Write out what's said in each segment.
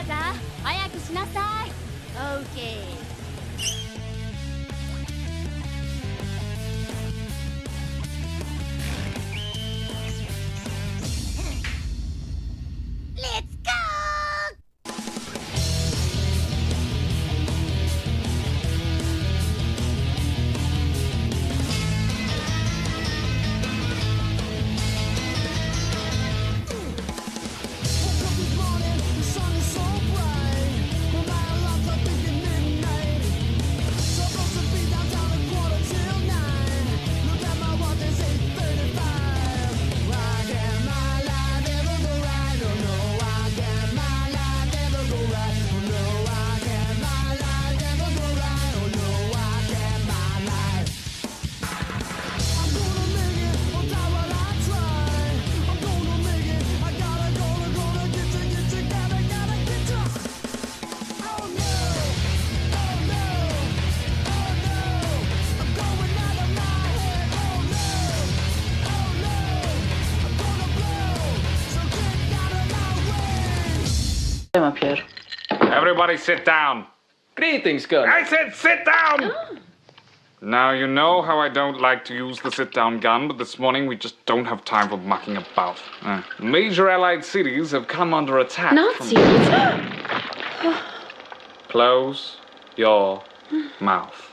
ザー、早くしなさい。オーケー。Let's go! I'm up here. Everybody sit down. Greetings, Colonel. I said sit down! Now, you know how I don't like to use the sit-down gun, but this morning we just don't have time for mucking about. Major Allied cities have come under attack. Nazis? Close your mouth.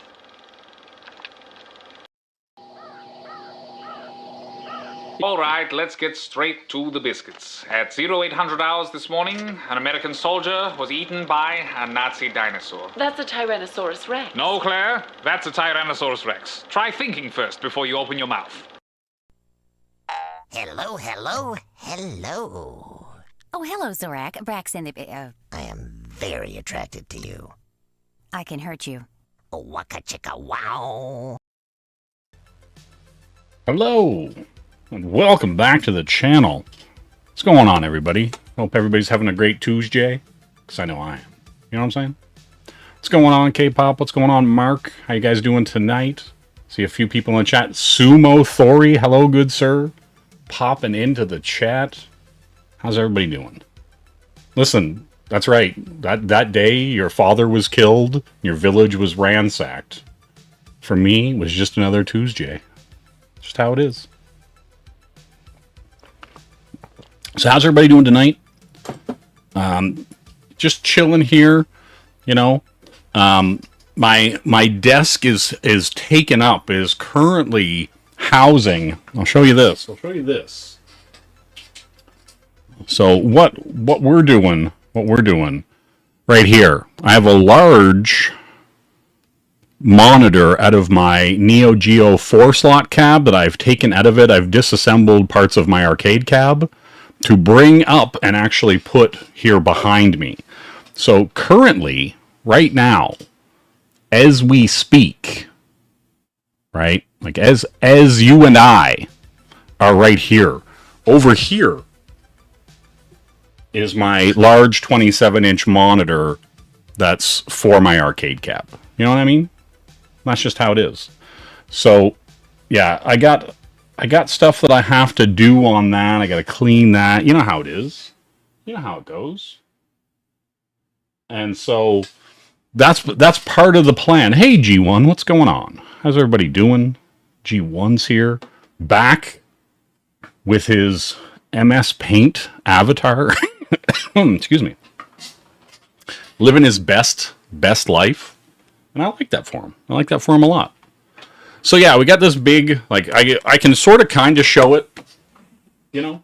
All right, let's get straight to the biscuits. At 0800 hours this morning, an American soldier was eaten by a Nazi dinosaur. That's a Tyrannosaurus Rex. No, Claire, that's a Tyrannosaurus Rex. Try thinking first before you open your mouth. Hello, hello, hello. Oh, hello, Zorak. Braxton, I am very attracted to you. I can hurt you. Oh, waka chicka wow. Hello, and welcome back to the channel. What's going on, everybody? Hope everybody's having a great Tuesday, because I know I am. You know what I'm saying? What's going on, K-Pop? What's going on, Mark? How you guys doing tonight? See a few people in the chat. Sumo Thori, hello, good sir. Popping into the chat. How's everybody doing? Listen, that's right. That day your father was killed, your village was ransacked. For me, it was just another Tuesday. Just how it is. So how's everybody doing tonight? Just chilling here, you know. My desk is taken up, is currently housing. I'll show you this. So what we're doing right here. I have a large monitor out of my Neo Geo 4-slot cab that I've taken out of it. I've disassembled parts of my arcade cab to bring up and actually put here behind me. So currently, right now, as we speak, right? Like as you and I are right here, over here is my large 27-inch monitor that's for my arcade cab. You know what I mean? That's just how it is. So, yeah, I got stuff that I have to do on that. I got to clean that. You know how it is. You know how it goes. And so that's part of the plan. Hey, G1, what's going on? How's everybody doing? G1's here, back with his MS Paint avatar. Excuse me. Living his best life. And I like that for him. I like that for him a lot. So yeah, we got this big, like, I can sort of kind of show it, you know.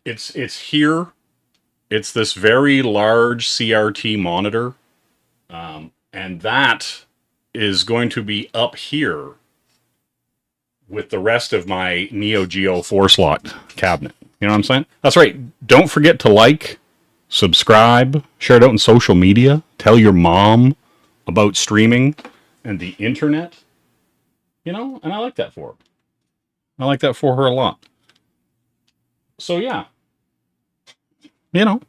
It's here. It's this very large CRT monitor. And that is going to be up here with the rest of my Neo Geo 4-slot cabinet. You know what I'm saying? That's right. Don't forget to like, subscribe, share it out on social media, tell your mom about streaming and the internet. You know, and I like that for her. I like that for her a lot. So yeah. You know.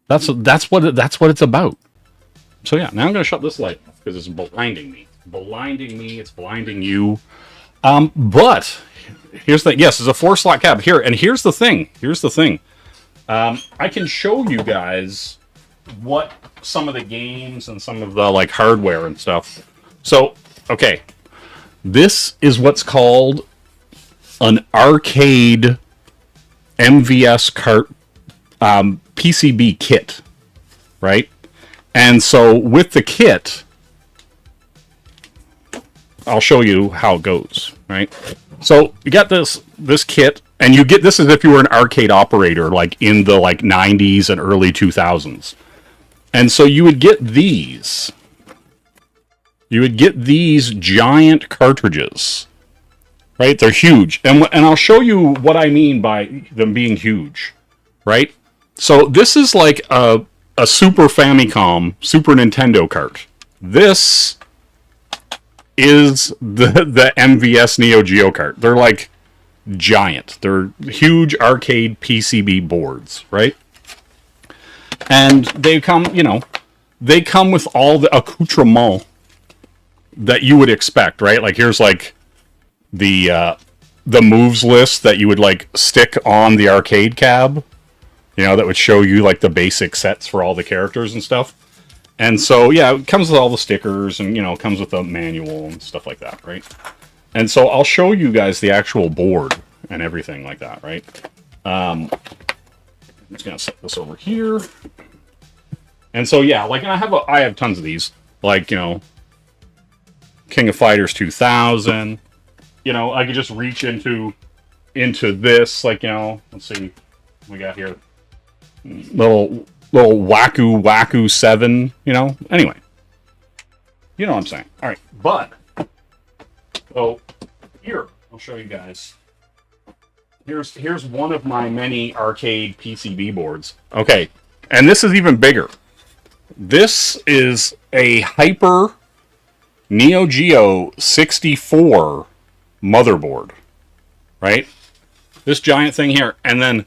That's what it's about. So yeah, now I'm gonna shut this light off because it's blinding me. It's blinding you. But here's the yes, it's a 4-slot cab here, and here's the thing. I can show you guys what some of the games and some of the like hardware and stuff. So, okay, this is what's called an arcade MVS cart PCB kit, right? And so with the kit, I'll show you how it goes, right? So you got this kit, and you get this as if you were an arcade operator, like in the like 90s and early 2000s. And so you would get these. You would get these giant cartridges, right? They're huge, and I'll show you what I mean by them being huge, right? So this is like a Super Famicom, Super Nintendo cart. This is the MVS Neo Geo cart. They're like giant. They're huge arcade PCB boards, right? And they come, you know, they come with all the accoutrement that you would expect, right? Like here's like the moves list that you would like stick on the arcade cab, you know, that would show you like the basic sets for all the characters and stuff. And so, yeah, it comes with all the stickers and, you know, it comes with a manual and stuff like that, right? And so I'll show you guys the actual board and everything like that, right? I'm just going to set this over here. And so, yeah, like I have tons of these, like, you know, King of Fighters 2000. You know, I could just reach into this, like, you know, let's see what we got here. Little Waku 7, you know? Anyway. You know what I'm saying. All right, but so here, I'll show you guys. Here's one of my many arcade PCB boards. Okay, and this is even bigger. This is a Hyper Neo Geo 64 motherboard, right? This giant thing here, and then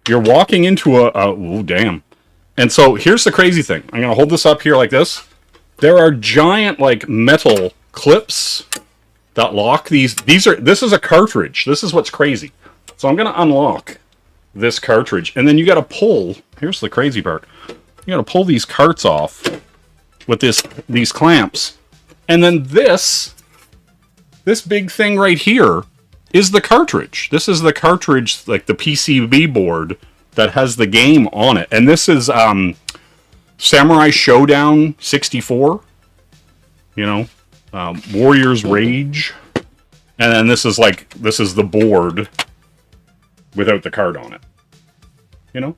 you're walking into oh damn. And so here's the crazy thing. I'm gonna hold this up here like this. There are giant like metal clips that lock these. This is a cartridge. This is what's crazy. So I'm gonna unlock this cartridge, and then you gotta pull. Here's the crazy part. You gotta pull these carts off with these clamps, and then this big thing right here is the cartridge. This is the cartridge, like the PCB board that has the game on it. And this is Samurai Showdown 64. You know, Warrior's Rage. And then this is the board without the card on it. You know?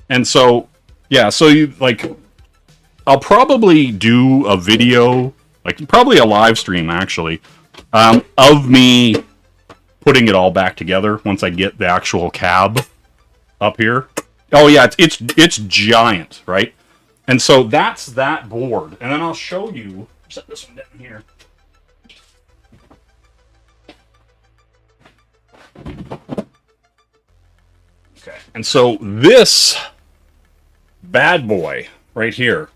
And so, yeah, so you, like, I'll probably do a video, like probably a live stream actually, of me putting it all back together once I get the actual cab up here. Oh yeah, it's giant, right? And so that's that board. And then I'll show you, set this one down here. Okay, and so this bad boy right here,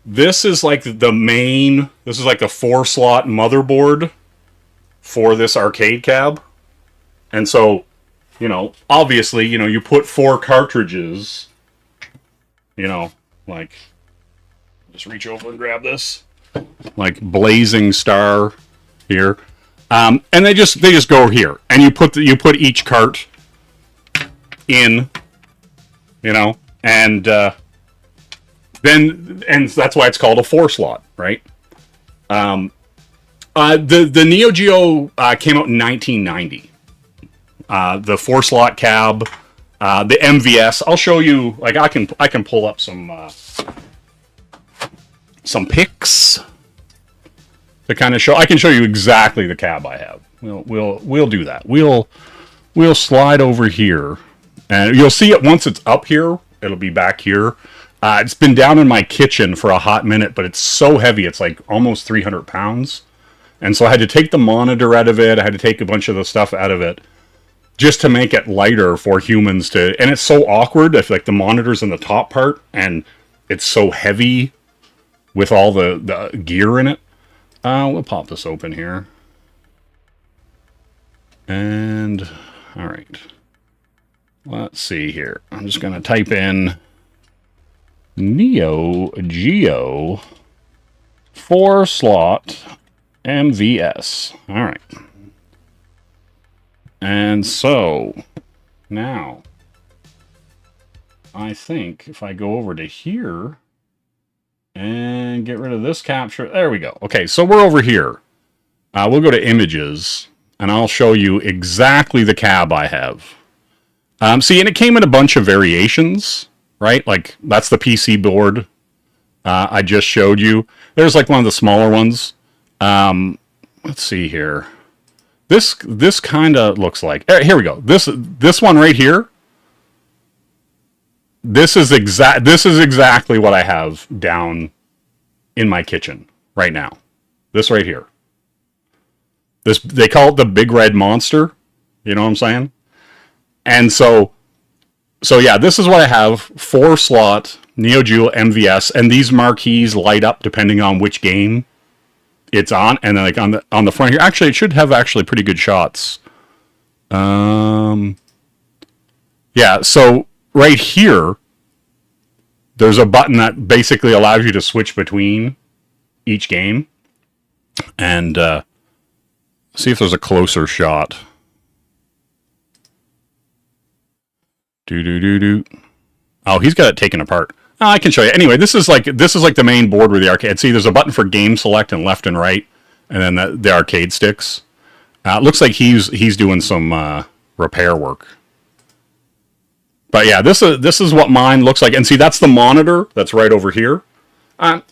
this is like the main, this is like the 4-slot motherboard for this arcade cab. And so, you know, obviously, you know, you put 4 cartridges, you know, like, just reach over and grab this, like Blazing Star here. And they just go here, and you put each cart in, you know, and that's why it's called a 4-slot, right? The Neo Geo came out in 1990. The 4-slot cab, the MVS. I'll show you. Like I can pull up some pics to kind of show. I can show you exactly the cab I have. We'll do that. We'll slide over here, and you'll see it once it's up here. It'll be back here. It's been down in my kitchen for a hot minute, but it's so heavy. It's like almost 300 pounds. And so I had to take the monitor out of it. I had to take a bunch of the stuff out of it just to make it lighter for humans to... And it's so awkward if like the monitor's in the top part and it's so heavy with all the gear in it. We'll pop this open here. And... All right. Let's see here. I'm just going to type in Neo Geo 4-slot MVS. All right. And so now I think if I go over to here and get rid of this capture, there we go. Okay, so we're over here. We'll go to images and I'll show you exactly the cab I have. See, and it came in a bunch of variations, right? Like, that's the PC board I just showed you. There's, like, one of the smaller ones. Let's see here. This kind of looks like... here we go. This one right here. This is exactly what I have down in my kitchen right now. This right here. They call it the Big Red Monster. You know what I'm saying? And so yeah, this is what I have, 4-slot Neo Geo MVS, and these marquees light up depending on which game it's on, and then like on the front here, actually it should have actually pretty good shots. Yeah, so right here, there's a button that basically allows you to switch between each game, and see if there's a closer shot. Oh, he's got it taken apart. Oh, I can show you. Anyway, this is like the main board with the arcade. See, there's a button for game select and left and right, and then the arcade sticks. It looks like he's doing some repair work. But yeah, this is what mine looks like. And see, that's the monitor that's right over here.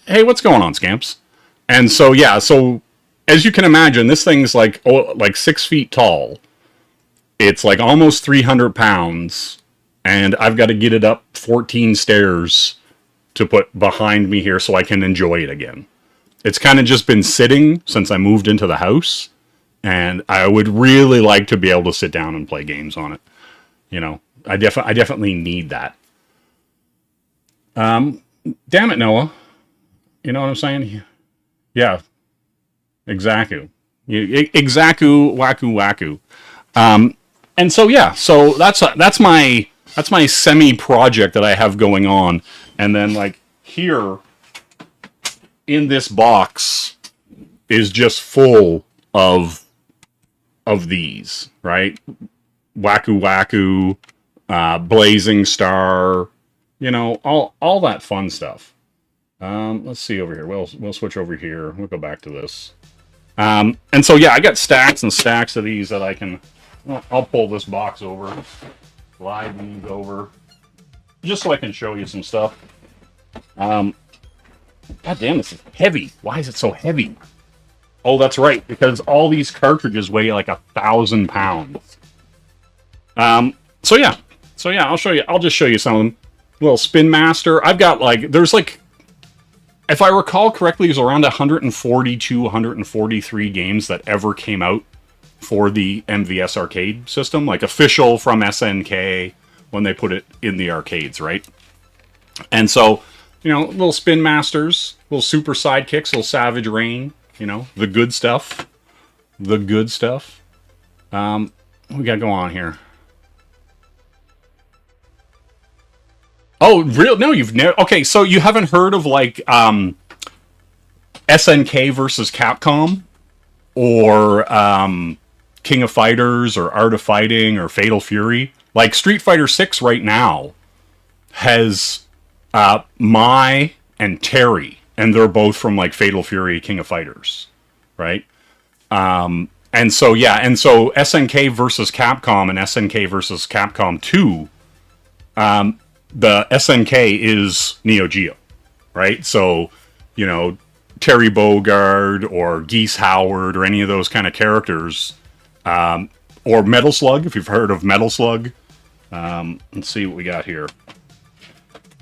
Hey, what's going on, Scamps? And so yeah, so as you can imagine, this thing's like 6 feet tall. It's like almost 300 pounds. And I've got to get it up 14 stairs to put behind me here so I can enjoy it again. It's kind of just been sitting since I moved into the house. And I would really like to be able to sit down and play games on it. You know, I definitely need that. Damn it, Noah. You know what I'm saying? Yeah. Exactly. Exactly. Waku. And so, yeah. So that's my semi-project that I have going on. And then, like, here in this box is just full of these, right? Waku, Blazing Star, you know, all that fun stuff. Let's see over here. We'll switch over here. We'll go back to this. And so, yeah, I got stacks and stacks of these that I can... I'll pull this box over. Slide these over, just so I can show you some stuff. God damn, this is heavy. Why is it so heavy? Oh, that's right, because all these cartridges weigh like 1,000 pounds. So yeah, I'll show you. I'll just show you some of them. Little Spin Master. I've got there's if I recall correctly, there's around 142, 143 games that ever came out for the MVS arcade system, like official from SNK when they put it in the arcades, right? And so, you know, little Spin Masters, little Super Sidekicks, little Savage Rain, you know, the good stuff. The good stuff. What we got going on here? Oh, real? No, you've never... Okay, so you haven't heard of, like, SNK versus Capcom? Or, King of Fighters, or Art of Fighting, or Fatal Fury? Like, Street Fighter 6 right now has Mai and Terry, and they're both from, like, Fatal Fury, King of Fighters, right? And so, yeah, and so SNK versus Capcom and SNK versus Capcom 2, the SNK is Neo Geo, right? So, you know, Terry Bogard or Geese Howard or any of those kind of characters, or Metal Slug, if you've heard of Metal Slug. Let's see what we got here.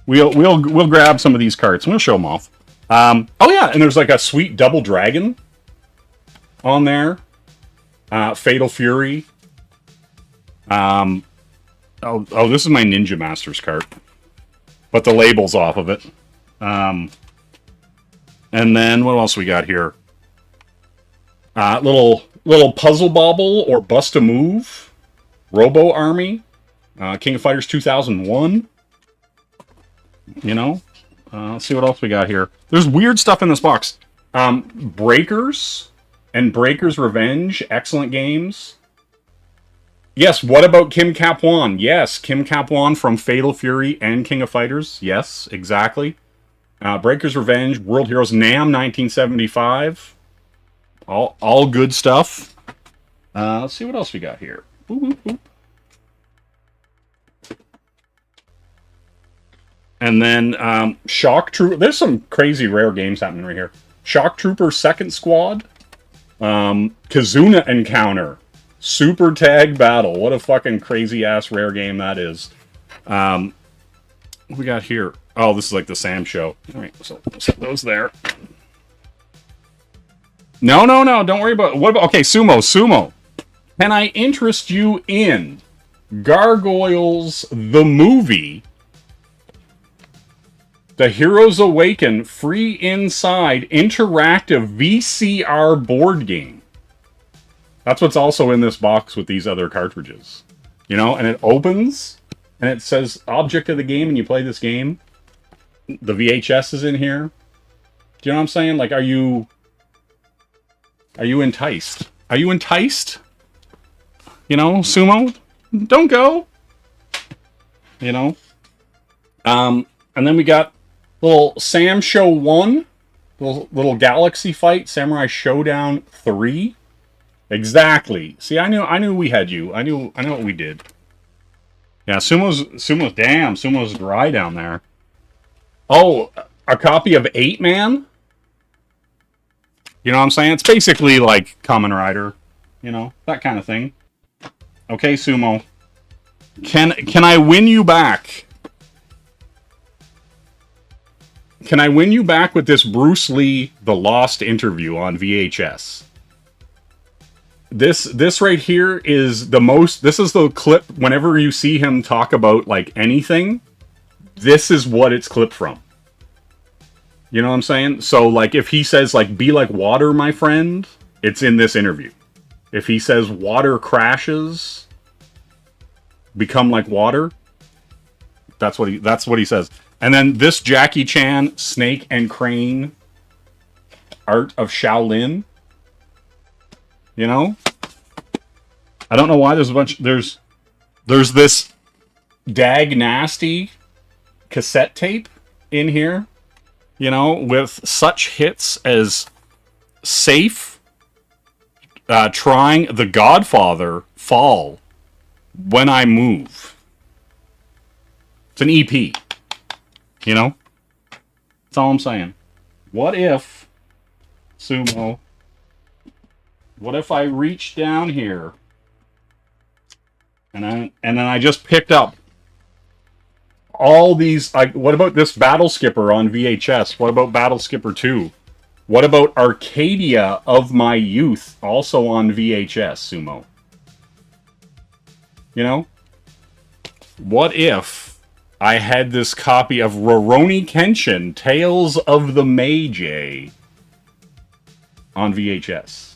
We'll grab some of these carts and we'll show them off. Oh yeah, and there's like a sweet Double Dragon on there. Fatal Fury. Oh, this is my Ninja Masters cart, but the label's off of it. And then what else we got here? Little Puzzle Bobble or Bust a Move, Robo Army, King of Fighters 2001. You know? Let's see what else we got here. There's weird stuff in this box. Breakers and Breakers Revenge. Excellent games. Yes, what about Kim Cap-Wan? Yes, Kim Cap-Wan from Fatal Fury and King of Fighters. Yes, exactly. Breakers Revenge, World Heroes, Nam 1975. All good stuff. Let's see what else we got here. Boop, boop, boop. And then Shock Trooper. There's some crazy rare games happening right here. Shock Trooper Second Squad. Kazuna Encounter. Super Tag Battle. What a fucking crazy ass rare game that is. What we got here? Oh, this is like the Sam show. Alright, so set those there. No. Don't worry about it. What about... Okay, Sumo. Can I interest you in Gargoyles the movie? The Heroes Awaken free inside interactive VCR board game. That's what's also in this box with these other cartridges. You know, and it opens, and it says object of the game, and you play this game. The VHS is in here. Do you know what I'm saying? Like, are you enticed? Are you enticed? You know, Sumo? Don't go. You know? And then we got little Sam Show 1. Little Galaxy Fight. Samurai Showdown 3. Exactly. See, I knew we had you. I know what we did. Yeah, Sumo's dry down there. Oh, a copy of 8-Man? You know what I'm saying? It's basically like Kamen Rider. You know, that kind of thing. Okay, Sumo. Can I win you back? Can I win you back with this Bruce Lee The Lost interview on VHS? This right here is the most... This is the clip whenever you see him talk about, like, anything. This is what it's clipped from. You know what I'm saying? So, like, if he says, like, be like water, my friend, it's in this interview. If he says water crashes, become like water, that's what he says. And then this Jackie Chan, Snake and Crane, Art of Shaolin. You know? I don't know why there's a bunch... There's this Dag Nasty cassette tape in here. You know, with such hits as Safe, Trying, The Godfather, Fall, When I Move. It's an EP. You know? That's all I'm saying. What if, Sumo... What if I reach down here and then I just picked up all these... what about this Battle Skipper on VHS? What about Battle Skipper 2? What about Arcadia of My Youth, also on VHS, Sumo? You know? What if I had this copy of Rurouni Kenshin, Tales of the Meiji, on VHS?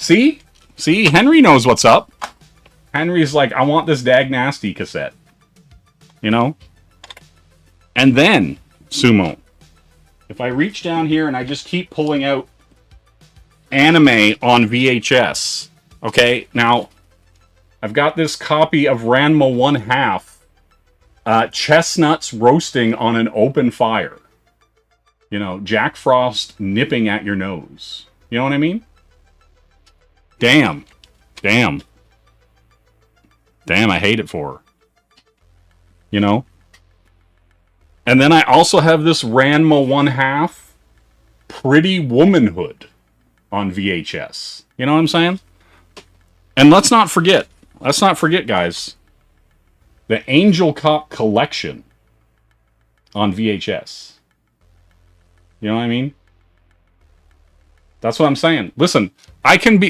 See? See? Henry knows what's up. Henry's like, I want this Dag Nasty cassette. You know? And then, Sumo, if I reach down here and I just keep pulling out anime on VHS, okay? Now, I've got this copy of Ranma 1/2, chestnuts roasting on an open fire. You know, Jack Frost nipping at your nose. You know what I mean? Damn, I hate it for her. You know? And then I also have this Ranma 1/2 Pretty Womanhood on VHS. You know what I'm saying? And let's not forget, guys, the Angel Cop Collection on VHS. You know what I mean? That's what I'm saying. Listen, I can be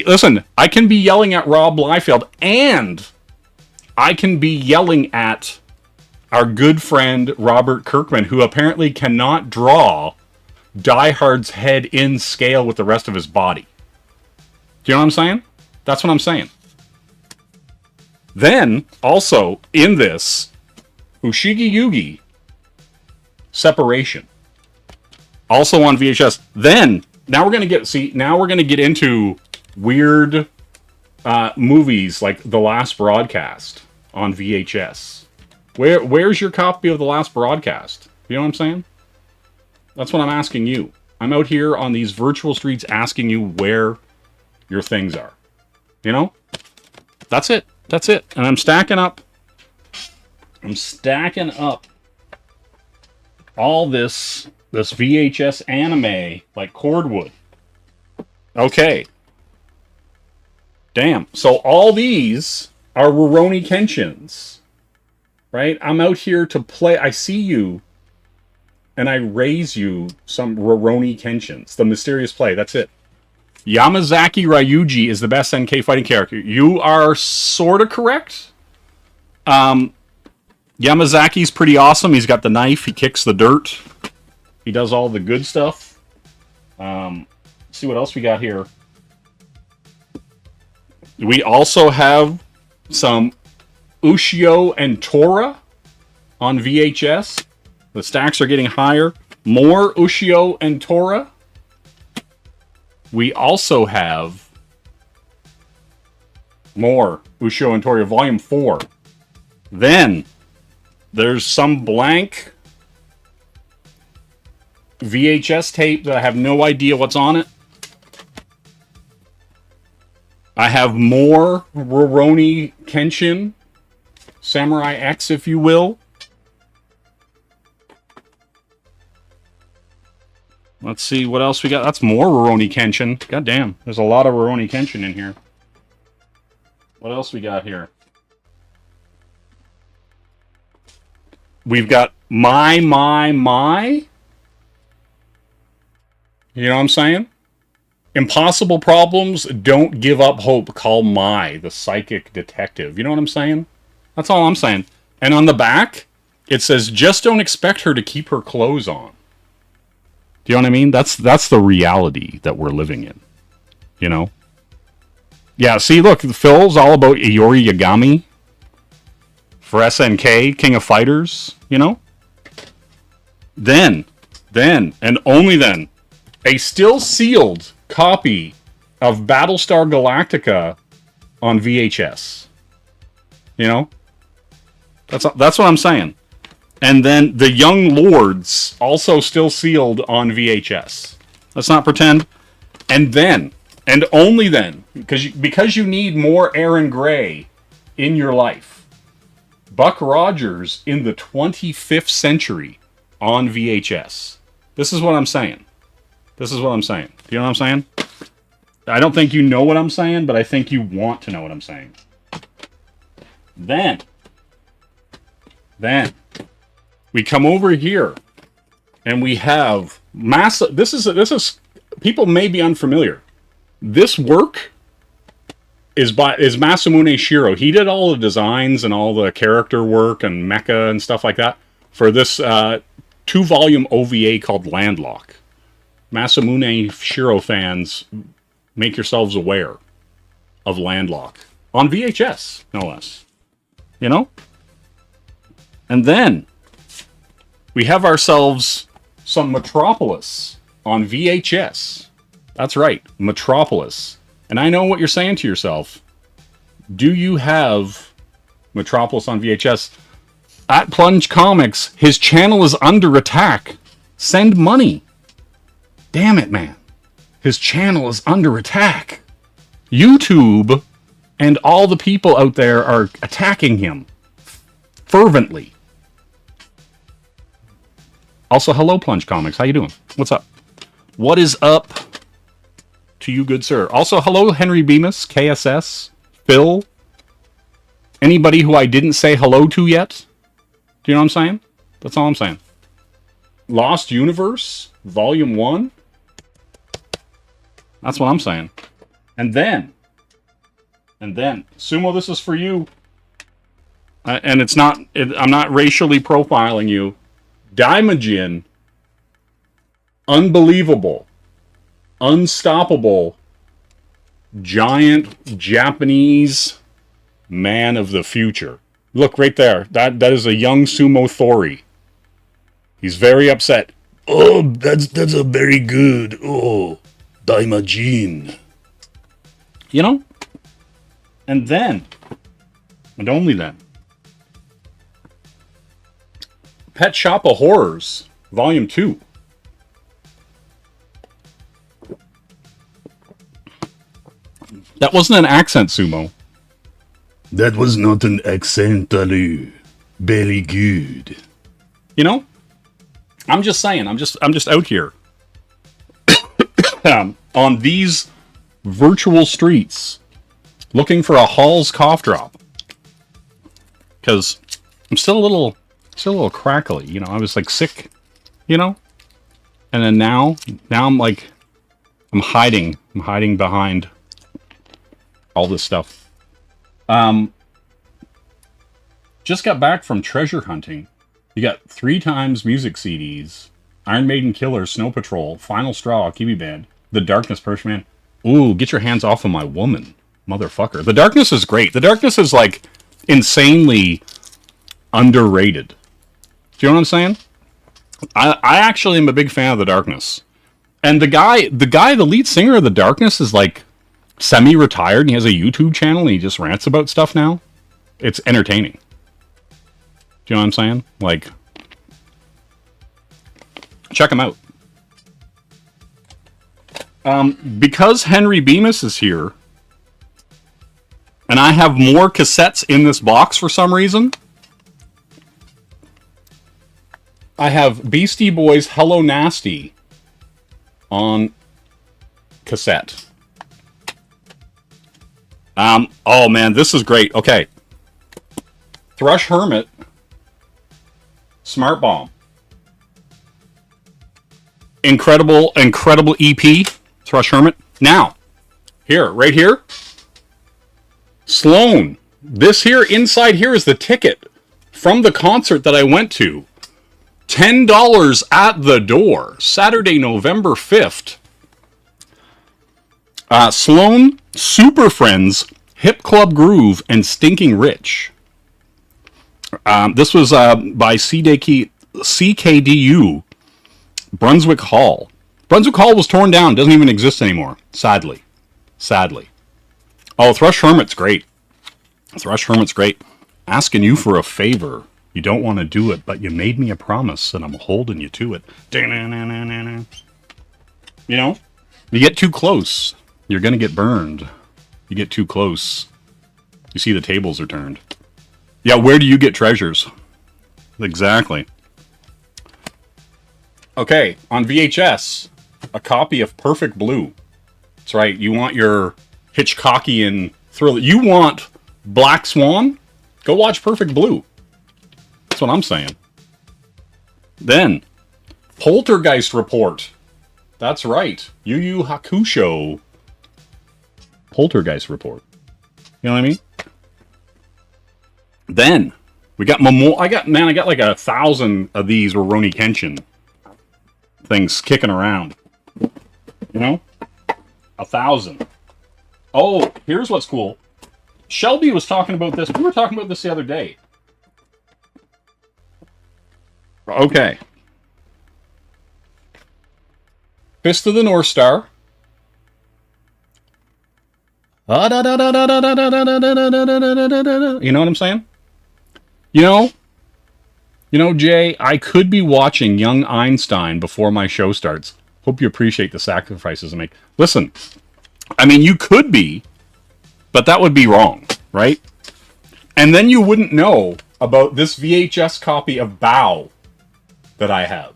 yelling at Rob Liefeld, and I can be yelling at our good friend Robert Kirkman, who apparently cannot draw Die Hard's head in scale with the rest of his body. Do you know what I'm saying? That's what I'm saying. Then, also, in this, Ushigi Yugi, Separation. Also on VHS. Then, now we're going to get into weird movies like The Last Broadcast on VHS. Where's your copy of The Last Broadcast? You know what I'm saying? That's what I'm asking you. I'm out here on these virtual streets asking you where your things are. You know? That's it. That's it. And I'm stacking up all this VHS anime like cordwood. Okay. Damn. So all these are Rurouni Kenshins. Right? I'm out here to play. I see you and I raise you some Rurouni Kenshins. The mysterious play. That's it. Yamazaki Ryuji is the best NK fighting character. You are sort of correct. Yamazaki's pretty awesome. He's got the knife. He kicks the dirt. He does all the good stuff. Let's see what else we got here. We also have some Ushio and Tora on VHS. The stacks are getting higher. More Ushio and Tora. We also have more Ushio and Tora Volume 4. Then there's some blank VHS tape that I have no idea what's on it. I have more Rurouni Kenshin, Samurai X, if you will. Let's see what else we got. That's more Rurouni Kenshin. God damn, there's a lot of Rurouni Kenshin in here. What else we got here? We've got My. You know what I'm saying? Impossible problems, don't give up hope. Call Mai, the psychic detective. You know what I'm saying? That's all I'm saying. And on the back, it says, just don't expect her to keep her clothes on. Do you know what I mean? That's the reality that we're living in. You know? Yeah, see, look, Phil's all about Iori Yagami for SNK, King of Fighters, you know? Then, and only then, a still sealed copy of Battlestar Galactica on VHS. You know? That's what I'm saying. And then the Young Lords, also still sealed on VHS. Let's not pretend. And then, and only then, because you need more Aaron Gray in your life, Buck Rogers in the 25th Century on VHS. This is what I'm saying. This is what I'm saying. Do you know what I'm saying? I don't think you know what I'm saying, but I think you want to know what I'm saying. Then we come over here and we have this is people may be unfamiliar. This work is Masamune Shiro. He did all the designs and all the character work and mecha and stuff like that for this 2-volume OVA called Landlock. Masamune Shiro fans, make yourselves aware of Landlock on VHS, no less. You know? And then we have ourselves some Metropolis on VHS. That's right, Metropolis. And I know what you're saying to yourself. Do you have Metropolis on VHS? At Plunge Comics, his channel is under attack. Send money. Damn it, man. His channel is under attack. YouTube and all the people out there are attacking him fervently. Also, hello, Plunge Comics. How you doing? What's up? What is up to you, good sir? Also, hello, Henry Bemis, KSS, Phil. Anybody who I didn't say hello to yet? Do you know what I'm saying? That's all I'm saying. Lost Universe, Volume 1. That's what I'm saying. And then, Sumo, this is for you. And it's not, I'm not racially profiling you. Daimajin, unbelievable, unstoppable, giant Japanese Man of the future. Look right there. That is a young sumo Thori. He's very upset. Oh, that's a very good. Oh, Daimajin. You know? And then, and only then, Pet Shop of Horrors, Volume 2. That wasn't an accent, Sumo. That was not an accent, Ali. Very good. You know? I'm just saying, I'm just out here. On these virtual streets, looking for a Hall's cough drop. Because I'm still a little crackly, you know. I was like sick, you know? And then now I'm hiding behind all this stuff. Just got back from treasure hunting. You got 3 times music CDs, Iron Maiden Killer, Snow Patrol, Final Straw, Kiwi Band, The Darkness, Persian Man. Ooh, get your hands off of my woman, motherfucker. The Darkness is great. The Darkness is like insanely underrated. Do you know what I'm saying? I actually am a big fan of The Darkness. And the lead singer of The Darkness is like semi-retired and he has a YouTube channel and he just rants about stuff now. It's entertaining. Do you know what I'm saying? Like, check him out. Because Henry Bemis is here, and I have more cassettes in this box for some reason, I have Beastie Boys' Hello Nasty on cassette. Oh man, this is great. Okay. Thrush Hermit, Smart Bomb. Incredible EP, Thrush Hermit. Now, right here, Sloan. This here, inside here is the ticket from the concert that I went to. $10 at the door, Saturday, November 5th. Sloan, Super Friends, Hip Club Groove, and Stinking Rich. This was by CKDU, Brunswick Hall. Brunswick Hall was torn down, doesn't even exist anymore, sadly. Oh, Thrush Hermit's great. Asking you for a favor. You don't want to do it, but you made me a promise, and I'm holding you to it. You know? You get too close, you're going to get burned. You get too close, you see the tables are turned. Yeah, where do you get treasures? Exactly. Okay, on VHS, a copy of Perfect Blue. That's right, you want your Hitchcockian thriller. You want Black Swan? Go watch Perfect Blue. That's what I'm saying. Then, Poltergeist Report. That's right, Yu Yu Hakusho. Poltergeist Report. You know what I mean? Then, we got I got like 1,000 of these Rurouni Kenshin things kicking around. You know? 1,000. Oh, here's what's cool. Shelby was talking about this. We were talking about this the other day. Okay. Fist of the North Star. You know what I'm saying? You know, Jay, I could be watching Young Einstein before my show starts. Hope you appreciate the sacrifices I make. Listen, I mean, you could be, but that would be wrong, right? And then you wouldn't know about this VHS copy of Bow that I have.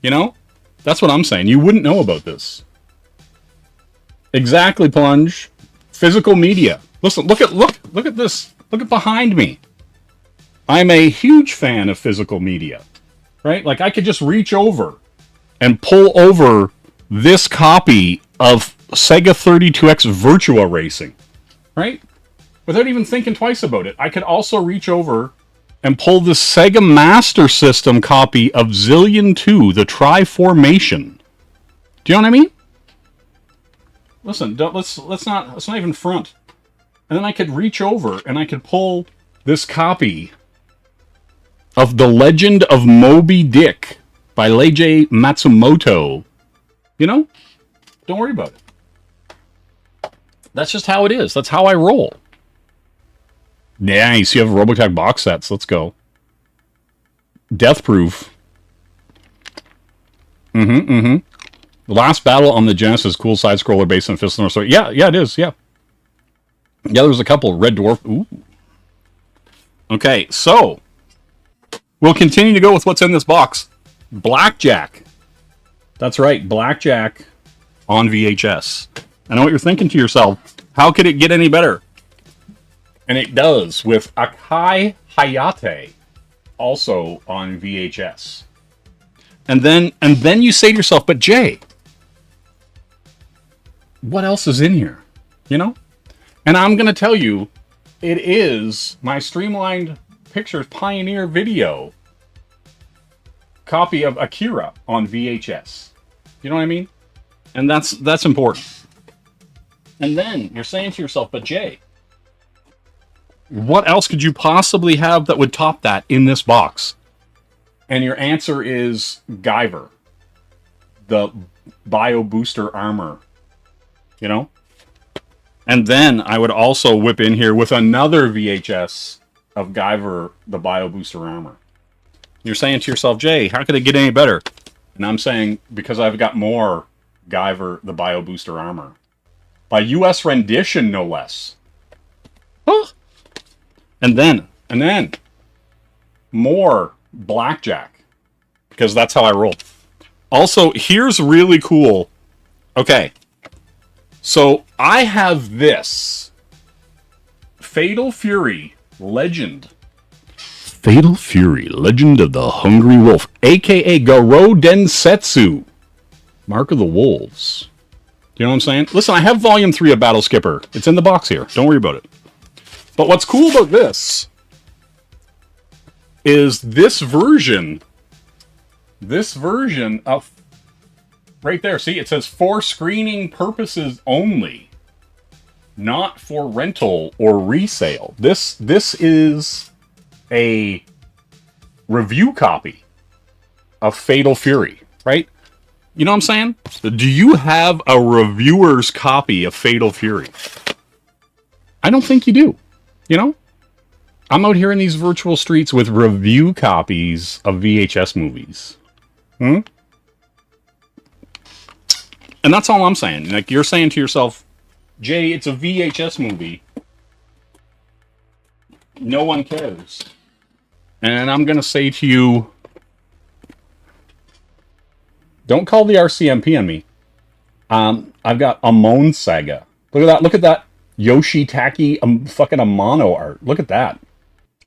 You know? That's what I'm saying. You wouldn't know about this. Exactly, Plunge. Physical media. Listen, look at this. Look at behind me. I'm a huge fan of physical media. Right? Like I could just reach over and pull over this copy of Sega 32X Virtua Racing. Right? Without even thinking twice about it. I could also reach over and pull the Sega Master System copy of Zillion 2, the Tri-Formation. Do you know what I mean? Listen, let's not even front. And then I could reach over and I could pull this copy of The Legend of Moby Dick by Leiji Matsumoto. You know? Don't worry about it. That's just how it is. That's how I roll. Nice. You have Robotech box sets. Let's go. Death Proof. The last battle on the Genesis, cool side scroller based on Fist of the North Star. Yeah, it is. Yeah. Yeah, there was a couple. Red Dwarf. Ooh. Okay, so we'll continue to go with what's in this box. Blackjack. That's right, Blackjack on VHS. I know what you're thinking to yourself. How could it get any better? And it does with Akai Hayate, also on VHS. And then you say to yourself, but Jay, what else is in here? You know? And I'm going to tell you, it is my Streamlined Pictures Pioneer Video copy of Akira on VHS. You know what I mean? And that's important. And then you're saying to yourself, but Jay, what else could you possibly have that would top that in this box? And your answer is Guyver, the Bio Booster Armor. You know? And then I would also whip in here with another VHS of Guyver, the Bio Booster Armor. You're saying to yourself, Jay, how could it get any better? And I'm saying, because I've got more Guyver, the Bio Booster Armor. By US rendition, no less. Huh? And then, more Blackjack. Because that's how I roll. Also, here's really cool. Okay. So, I have this. Fatal Fury Legend. Fatal Fury, Legend of the Hungry Wolf. A.K.A. Garo Densetsu. Mark of the Wolves. Do you know what I'm saying? Listen, I have Volume 3 of Battle Skipper. It's in the box here. Don't worry about it. But what's cool about this is this version of right there. See, it says for screening purposes only, not for rental or resale. This is a review copy of Fatal Fury, right? You know what I'm saying? Do you have a reviewer's copy of Fatal Fury? I don't think you do. You know? I'm out here in these virtual streets with review copies of VHS movies. And that's all I'm saying. Like, you're saying to yourself, Jay, it's a VHS movie. No one cares. And I'm going to say to you, don't call the RCMP on me. I've got Amon Saga. Look at that. Look at that Yoshitaki fucking Amano art. Look at that.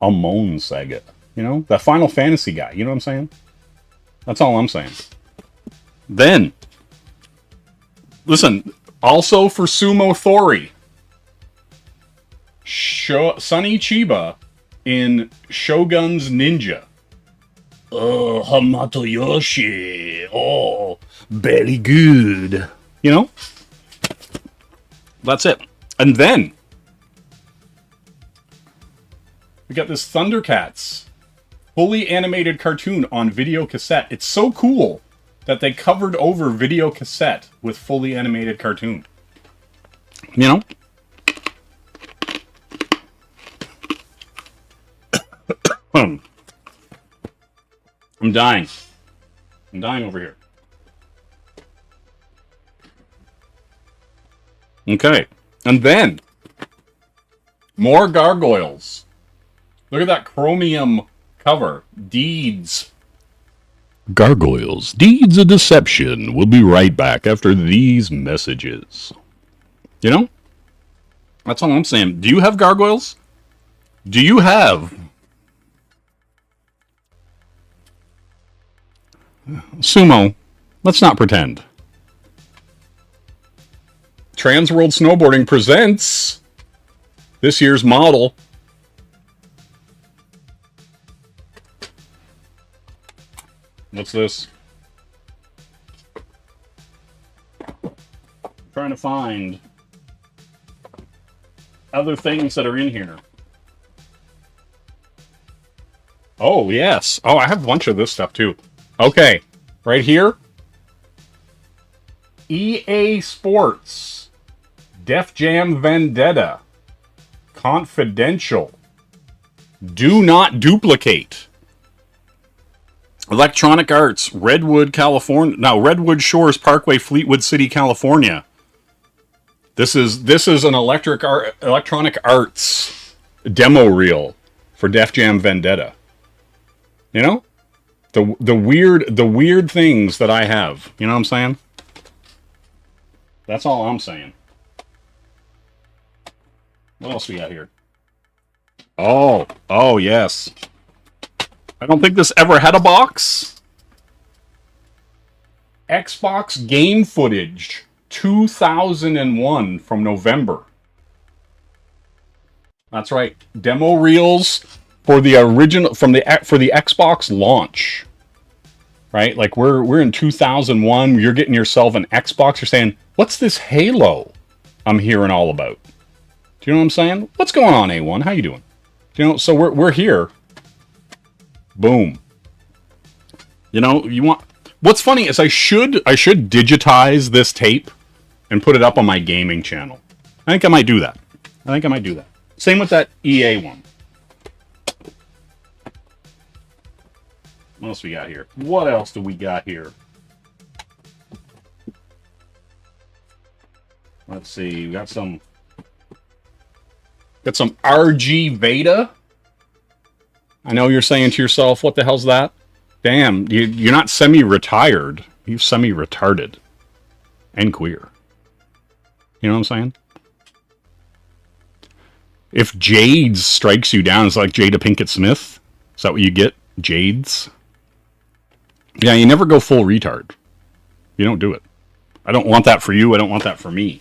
Amon Saga. You know? That Final Fantasy guy. You know what I'm saying? That's all I'm saying. Then, listen, also for Sumo Thori, Sonny Chiba in Shogun's Ninja. Oh, Hamato Yoshi. Oh, very good. You know? That's it. And then, we got this Thundercats fully animated cartoon on video cassette. It's so cool that they covered over video cassette with fully animated cartoon. You know? I'm dying. I'm dying over here. Okay. And then, more gargoyles. Look at that chromium cover. Deeds. Gargoyles. Deeds of Deception. We'll be right back after these messages. You know? That's all I'm saying. Do you have gargoyles? Do you have Sumo? Let's not pretend. Transworld Snowboarding presents this year's model. What's this? I'm trying to find other things that are in here. Oh, yes. Oh, I have a bunch of this stuff, too. Okay. Right here. EA Sports. Def Jam Vendetta. Confidential. Do not duplicate. Electronic Arts. Redwood, California. No, Redwood Shores Parkway, Fleetwood City, California. This is an Electronic Arts demo reel for Def Jam Vendetta. You know? The weird things that I have. You know what I'm saying? That's all I'm saying. What else we got here? Oh yes. I don't think this ever had a box. Xbox game footage 2001 from November. That's right. Demo reels for the original for the Xbox launch. Right? Like we're in 2001, you're getting yourself an Xbox, you're saying, "What's this Halo I'm hearing all about?" Do you know what I'm saying? What's going on, A1? How you doing? Do you know, so we're here. Boom. You know, you want what's funny is I should digitize this tape and put it up on my gaming channel. I think I might do that. Same with that EA one. What else we got here? What else do we got here? Let's see. We got some RG Veda. I know you're saying to yourself, what the hell's that? Damn, you're not semi-retired. You're semi-retarded. And queer. You know what I'm saying? If Jades strikes you down, it's like Jada Pinkett Smith. Is that what you get? Jades? Yeah, you never go full retard. You don't do it. I don't want that for you. I don't want that for me.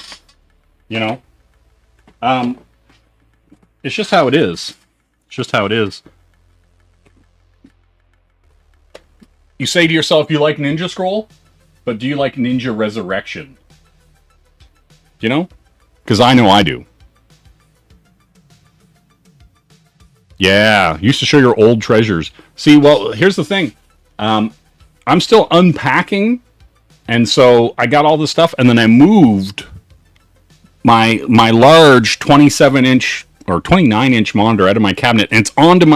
You know? It's just how it is. It's just how it is. You say to yourself, you like Ninja Scroll? But do you like Ninja Resurrection? You know? Because I know I do. Yeah, used to show your old treasures. See, well, here's the thing. I'm still unpacking, and so I got all this stuff, and then I moved my large 27-inch or 29-inch monitor out of my cabinet, and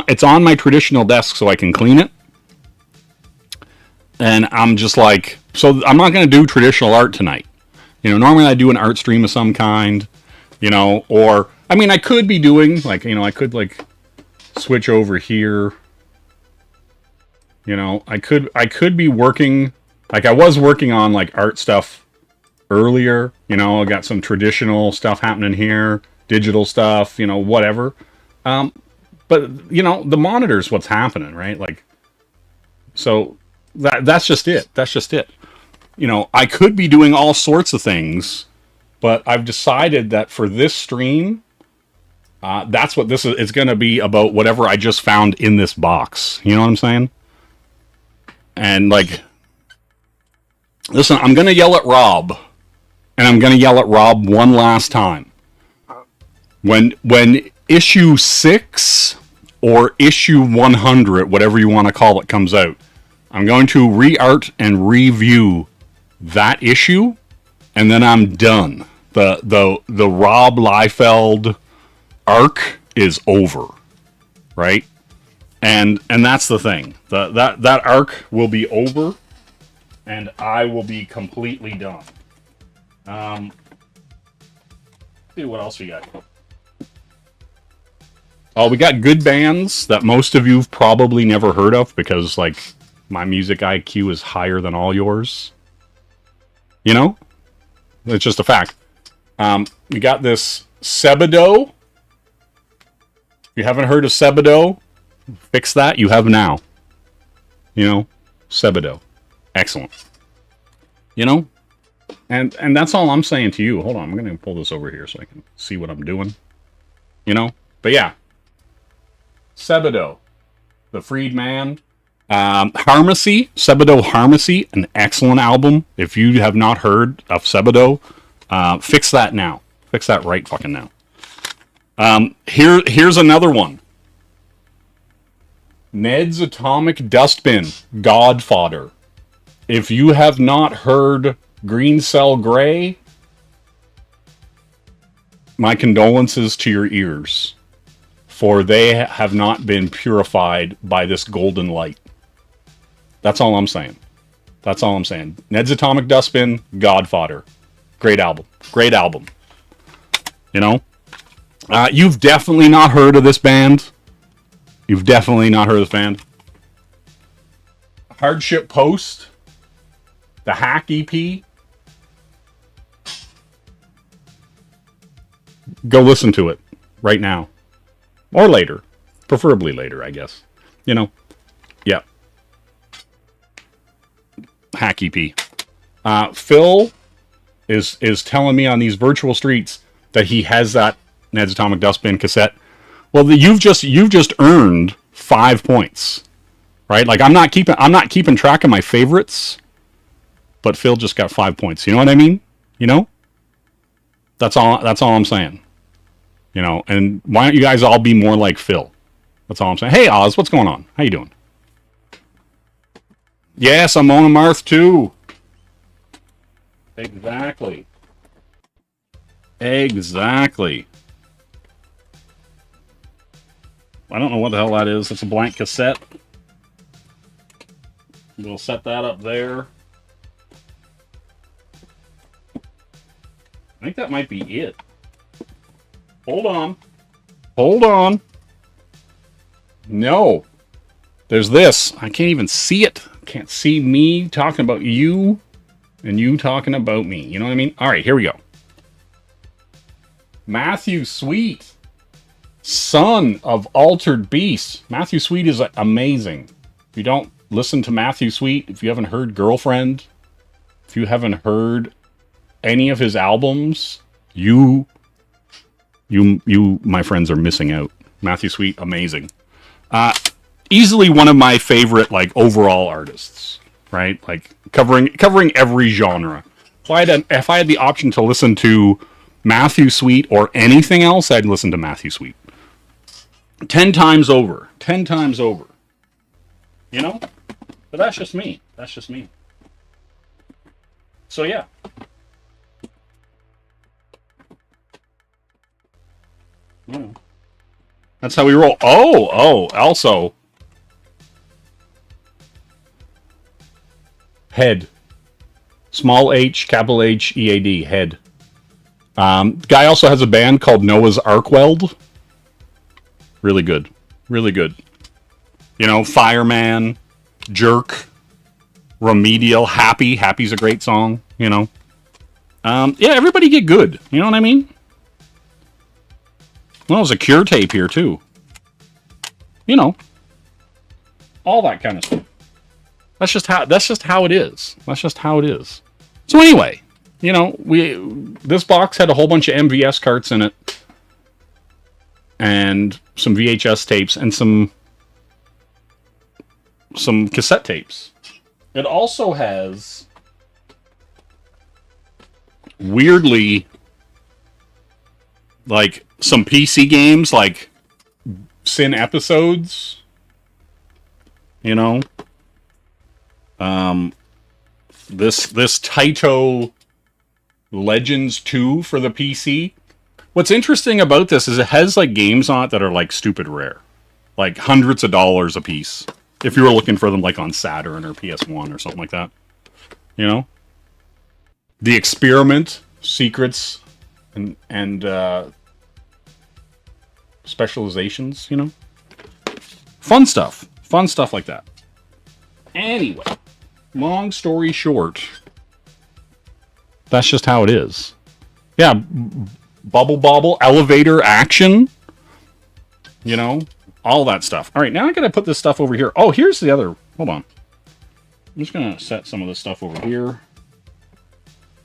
it's on my traditional desk so I can clean it. And I'm just like, so I'm not going to do traditional art tonight. You know, normally I do an art stream of some kind, you know, or, I mean, I could be doing, like, you know, I could, like, switch over here. You know, I could be working, like, I was working on, like, art stuff earlier. You know, I got some traditional stuff happening here, digital stuff, you know, whatever. But, you know, the monitor's what's happening, right? Like, so that's just it. That's just it. You know, I could be doing all sorts of things, but I've decided that for this stream, that's what this is. It's going to be about whatever I just found in this box. You know what I'm saying? And, like, listen, I'm going to yell at Rob, and I'm going to yell at Rob one last time. When issue 6 or issue 100, whatever you want to call it, comes out, I'm going to re-art and review that issue, and then I'm done. The Rob Liefeld arc is over, right? And that's the thing. That arc will be over, and I will be completely done. See what else we got. Oh, we got good bands that most of you've probably never heard of because, like, my music IQ is higher than all yours. You know? It's just a fact. We got this Sebado. If you haven't heard of Sebado, fix that. You have now. You know? Sebado. Excellent. You know? And that's all I'm saying to you. Hold on. I'm going to pull this over here so I can see what I'm doing. You know? But yeah. Sebado. The Freed Man. Harmacy, Sebado Harmacy, an excellent album. If you have not heard of Sebado, fix that now. Fix that right fucking now. Here's another one. Ned's Atomic Dustbin, Godfather. If you have not heard Green Cell Gray, my condolences to your ears, for they have not been purified by this golden light. That's all I'm saying. That's all I'm saying. Ned's Atomic Dustbin, Godfather. Great album. Great album. You know? You've definitely not heard of this band. You've definitely not heard of this band. Hardship Post. The Hack EP. Go listen to it right now. Or later. Preferably later, I guess. You know? Yeah. Hack EP. Phil is telling me on these virtual streets that he has that Ned's Atomic Dustbin cassette. Well, you've just earned 5 points, right? Like I'm not keeping track of my favorites, but Phil just got 5 points. You know what I mean? You know? That's all I'm saying. You know, and why don't you guys all be more like Phil? That's all I'm saying. Hey Oz, what's going on? How you doing? Yes, I'm on a Marth too. Exactly. Exactly. I don't know what the hell that is. It's a blank cassette. We'll set that up there. I think that might be it. Hold on. Hold on. No. There's this. I can't even see it. Can't see me talking about you and you talking about me. You know what I mean? All right, here we go. Matthew Sweet. Son of Altered Beast. Matthew Sweet is amazing. If you don't listen to Matthew Sweet, if you haven't heard Girlfriend, if you haven't heard any of his albums, you my friends are missing out. Matthew Sweet, amazing. Easily one of my favorite like overall artists, right? Like covering every genre. If I had the option to listen to Matthew Sweet or anything else, I'd listen to Matthew Sweet. 10 times over. 10 times over. You know? But that's just me. That's just me. So yeah. Yeah. That's how we roll. Oh, also. Head. Small H, capital H, E-A-D. Head. Guy also has a band called Noah's Ark Weld. Really good. Really good. You know, Fireman, Jerk, Remedial, Happy. Happy's a great song, you know. Yeah, everybody get good. You know what I mean? Well, there's a Cure tape here, too. You know. All that kind of stuff. That's just how it is. That's just how it is. So anyway, you know, this box had a whole bunch of MVS carts in it. And some VHS tapes and some cassette tapes. It also has weirdly like some PC games like Sin Episodes, you know. This Taito Legends 2 for the PC. What's interesting about this is it has like games on it that are like stupid rare. Like hundreds of dollars a piece. If you were looking for them like on Saturn or PS1 or something like that. You know? The Experiment, Secrets, and Specializations, you know? Fun stuff. Fun stuff like that. Anyway, long story short, that's just how it is. Yeah, Bubble Bobble, Elevator, Action, you know, all that stuff. All right, now I gotta put this stuff over here. Oh, here's the other, hold on. I'm just gonna set some of this stuff over here.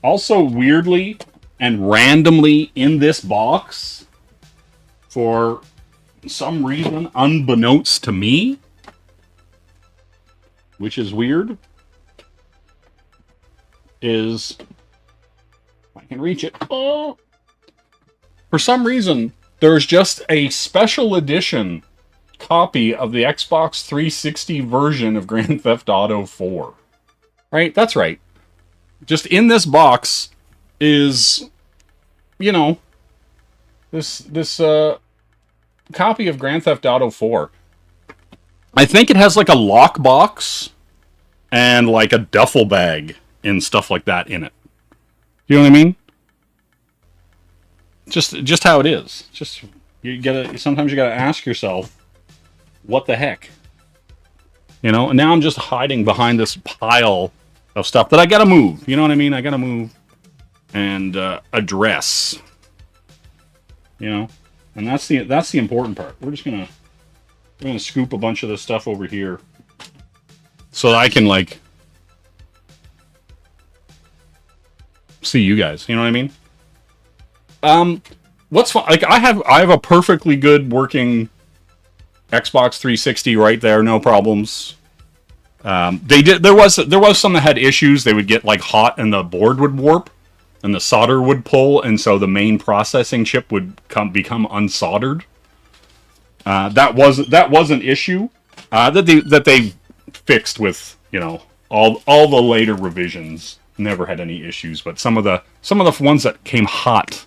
Also, weirdly and randomly in this box, for some reason, unbeknownst to me, which is weird, is, if I can reach it, oh, for some reason, there's just a special edition copy of the Xbox 360 version of Grand Theft Auto 4. Right? That's right. Just in this box is, you know, this copy of Grand Theft Auto 4. I think it has like a lockbox and like a duffel bag and stuff like that in it. You know what I mean? Just how it is. Just sometimes you gotta ask yourself, what the heck? You know, and now I'm just hiding behind this pile of stuff that I gotta move. You know what I mean? I gotta move and address. You know, and that's the important part. We're gonna scoop a bunch of this stuff over here so that I can like see you guys. You know what I mean? What's fun? Like I have a perfectly good working Xbox 360 right there, no problems. There was some that had issues. They would get like hot and the board would warp and the solder would pull, and so the main processing chip would become unsoldered. That was an issue that they fixed with, you know, all the later revisions. Never had any issues, but some of the ones that came hot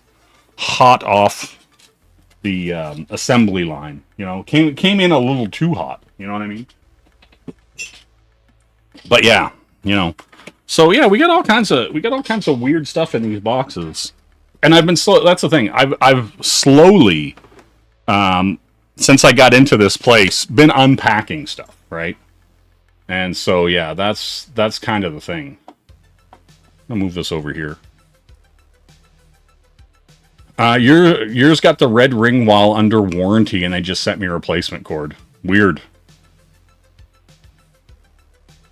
off the assembly line, you know, came in a little too hot. You know what I mean? But yeah, you know. So yeah, we got all kinds of weird stuff in these boxes, and I've been slow. That's the thing. I've slowly, since I got into this place, been unpacking stuff, right? And so yeah, that's kind of the thing. I'll move this over here. Yours got the red ring while under warranty, and they just sent me a replacement cord. Weird.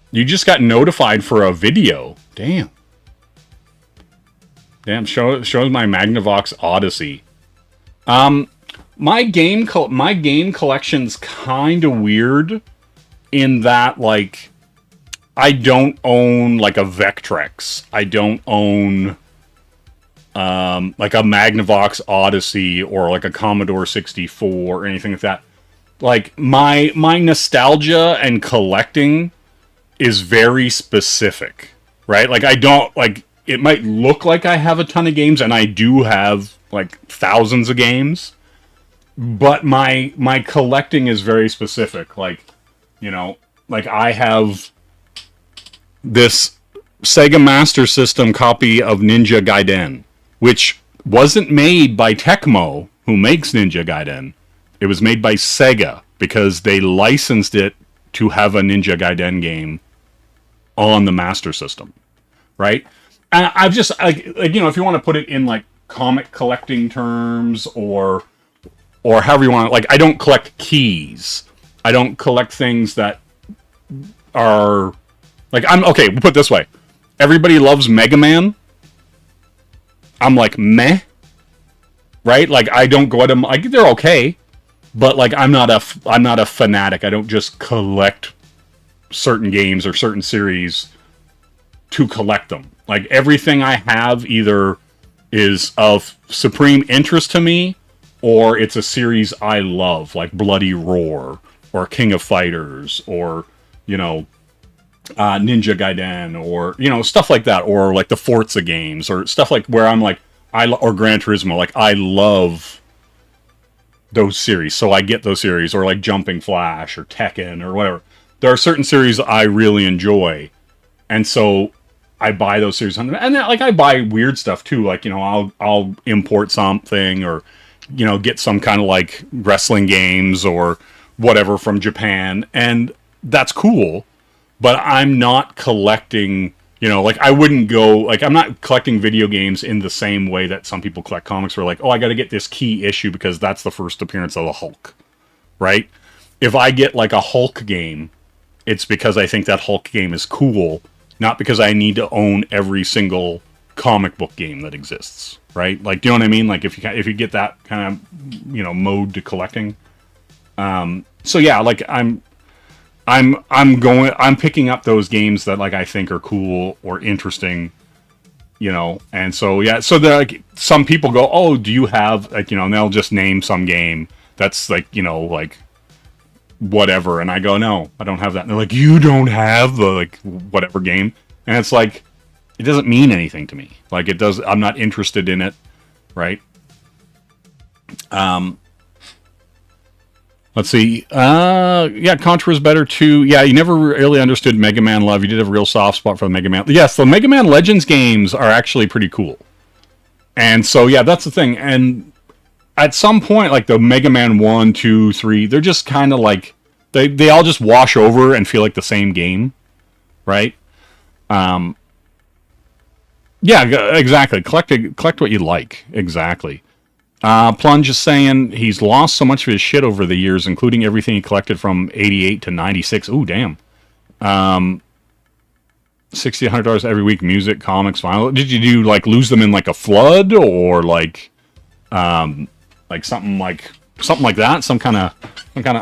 You just got notified for a video. Damn. Shows my Magnavox Odyssey. My game collection's kind of weird in that, like, I don't own like a Vectrex. I don't own like a Magnavox Odyssey or like a Commodore 64 or anything like that. Like my nostalgia and collecting is very specific, right? Like I don't like, it might look like I have a ton of games, and I do have like thousands of games, but my collecting is very specific. Like, you know, like I have this Sega Master System copy of Ninja Gaiden, which wasn't made by Tecmo, who makes Ninja Gaiden. It was made by Sega because they licensed it to have a Ninja Gaiden game on the Master System, right? And I've just, like, you know, if you want to put it in like comic collecting terms or however you want to, like, I don't collect keys. I don't collect things that are like, okay, we'll put it this way. Everybody loves Mega Man. I'm like, meh. Right? Like, I don't go at them, like, they're okay, but like, I'm not a fanatic. I don't just collect certain games or certain series to collect them. Like, everything I have either is of supreme interest to me, or it's a series I love, like Bloody Roar, or King of Fighters, or, you know, Ninja Gaiden, or, you know, stuff like that, or like the Forza games, or stuff like where I'm like, or Gran Turismo, like, I love those series, so I get those series, or like Jumping Flash, or Tekken, or whatever. There are certain series I really enjoy, and so I buy those series, and like, I buy weird stuff too, like, you know, I'll import something, or, you know, get some kind of like wrestling games or whatever from Japan, and that's cool. But I'm not collecting, you know, like, I wouldn't go, like, I'm not collecting video games in the same way that some people collect comics, where like, oh, I got to get this key issue because that's the first appearance of the Hulk, right? If I get like a Hulk game, it's because I think that Hulk game is cool, not because I need to own every single comic book game that exists, right? Like, do you know what I mean? Like, if you get that kind of, you know, mode to collecting. So yeah, like, I'm picking up those games that, like, I think are cool or interesting, you know, and so yeah, so like some people go, oh, do you have like, you know, and they'll just name some game that's like, you know, like whatever, and I go, no, I don't have that. And they're like, you don't have the like whatever game, and it's like it doesn't mean anything to me. Like it does, I'm not interested in it, right? Let's see. Yeah, Contra is better too. Yeah, you never really understood Mega Man love. You did have a real soft spot for the Mega Man. Yes, the Mega Man Legends games are actually pretty cool. And so, yeah, that's the thing. And at some point, like the Mega Man 1, 2, 3, they're just kind of like, they all just wash over and feel like the same game, right? Yeah, exactly. Collect what you like. Exactly. Plunge is saying he's lost so much of his shit over the years, including everything he collected from 88 to 96. Ooh, damn. $60, $100 every week, music, comics, vinyl. Did you like lose them in like a flood or like something like that? Some kind of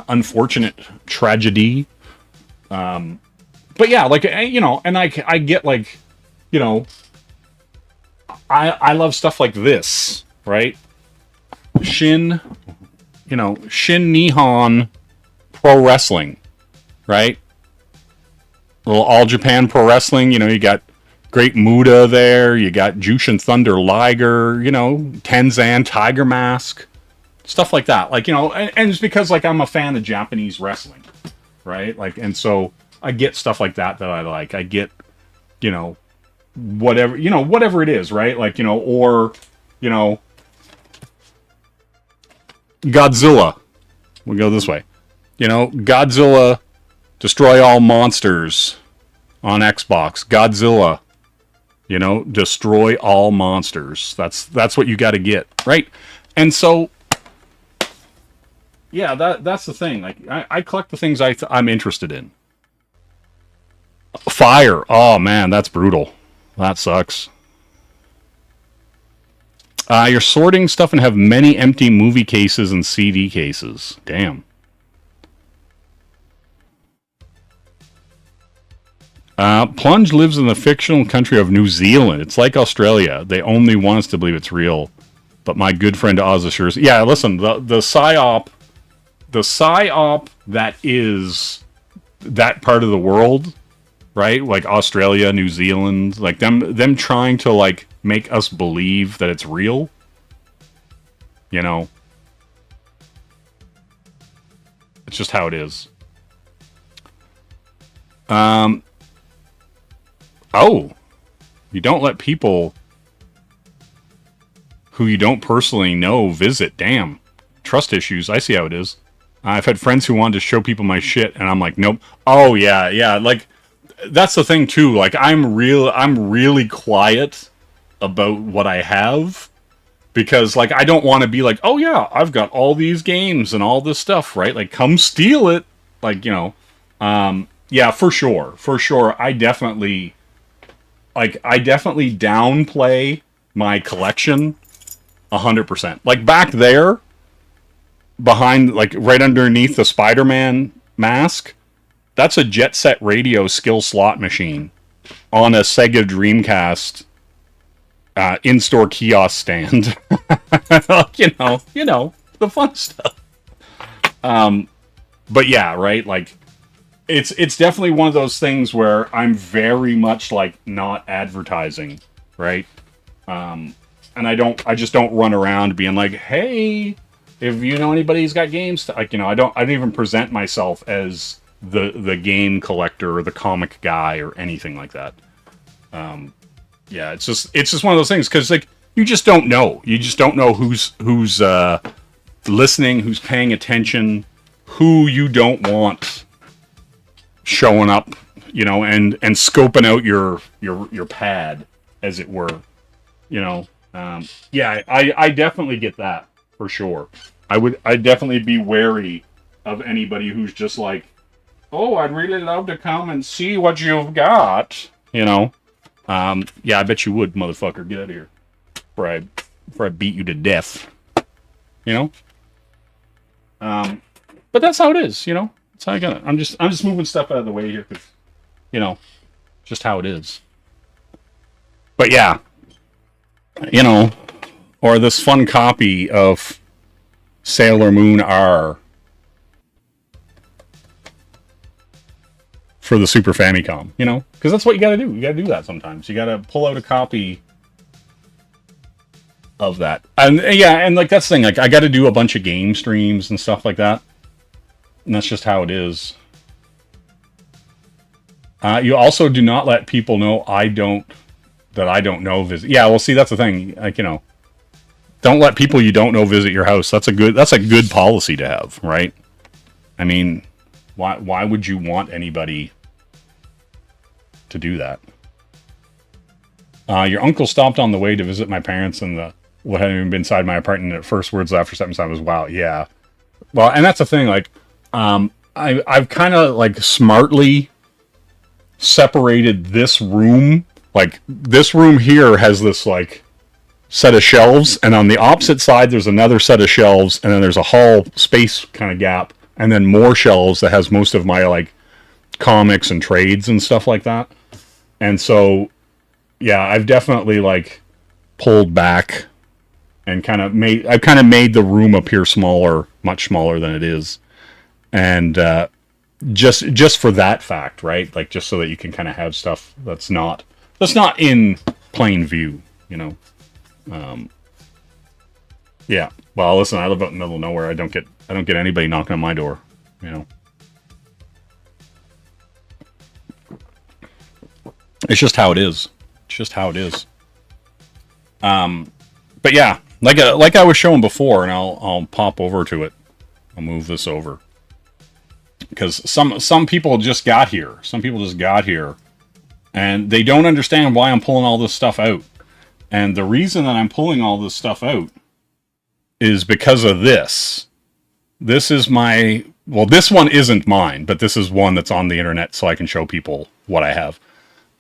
unfortunate tragedy. But yeah, like, you know, and I get like, you know, I love stuff like this, right? Shin Nihon Pro Wrestling, right? Little All Japan Pro Wrestling, you know, you got Great Muda there, you got Jushin Thunder Liger, you know, Tenzan Tiger Mask, stuff like that. Like, you know, and it's because like I'm a fan of Japanese wrestling, right? Like, and so I get stuff like that I like. I get, you know, whatever it is, right? Like, you know, or, you know, Godzilla. We'll go this way. You know, Godzilla Destroy All Monsters on Xbox. Godzilla, you know, Destroy All Monsters. That's what you got to get, right? And so, yeah, that's the thing. Like, I collect the things I'm interested in. Fire. Oh, man, that's brutal. That sucks. You're sorting stuff and have many empty movie cases and CD cases. Damn. Plunge lives in the fictional country of New Zealand. It's like Australia. They only want us to believe it's real. But my good friend Oz assures... Yeah, listen, the psyop that is that part of the world, right? Like Australia, New Zealand, like them trying to like make us believe that it's real, you know, it's just how it is. Oh, you don't let people who you don't personally know visit. Damn, trust issues. I see how it is. I've had friends who wanted to show people my shit and I'm like, nope. Oh yeah, like that's the thing too. Like I'm really quiet about what I have, because like I don't want to be like, oh yeah, I've got all these games and all this stuff, right? Like come steal it, like, you know. Yeah, for sure I definitely downplay my collection 100%. Like back there behind, like right underneath the Spider-Man mask, that's a Jet Set Radio skill slot machine on a Sega Dreamcast in-store kiosk stand. you know, the fun stuff. But yeah, right? Like, it's definitely one of those things where I'm very much like not advertising, right? And I just don't run around being like, hey, if you know anybody who's got games, like, you know, I don't even present myself as the game collector or the comic guy or anything like that. Yeah, it's just one of those things, because like you just don't know. You just don't know who's listening, who's paying attention, who you don't want showing up, you know, and scoping out your pad, as it were, you know. Yeah, I definitely get that for sure. I'd definitely be wary of anybody who's just like, oh, I'd really love to come and see what you've got, you know. Yeah, I bet you would, motherfucker. Get out of here before I beat you to death, you know. But that's how it is, you know. That's how I got it. I'm just moving stuff out of the way here, because, you know, just how it is. But yeah, you know, or this fun copy of Sailor Moon R for the Super Famicom, you know? Because that's what you gotta do. You gotta do that sometimes. You gotta pull out a copy of that. And yeah, and like that's the thing, like I gotta do a bunch of game streams and stuff like that. And that's just how it is. You also do not let people know I don't know visit. Yeah, well see that's the thing. Like, you know, don't let people you don't know visit your house. That's a good policy to have, right? I mean, why would you want anybody to do that? Your uncle stopped on the way to visit my parents, and what hadn't even been inside my apartment. At first words after stepping inside was, "Wow, yeah." Well, and that's the thing. Like, I've kind of like smartly separated this room. Like, this room here has this like set of shelves, and on the opposite side there's another set of shelves, and then there's a hall space kind of gap, and then more shelves that has most of my like comics and trades and stuff like that. And so yeah, I've definitely like pulled back and I've kind of made the room appear smaller, much smaller than it is. And just for that fact, right? Like just so that you can kind of have stuff that's not in plain view, you know. Yeah. Well, listen, I live out in the middle of nowhere. I don't get anybody knocking on my door, you know. It's just how it is. It's just how it is. But yeah, like I was showing before, and I'll pop over to it. I'll move this over because some people just got here. Some people just got here, and they don't understand why I'm pulling all this stuff out. And the reason that I'm pulling all this stuff out is because of this. This is this one isn't mine, but this is one that's on the internet, so I can show people what I have.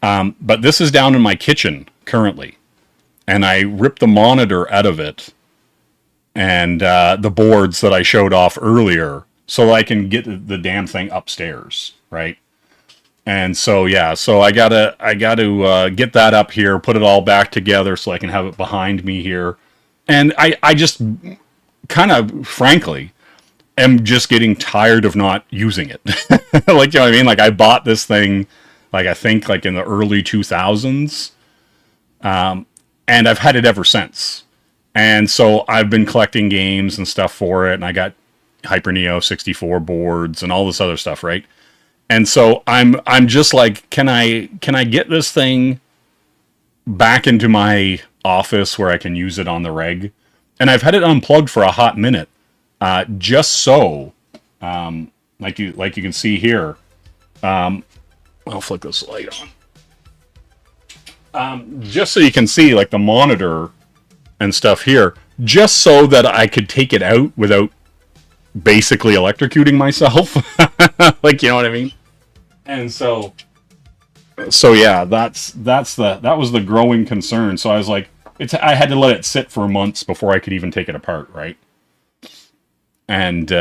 But this is down in my kitchen currently, and I ripped the monitor out of it and the boards that I showed off earlier so I can get the damn thing upstairs, right? And so yeah, so I gotta get that up here, put it all back together so I can have it behind me here. And I just kind of, frankly, am just getting tired of not using it. Like, you know what I mean? Like, I bought this thing, like, I think, like, in the early 2000s. And I've had it ever since. And so I've been collecting games and stuff for it, and I got Hyper Neo 64 boards and all this other stuff, right? And so I'm just like, can I get this thing back into my office where I can use it on the reg? And I've had it unplugged for a hot minute, just so, like you can see here. I'll flick this light on. Just so you can see like the monitor and stuff here, just so that I could take it out without basically electrocuting myself. Like, you know what I mean? And so yeah, that was the growing concern. So I was like, I had to let it sit for months before I could even take it apart, right? And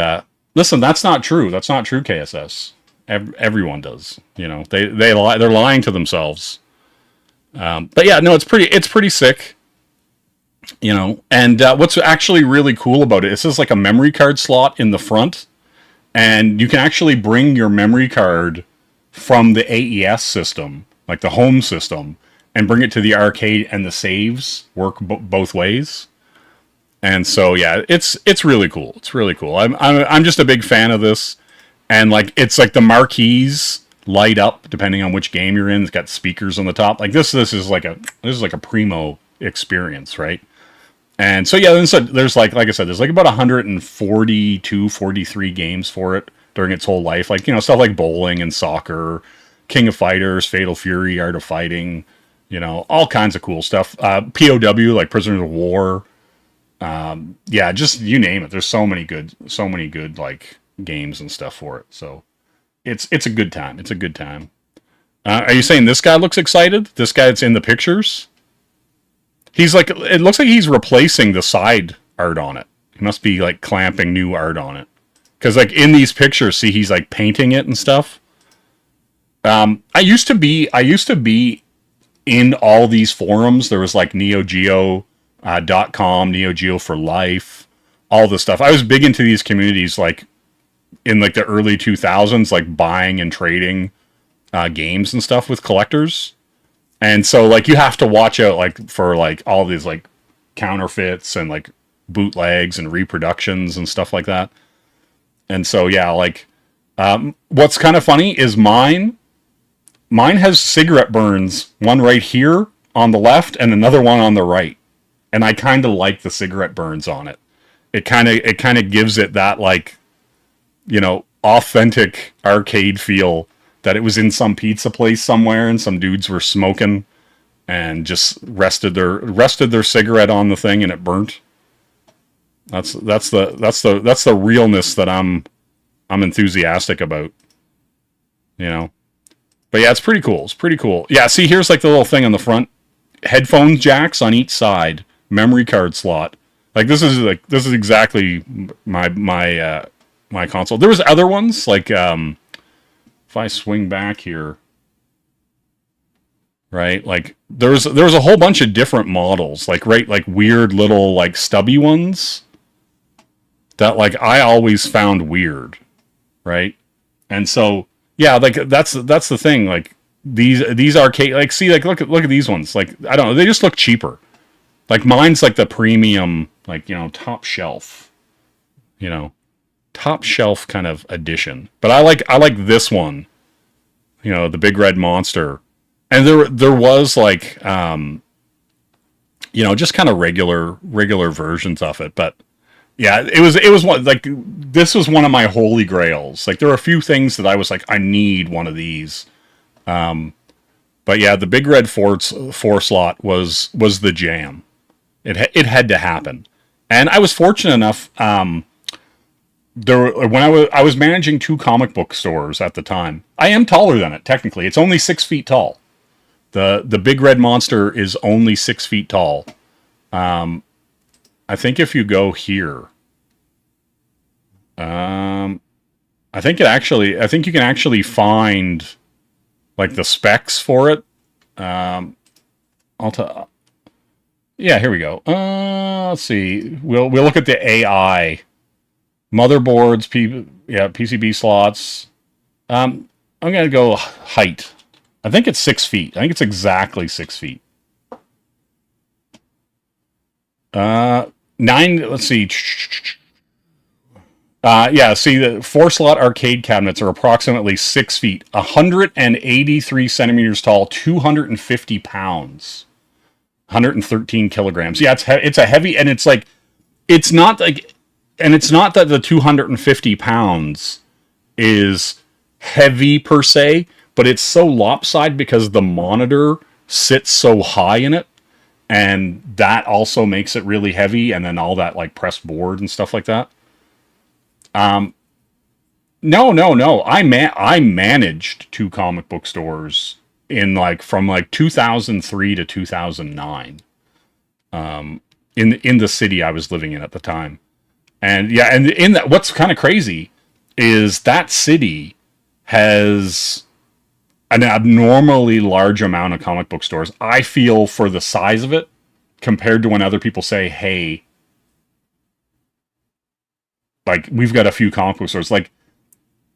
listen, that's not true. That's not true, KSS. Everyone does, you know. They're lying to themselves. But yeah, no, it's pretty sick, you know. And what's actually really cool about it, this is like a memory card slot in the front, and you can actually bring your memory card from the AES system, like the home system, and bring it to the arcade, and the saves work both ways. And so yeah, it's really cool. It's really cool. I'm just a big fan of this. And like, it's like the marquees light up depending on which game you're in. It's got speakers on the top. Like this is like a primo experience, right? And so yeah, there's like I said, there's like about 142, 43 games for it during its whole life. Like, you know, stuff like bowling and soccer, King of Fighters, Fatal Fury, Art of Fighting, you know, all kinds of cool stuff. POW, like Prisoners of War. Yeah, just you name it. There's so many good like games and stuff for it. So it's a good time. It's a good time. Are you saying this guy looks excited? This guy that's in the pictures? He's like, it looks like he's replacing the side art on it. He must be like clamping new art on it. Because like in these pictures, see, he's like painting it and stuff. I used to be in all these forums, there was like NeoGeo.com, Neo Geo for Life, all this stuff. I was big into these communities like in like the early 2000s, like buying and trading games and stuff with collectors. And so like you have to watch out like for like all these like counterfeits and like bootlegs and reproductions and stuff like that. And so yeah, like what's kind of funny is mine has cigarette burns, one right here on the left and another one on the right. And I kind of like the cigarette burns on it. It kind of gives it that like, you know, authentic arcade feel that it was in some pizza place somewhere and some dudes were smoking and just rested their cigarette on the thing and it burnt. That's the realness that I'm enthusiastic about, you know. But yeah, it's pretty cool. It's pretty cool. Yeah, see, here's like the little thing on the front. Headphone jacks on each side. Memory card slot. Like this is exactly my console. There was other ones like if I swing back here, right? Like there was a whole bunch of different models, like like weird little like stubby ones that like I always found weird, right? And so yeah, like that's the thing. Like these arcade, like see, like look at these ones. Like I don't know, they just look cheaper. Like mine's like the premium, like, you know, top shelf, you know, top shelf kind of edition. But I like this one, you know, the Big Red Monster. And there was like, you know, just kind of regular versions of it. But yeah, it was one, like, this was one of my holy grails. Like there were a few things that I was like, I need one of these. But yeah, the Big Red 4 slot was the jam. It had to happen. And I was fortunate enough, when I was managing 2 comic book stores at the time. I am taller than it, technically. It's only 6 feet tall. The Big Red Monster is only 6 feet tall. I think if you go here, I think you can actually find like the specs for it. Yeah, here we go. Let's see. We'll look at the AI motherboards, PCB slots. I'm gonna go height. I think it's 6 feet. I think it's exactly 6 feet. 9. Let's see. Yeah. See, the 4-slot arcade cabinets are approximately 6 feet, 183 centimeters tall, 250 pounds. 113 kilograms. Yeah, it's a heavy, and it's like, it's not that the 250 pounds is heavy per se, but it's so lopsided because the monitor sits so high in it, and that also makes it really heavy, and then all that like pressed board and stuff like that. No. I managed 2 comic book stores in like from like 2003 to 2009 in the city I was living in at the time. And yeah, and in that, what's kind of crazy is that city has an abnormally large amount of comic book stores. I feel for the size of it compared to when other people say, hey, like we've got a few comic book stores. Like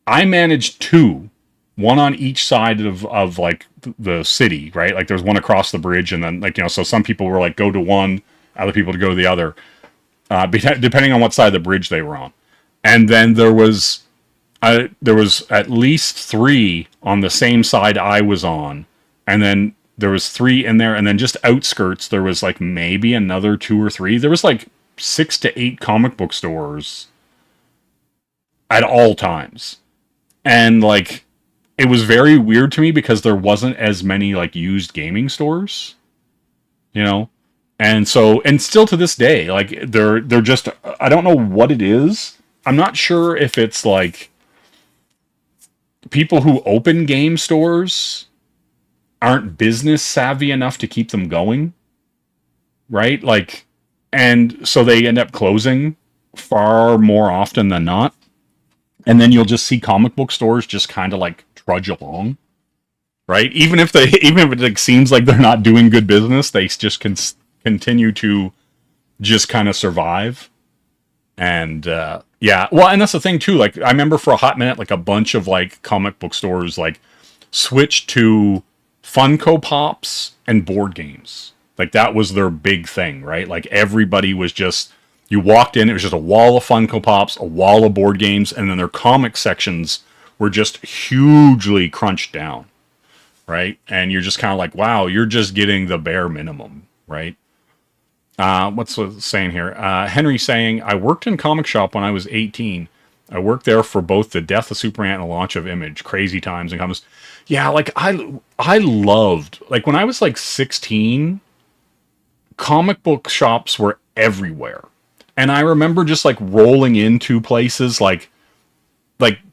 I managed 2, one on each side of like the city, right? Like there's one across the bridge, and then like, you know, so some people were like, go to one, other people to go to the other, depending on what side of the bridge they were on. And then there was at least 3 on the same side I was on, and then there was 3 in there, and then just outskirts there was like maybe another 2 or 3. There was like 6 to 8 comic book stores at all times, and like it was very weird to me because there wasn't as many like used gaming stores, you know. And so, and still to this day, like they're just, I don't know what it is. I'm not sure if it's like people who open game stores aren't business savvy enough to keep them going, right? Like, and so they end up closing far more often than not. And then you'll just see comic book stores just kind of like trudge along. right? Even if it like, seems like they're not doing good business, they just continue to just kind of survive. And yeah, well, and that's the thing too. Like I remember for a hot minute, like a bunch of like comic book stores like switched to Funko Pops and board games. Like that was their big thing, right? Like everybody was just, you walked in, it was just a wall of Funko Pops, a wall of board games, and then their comic sections were just hugely crunched down, right? And you're just kind of like, wow, you're just getting the bare minimum, right? What's the saying here? Henry saying, I worked in comic shop when I was 18. I worked there for both the death of Superman and the launch of Image. Crazy times and comics. Yeah, like I loved, like when I was like 16, comic book shops were everywhere. And I remember just like rolling into places like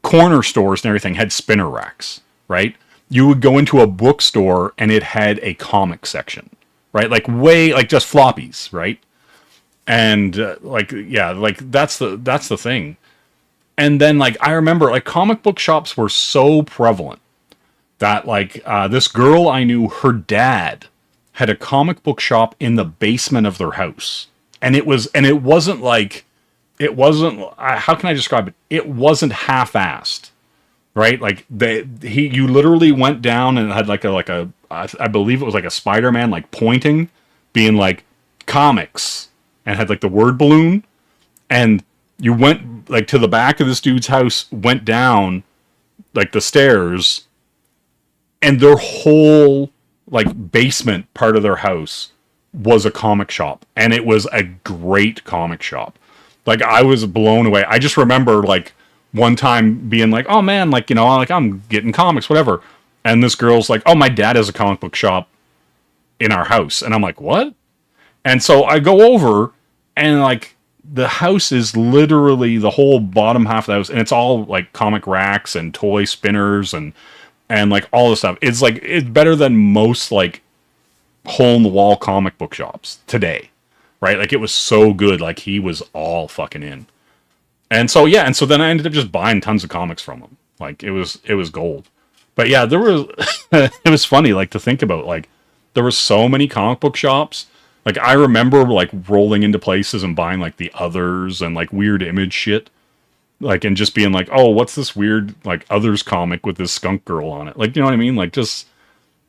corner stores and everything had spinner racks, right? You would go into a bookstore and it had a comic section, right? Like just floppies, right? And yeah, like that's the thing. And then like I remember like comic book shops were so prevalent that like this girl I knew, her dad had a comic book shop in the basement of their house. And it wasn't how can I describe it? It wasn't half-assed, right? Like you literally went down and had I believe it was like a Spider-Man, like pointing, being like comics, and had like the word balloon. And you went like to the back of this dude's house, went down like the stairs, and their whole like basement part of their house was a comic shop, and it was a great comic shop. Like I was blown away. I just remember like one time being like, oh man, like, you know, like I'm getting comics, whatever. And this girl's like, oh, my dad has a comic book shop in our house. And I'm like, what? And so I go over, and like the house is literally the whole bottom half of the house, and it's all like comic racks and toy spinners and like all this stuff. It's like, it's better than most like hole in the wall comic book shops today, right? Like it was so good. Like he was all fucking in. And so, yeah. And so then I ended up just buying tons of comics from him. Like it was gold. But yeah, there was, it was funny, like to think about, like there were so many comic book shops. Like I remember like rolling into places and buying like the Others and like Weird Image shit. Like, and just being like, oh, what's this weird like Others comic with this skunk girl on it? Like, you know what I mean? Like just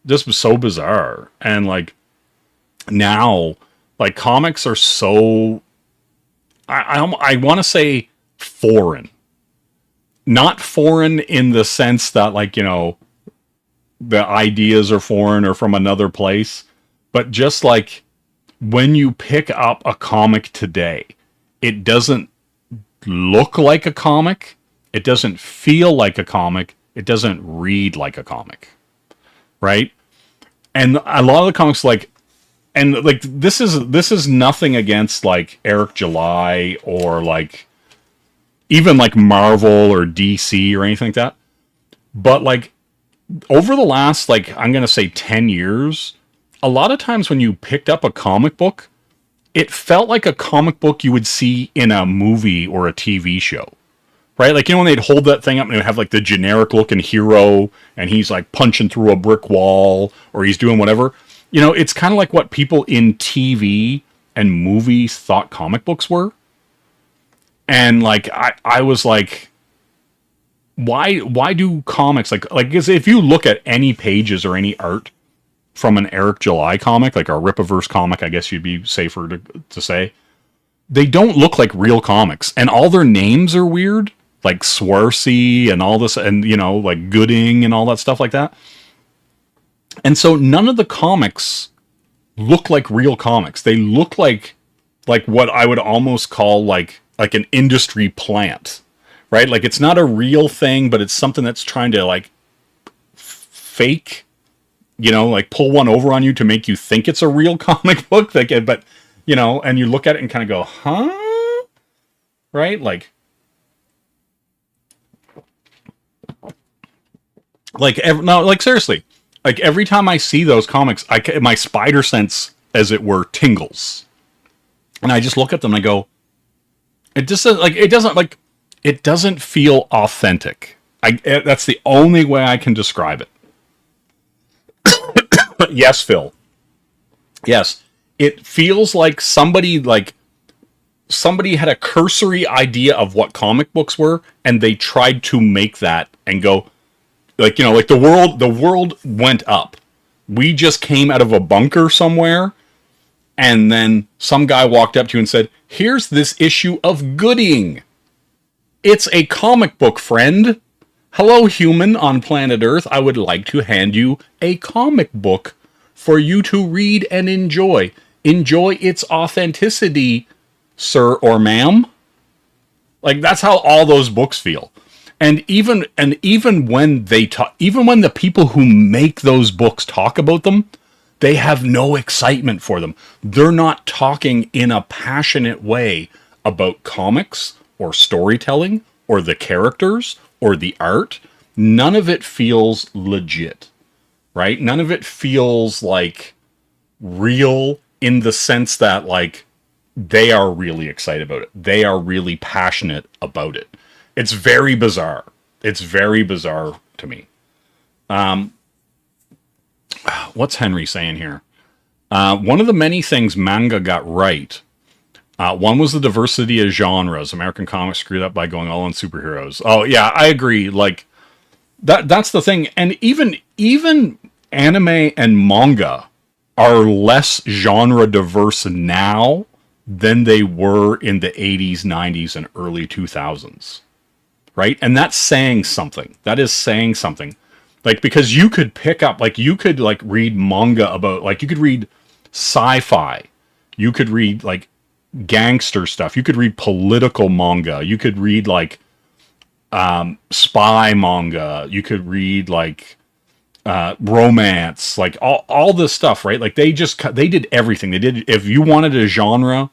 so bizarre. And like now, like comics are so, I want to say foreign. Not foreign in the sense that like, you know, the ideas are foreign or from another place, but just like when you pick up a comic today, it doesn't look like a comic, it doesn't feel like a comic, it doesn't read like a comic, right? And a lot of the comics, like, and like this is nothing against like Eric July or like even like Marvel or DC or anything like that, but like over the last, like, I'm gonna say 10 years, a lot of times when you picked up a comic book, it felt like a comic book you would see in a movie or a TV show, right? Like, you know, when they'd hold that thing up and it would have like the generic looking hero and he's like punching through a brick wall or he's doing whatever. You know, it's kind of like what people in TV and movies thought comic books were. And like, I was like, why do comics like, because if you look at any pages or any art from an Eric July comic, like a Rippaverse comic, I guess you'd be safer to say, they don't look like real comics, and all their names are weird, like Swarsea and all this, and you know, like Gooding and all that stuff like that. And so none of the comics look like real comics. They look like what I would almost call like an industry plant, right? Like it's not a real thing, but it's something that's trying to like fake, you know, like pull one over on you to make you think it's a real comic book. Like, but you know, and you look at it and kind of go, huh? Right? Like no, like seriously, like every time I see those comics, my spider sense, as it were, tingles, and I just look at them and I go, it doesn't feel authentic. That's the only way I can describe it. Yes, Phil. Yes. It feels like somebody had a cursory idea of what comic books were, and they tried to make that and go, like, you know, like the world went up. We just came out of a bunker somewhere, and then some guy walked up to you and said, here's this issue of Gooding. It's a comic book, friend. Hello, human on planet Earth. I would like to hand you a comic book for you to read and enjoy. Enjoy its authenticity, sir or ma'am. Like, that's how all those books feel. And even when the people who make those books talk about them, they have no excitement for them. They're not talking in a passionate way about comics or storytelling or the characters or the art. None of it feels legit, right? None of it feels like real in the sense that, like, they are really excited about it. They are really passionate about it. It's very bizarre. It's very bizarre to me. What's Henry saying here? One of the many things manga got right. One was the diversity of genres. American comics screwed up by going all on superheroes. Oh yeah, I agree. Like that's the thing. And even anime and manga are less genre diverse now than they were in the 80s, 90s, and early 2000s. Right? And that's saying something. That is saying something. Like, because you could pick up, like, you could, like, read manga about, like, you could read sci-fi. You could read, like, gangster stuff. You could read political manga. You could read, like, spy manga. You could read, like, romance. Like, all this stuff, right? Like, they did everything. They did, if you wanted a genre,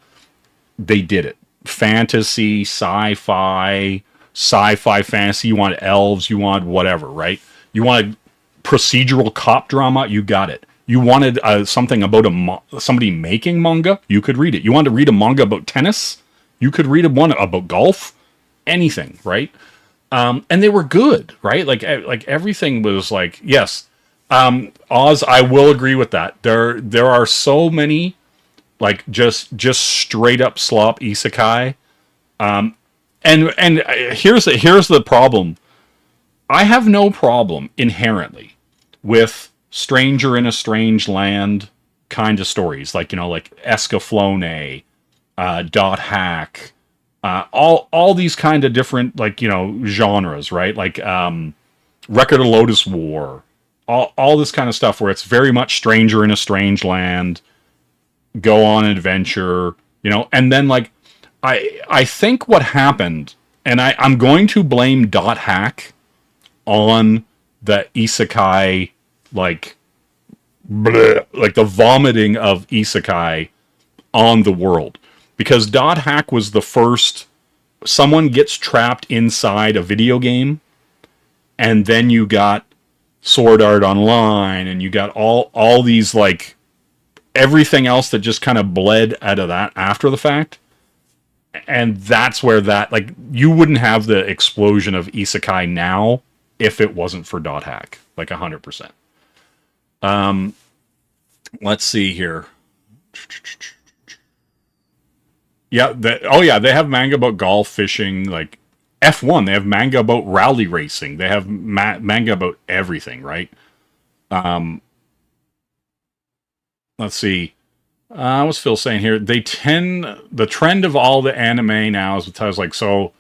they did it. Fantasy, sci-fi, fantasy, you want elves, you want whatever, right? You wanted procedural cop drama, you got it. You wanted something about somebody making manga, you could read it. You wanted to read a manga about tennis, you could read one about golf, anything, right? And they were good, right? Like everything was like, yes. Oz, I will agree with that. There are so many, like, just straight up slop isekai. And here's the problem. I have no problem inherently with stranger in a strange land kind of stories, like, you know, like Escaflowne, Dot Hack, all these kind of different, like, you know, genres, right? Like Record of Lotus War, all this kind of stuff where it's very much stranger in a strange land, go on an adventure, you know, and then, like, I think what happened, and I'm going to blame Dot Hack on the isekai, like, bleh, like the vomiting of isekai on the world. Because Dot Hack was the first, someone gets trapped inside a video game, and then you got Sword Art Online, and you got all these, like, everything else that just kind of bled out of that after the fact. And that's where that, like, you wouldn't have the explosion of isekai now if it wasn't for Dot Hack, like 100%. Let's see here. Yeah, they have manga about golf, fishing, like F1. They have manga about rally racing. They have manga about everything, right? Let's see. What's Phil saying here? The trend of all the anime now is because, like, so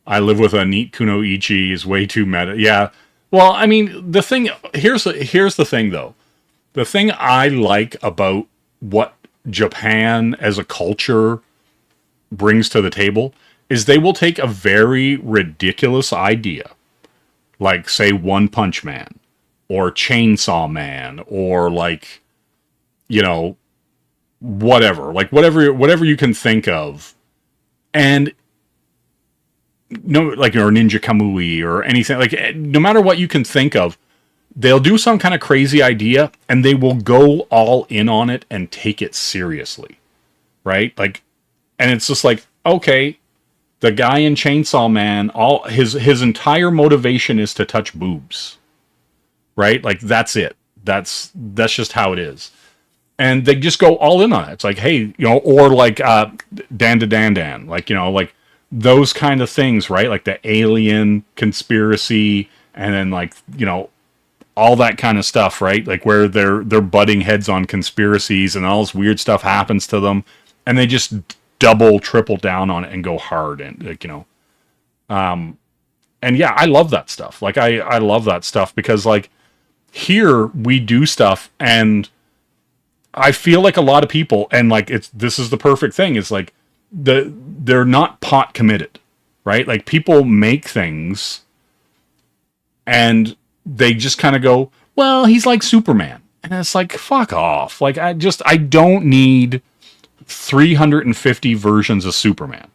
I live with a neat kunoichi is way too meta. Yeah. Well, I mean, the thing, here's the thing though. The thing I like about what Japan as a culture brings to the table is they will take a very ridiculous idea, like, say, One Punch Man or Chainsaw Man, or, like, you know, whatever you can think of, and no, like, or Ninja Kamui or anything, like, no matter what you can think of, they'll do some kind of crazy idea and they will go all in on it and take it seriously, right? Like, and it's just like, okay, the guy in Chainsaw Man, all his entire motivation is to touch boobs, right? Like, that's it. That's just how it is. And they just go all in on it. It's like, hey, you know, or like Dan, like, you know, like those kind of things, right? Like the alien conspiracy, and then like, you know, all that kind of stuff, right? Like where they're butting heads on conspiracies and all this weird stuff happens to them, and they just double, triple down on it and go hard, and like, you know, and yeah, I love that stuff. Like I love that stuff because like here we do stuff, and I feel like a lot of people, and like this is the perfect thing, is like they're not pot committed, right? Like people make things and they just kind of go, well, he's like Superman. And it's like, fuck off. Like I don't need 350 versions of Superman.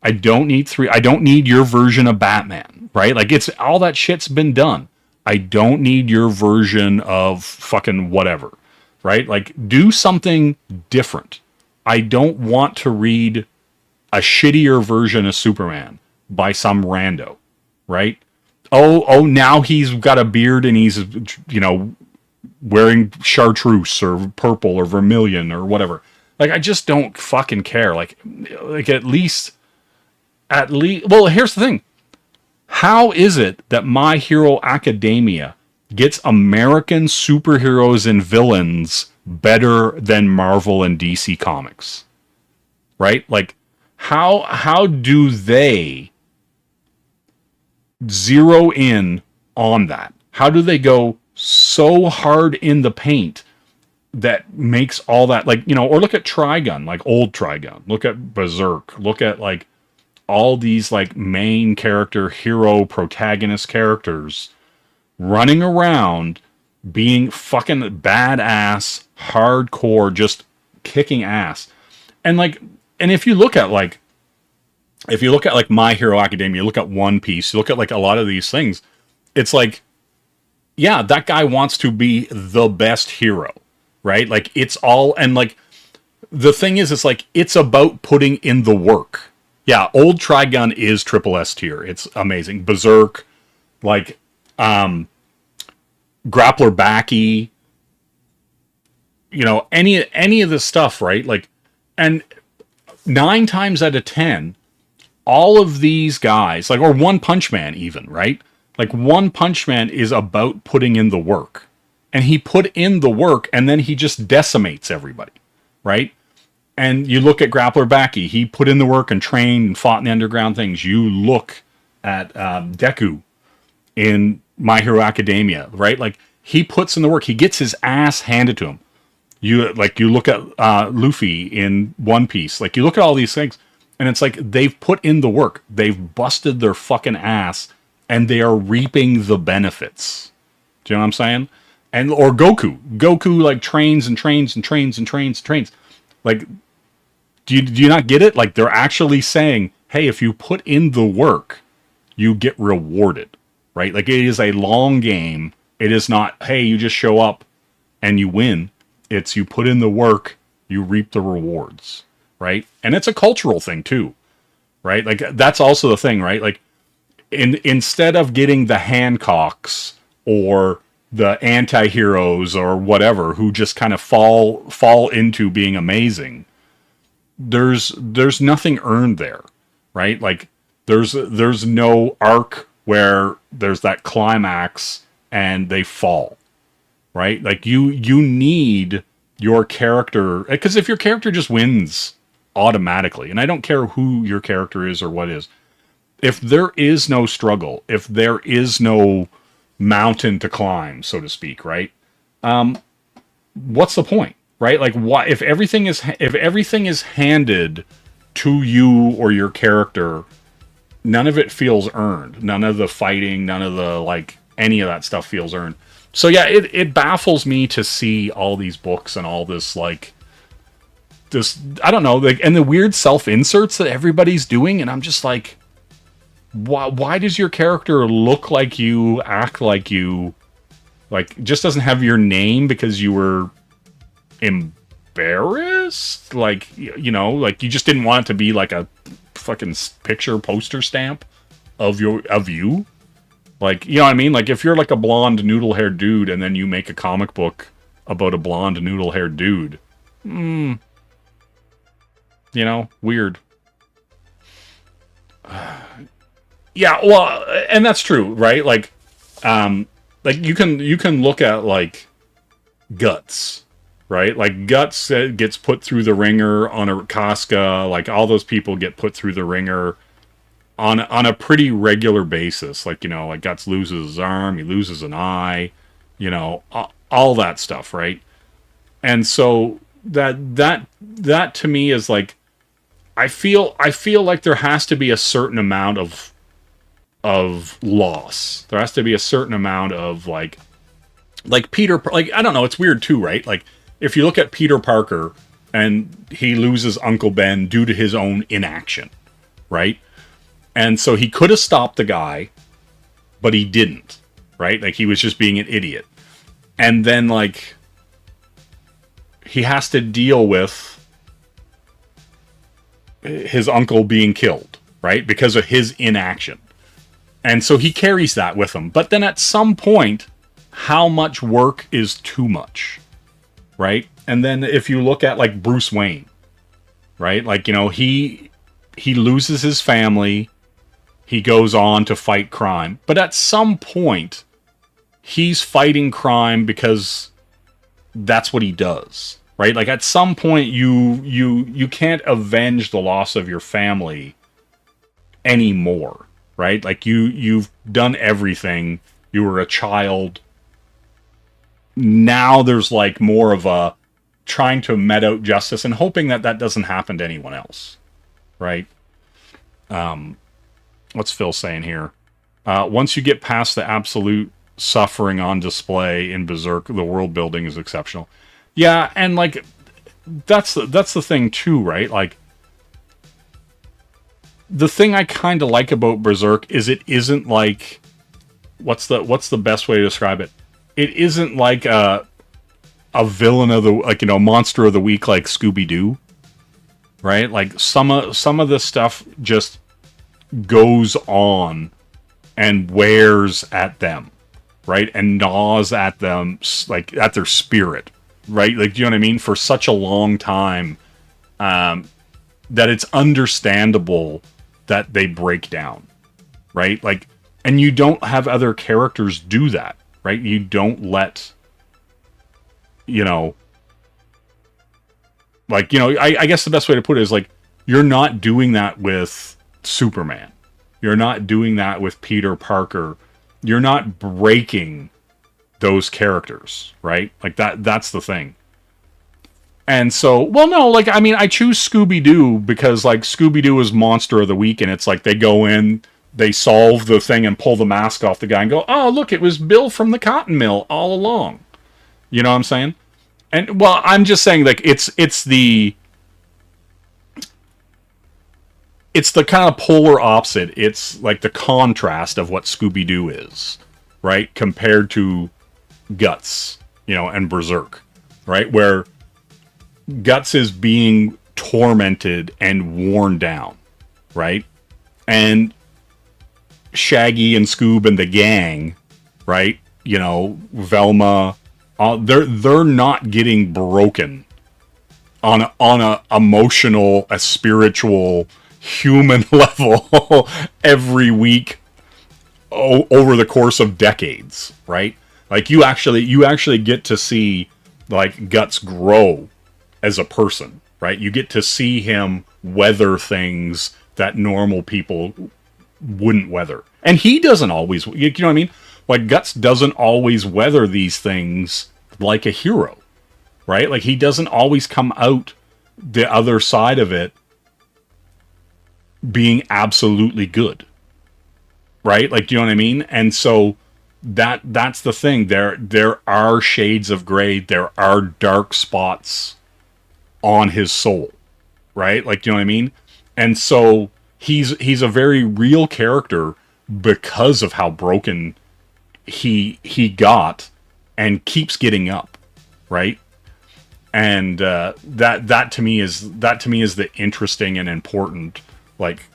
I don't need your version of Batman, right? Like it's all that shit's been done. I don't need your version of fucking whatever. Right? Like, do something different. I don't want to read a shittier version of Superman by some rando. Right? Oh, now he's got a beard and he's, you know, wearing chartreuse or purple or vermilion or whatever. Like, I just don't fucking care. Like at least, well, here's the thing. How is it that My Hero Academia gets American superheroes and villains better than Marvel and DC Comics? Right? Like, how do they zero in on that? How do they go so hard in the paint that makes all that, like, you know, or look at Trigun, like old Trigun. Look at Berserk. Look at, like, all these, like, main character, hero, protagonist characters running around being fucking badass, hardcore, just kicking ass. And like, and if you look at like My Hero Academia, you look at One Piece, you look at like a lot of these things, it's like, yeah, that guy wants to be the best hero, right? Like it's all, and like the thing is, it's like, it's about putting in the work. Yeah, old Trigun is triple S tier. It's amazing. Berserk, like, Grappler Backy, you know, any of this stuff, right? Like, and 9 times out of 10, all of these guys, like, or One Punch Man even, right? Like, One Punch Man is about putting in the work. And he put in the work, and then he just decimates everybody, right? And you look at Grappler Backy, he put in the work and trained and fought in the underground things. You look at Deku in My Hero Academia, right? Like, he puts in the work. He gets his ass handed to him. You look at Luffy in One Piece. Like, you look at all these things, and it's like they've put in the work. They've busted their fucking ass, and they are reaping the benefits. Do you know what I'm saying? And or Goku like trains and trains and trains and trains and trains. Like, do you not get it? Like, they're actually saying, hey, if you put in the work, you get rewarded, right? Like, it is a long game. It is not, hey, you just show up and you win. It's you put in the work, you reap the rewards, right? And it's a cultural thing too, right? Like, that's also the thing, right? Like, instead of getting the Hancocks or the anti-heroes or whatever who just kind of fall into being amazing, there's nothing earned there, right? Like, there's no arc where there's that climax and they fall, right? Like, you need your character, because if your character just wins automatically, and I don't care who your character is or what is, if there is no struggle, if there is no mountain to climb, so to speak, right? What's the point, right? Like, why, if everything is handed to you or your character, none of it feels earned. None of the fighting, none of the, like, any of that stuff feels earned. So yeah, it baffles me to see all these books and all this, like, this, I don't know, like, and the weird self-inserts that everybody's doing, and I'm just like, why does your character look like you, act like you, like, just doesn't have your name because you were embarrassed? Like, you know, like, you just didn't want it to be like a fucking picture poster stamp of you? Like, you know what I mean? Like, if you're like a blonde noodle-haired dude and then you make a comic book about a blonde noodle-haired dude, you know, weird. Yeah, well, and that's true, right? Like you can look at like Guts, right? Like Guts gets put through the ringer on a Casca, like all those people get put through the ringer on a pretty regular basis. Like, you know, like Guts loses his arm, he loses an eye, you know, all that stuff, right? And so that to me is like, I feel like there has to be a certain amount of loss. There has to be a certain amount of like Peter, like, I don't know, it's weird too, right? Like, if you look at Peter Parker and he loses Uncle Ben due to his own inaction, right? And so he could have stopped the guy, but he didn't, right? Like, he was just being an idiot. And then, like, he has to deal with his uncle being killed, right? Because of his inaction. And so he carries that with him. But then at some point, how much work is too much, right? And then if you look at, like, Bruce Wayne, right? Like, you know, he loses his family. He goes on to fight crime. But at some point, he's fighting crime because that's what he does, right? Like, at some point, you can't avenge the loss of your family anymore, right? Like, you've done everything. You were a child. Now there's, like, more of a trying to met out justice and hoping that that doesn't happen to anyone else, right? What's Phil saying here? Once you get past the absolute suffering on display in Berserk, the world building is exceptional. Yeah, and like that's the thing too, right? Like, the thing I kind of like about Berserk is it isn't like, what's the best way to describe it? It isn't like a villain of the, like, you know, monster of the week like Scooby-Doo, right? Like, some of the stuff just goes on and wears at them, right? And gnaws at them, like, at their spirit, right? Like, do you know what I mean? For such a long time, that it's understandable that they break down, right? Like, and you don't have other characters do that, right? You don't let, you know, like, you know, I guess the best way to put it is, like, you're not doing that with Superman. You're not doing that with Peter Parker. You're not breaking those characters, right? Like, that's the thing. And so, well, no, like, I mean, I choose Scooby-Doo because, like, Scooby-Doo is Monster of the Week, and it's like they go in, they solve the thing and pull the mask off the guy and go, oh, look, it was Bill from the cotton mill all along. You know what I'm saying? And, well, I'm just saying, like, it's the kind of polar opposite. It's like the contrast of what Scooby-Doo is, right? Compared to Guts, you know, and Berserk, right? Where Guts is being tormented and worn down, right? And Shaggy and Scoob and the gang, right? You know, Velma, they're not getting broken on a emotional, a spiritual, human level every week over the course of decades, right? Like, you actually get to see, like, Guts grow as a person, right? You get to see him weather things that normal people wouldn't weather. And he doesn't always, you know what I mean? Like, Guts doesn't always weather these things like a hero, right? Like, he doesn't always come out the other side of it being absolutely good, right? Like, do you know what I mean? And so that's the thing. There are shades of gray. There are dark spots on his soul, right? Like, do you know what I mean? And so he's a very real character because of how broken he got and keeps getting up, right? And that to me is the interesting and important, like,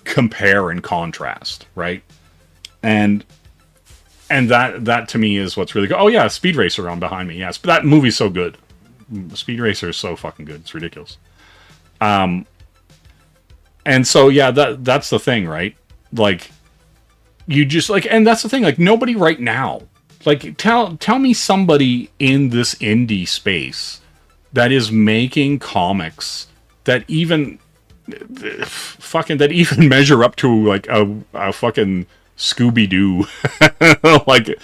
compare and contrast, right? And and that to me is what's really good. Oh yeah, Speed Racer on behind me. Yes, but that movie's so good. Speed Racer is so fucking good. It's ridiculous. And so yeah, that's the thing, right? Like, you just like, and that's the thing. Like, nobody right now. Like, tell me somebody in this indie space that is making comics that even measure up to like a fucking Scooby-Doo like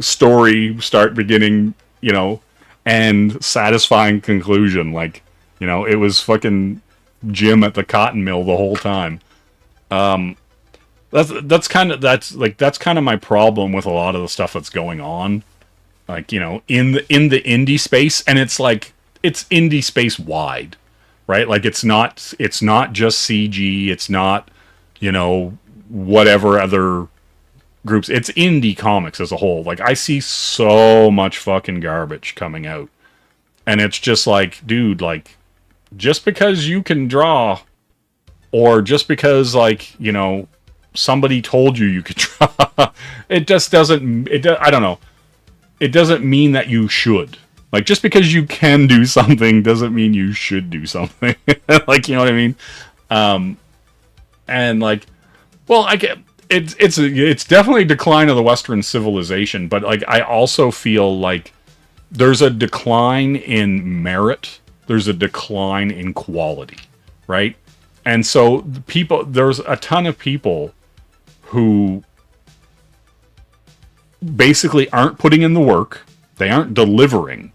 story, start, beginning, you know, and satisfying conclusion. Like, you know, it was fucking Jim at the cotton mill the whole time. That's kind of my problem with a lot of the stuff that's going on, like, you know, in the indie space. And it's like, it's indie space wide, right? Like, it's not just CG, it's not, you know, whatever other groups. It's indie comics as a whole. Like, I see so much fucking garbage coming out, and it's just like, dude, like, just because you can draw, or just because, like, you know, somebody told you could draw, it just doesn't, I don't know, it doesn't mean that you should. Like, just because you can do something doesn't mean you should do something. Like, you know what I mean? And like, well, I get it's definitely a decline of the Western civilization, but like, I also feel like there's a decline in merit, there's a decline in quality, right? And so there's a ton of people who basically aren't putting in the work, they aren't delivering,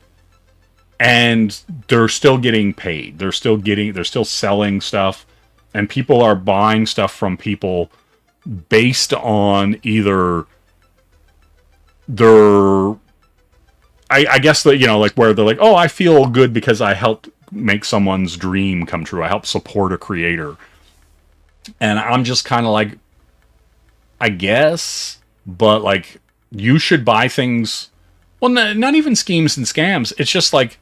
and they're still getting paid. They're still selling stuff, and people are buying stuff from people based on either their, I guess that, you know, like, where they're like, oh, I feel good because I helped make someone's dream come true. I helped support a creator. And I'm just kind of like, I guess, but like, you should buy things. Well, not even schemes and scams. It's just like,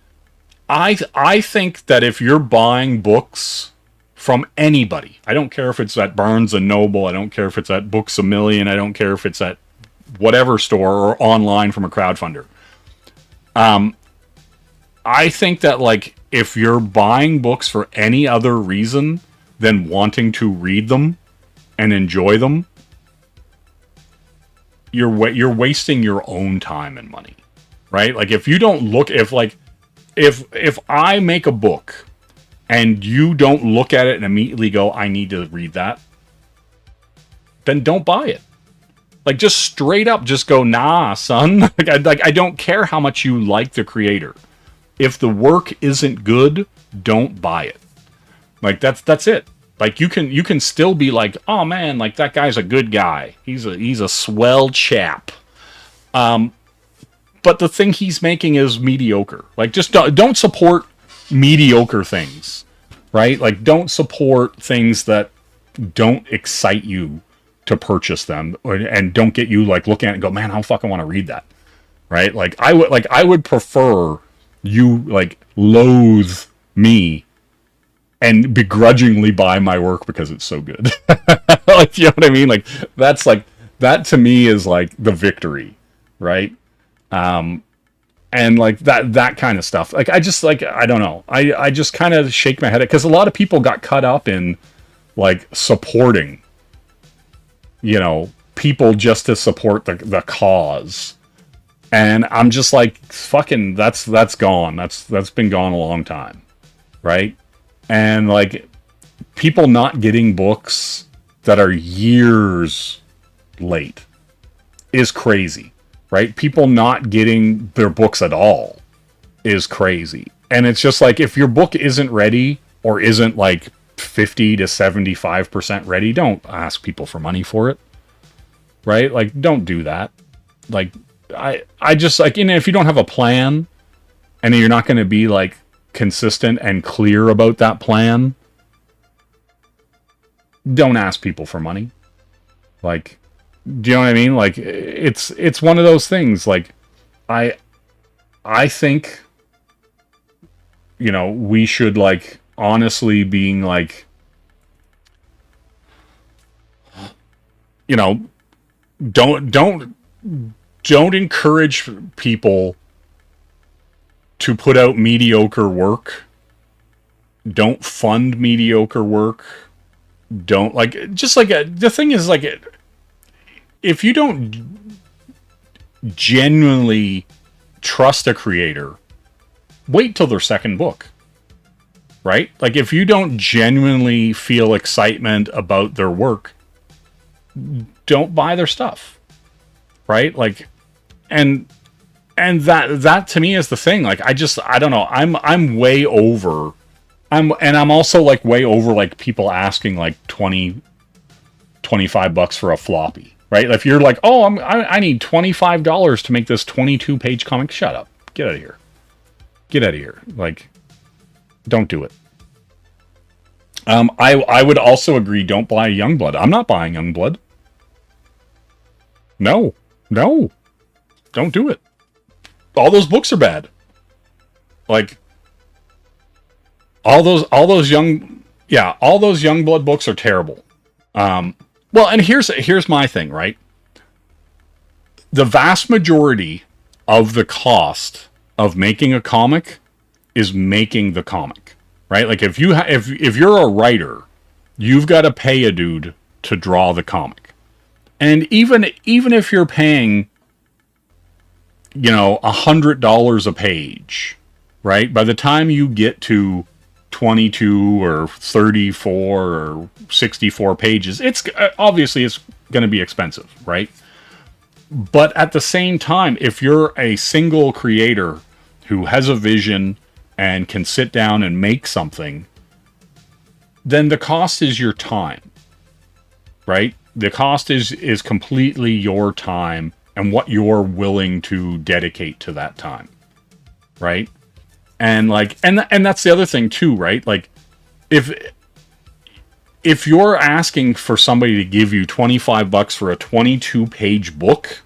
I think that if you're buying books from anybody, I don't care if it's at Barnes and Noble, I don't care if it's at Books A Million, I don't care if it's at whatever store or online from a crowdfunder. I think that, like, if you're buying books for any other reason than wanting to read them and enjoy them, you're wasting your own time and money, right? Like, if you don't look, if I make a book and you don't look at it and immediately go, I need to read that, then don't buy it. Like, just straight up, just go, nah, son. I don't care how much you like the creator. If the work isn't good, don't buy it. Like, that's it. Like, you can still be like, oh man, like, that guy's a good guy. He's a swell chap. But the thing he's making is mediocre. Like, just don't support mediocre things, right? Like, don't support things that don't excite you to purchase them, and don't get you, like, looking at it and go, man, I fucking want to read that, right? Like, I would prefer you, like, loathe me and begrudgingly buy my work because it's so good. Like, you know what I mean? Like, that's like, that to me is like the victory, right? And like that kind of stuff. Like, I just, like, I don't know. I just kind of shake my head at, because a lot of people got caught up in, like, supporting, you know, people just to support the cause. And I'm just like, fucking, that's gone. That's been gone a long time, right? And like, people not getting books that are years late is crazy, right? People not getting their books at all is crazy. And it's just like, if your book isn't ready, or isn't like 50 to 75% ready, don't ask people for money for it, right? Like, don't do that. Like, I just, like, you know, if you don't have a plan, and you're not going to be, like, consistent and clear about that plan, don't ask people for money. Like, do you know what I mean? Like, it's one of those things. Like, I think, you know, we should, like, honestly being like, you know, don't don't encourage people to put out mediocre work. Don't fund mediocre work. Don't the thing is if you don't genuinely trust a creator, wait till their second book. Right? Like if you don't genuinely feel excitement about their work, don't buy their stuff. Right? Like and that to me is the thing. Like I don't know. I'm way over. I'm also like way over like people asking like $25 for a floppy, right? If you're like, oh, I need $25 to make this 22-page comic, shut up, get out of here, Like, don't do it. I would also agree. Don't buy Youngblood. I'm not buying Youngblood. No, don't do it. All those books are bad. Like. All those Youngblood books are terrible. Well, and here's my thing, right? The vast majority of the cost of making a comic is making the comic, right? Like if you're a writer, you've got to pay a dude to draw the comic, and even if you're paying, $100 a page, right? By the time you get to 22 or 34 or 64 pages, it's obviously it's going to be expensive, right? But at the same time, if you're a single creator who has a vision and can sit down and make something, then the cost is your time, right? The cost is completely your time and what you're willing to dedicate to that time, right? And and that's the other thing too, right? Like if you're asking for somebody to give you $25 for a 22-page book,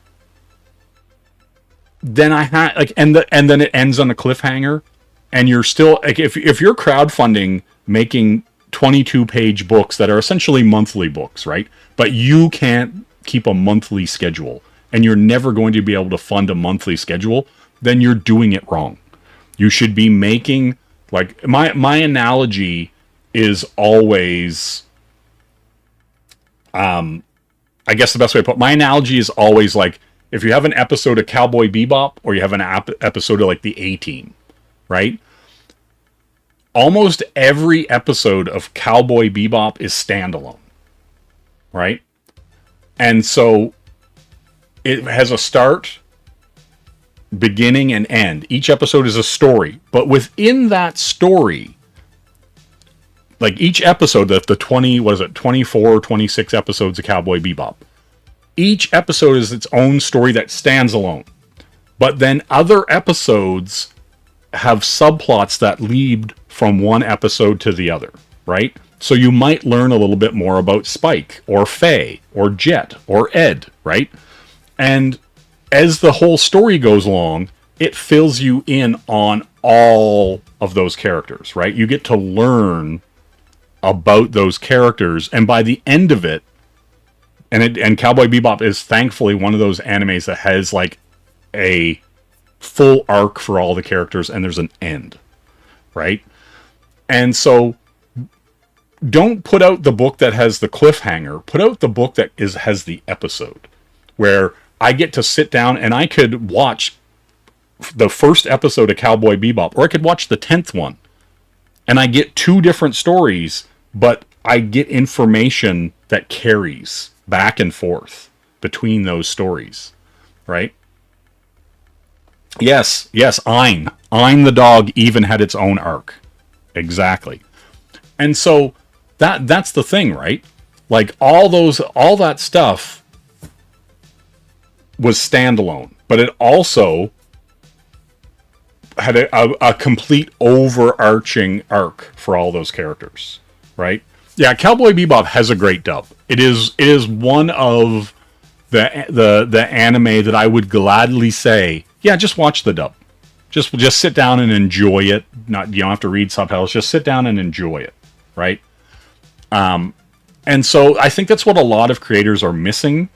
then and then it ends on a cliffhanger, and you're still like if you're crowdfunding making 22-page books that are essentially monthly books, right? But you can't keep a monthly schedule, and you're never going to be able to fund a monthly schedule, then you're doing it wrong. You should be making, like, my analogy is always, I guess the best way to put it, my analogy is always like, if you have an episode of Cowboy Bebop, or you have an episode of, like, the A-Team, right? Almost every episode of Cowboy Bebop is standalone, right? And so, it has a start, beginning and end. Each episode is a story, but within that story, like each episode, the 24, 26 episodes of Cowboy Bebop, each episode is its own story that stands alone. But then other episodes have subplots that lead from one episode to the other, right? So you might learn a little bit more about Spike, or Faye, or Jet, or Ed, right? And as the whole story goes along, it fills you in on all of those characters, right? You get to learn about those characters, and by the end of it, and Cowboy Bebop is thankfully one of those animes that has like a full arc for all the characters, and there's an end, right? And so don't put out the book that has the cliffhanger. Put out the book that has the episode, where I get to sit down and I could watch the first episode of Cowboy Bebop, or I could watch the 10th one, and I get two different stories, but I get information that carries back and forth between those stories, right? Yes, Ein the dog even had its own arc. Exactly. And so that's the thing, right? Like all that stuff was standalone, but it also had a complete overarching arc for all those characters, right? Yeah, Cowboy Bebop has a great dub. It is one of the anime that I would gladly say, yeah, just watch the dub. Just sit down and enjoy it. You don't have to read subtitles. Just sit down and enjoy it, right? And so I think that's what a lot of creators are missing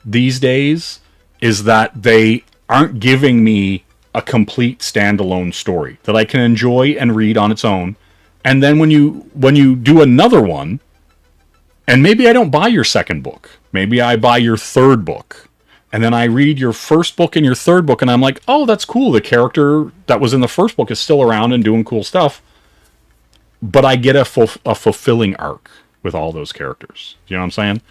these days, is that they aren't giving me a complete standalone story that I can enjoy and read on its own. And then when you do another one, and maybe I don't buy your second book, maybe I buy your third book, and then I read your first book and your third book, and I'm like, oh, that's cool. The character that was in the first book is still around and doing cool stuff. But I get a fulfilling arc with all those characters. You know what I'm saying?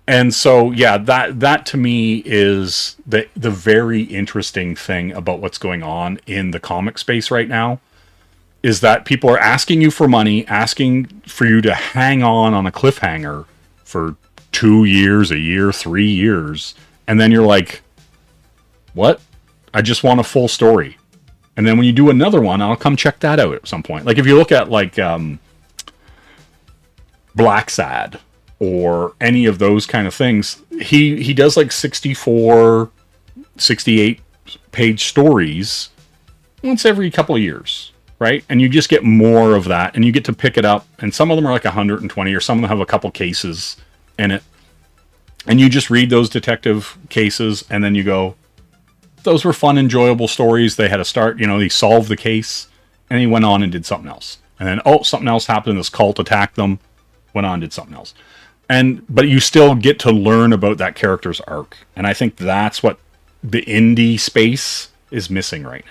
And so, yeah, that to me is the very interesting thing about what's going on in the comic space right now, is that people are asking you for money, asking for you to hang on a cliffhanger for 2 years, a year, 3 years. And then you're like, what? I just want a full story. And then when you do another one, I'll come check that out at some point. Like if you look at like Black Sad or any of those kind of things, he does like 64, 68 page stories once every couple of years, right? And you just get more of that, and you get to pick it up. And some of them are like 120, or some of them have a couple cases in it. And you just read those detective cases, and then you go, those were fun, enjoyable stories. They had a start, he solved the case, and he went on and did something else. And then, something else happened. This cult attacked them, went on and did something else. But you still get to learn about that character's arc. And I think that's what the indie space is missing right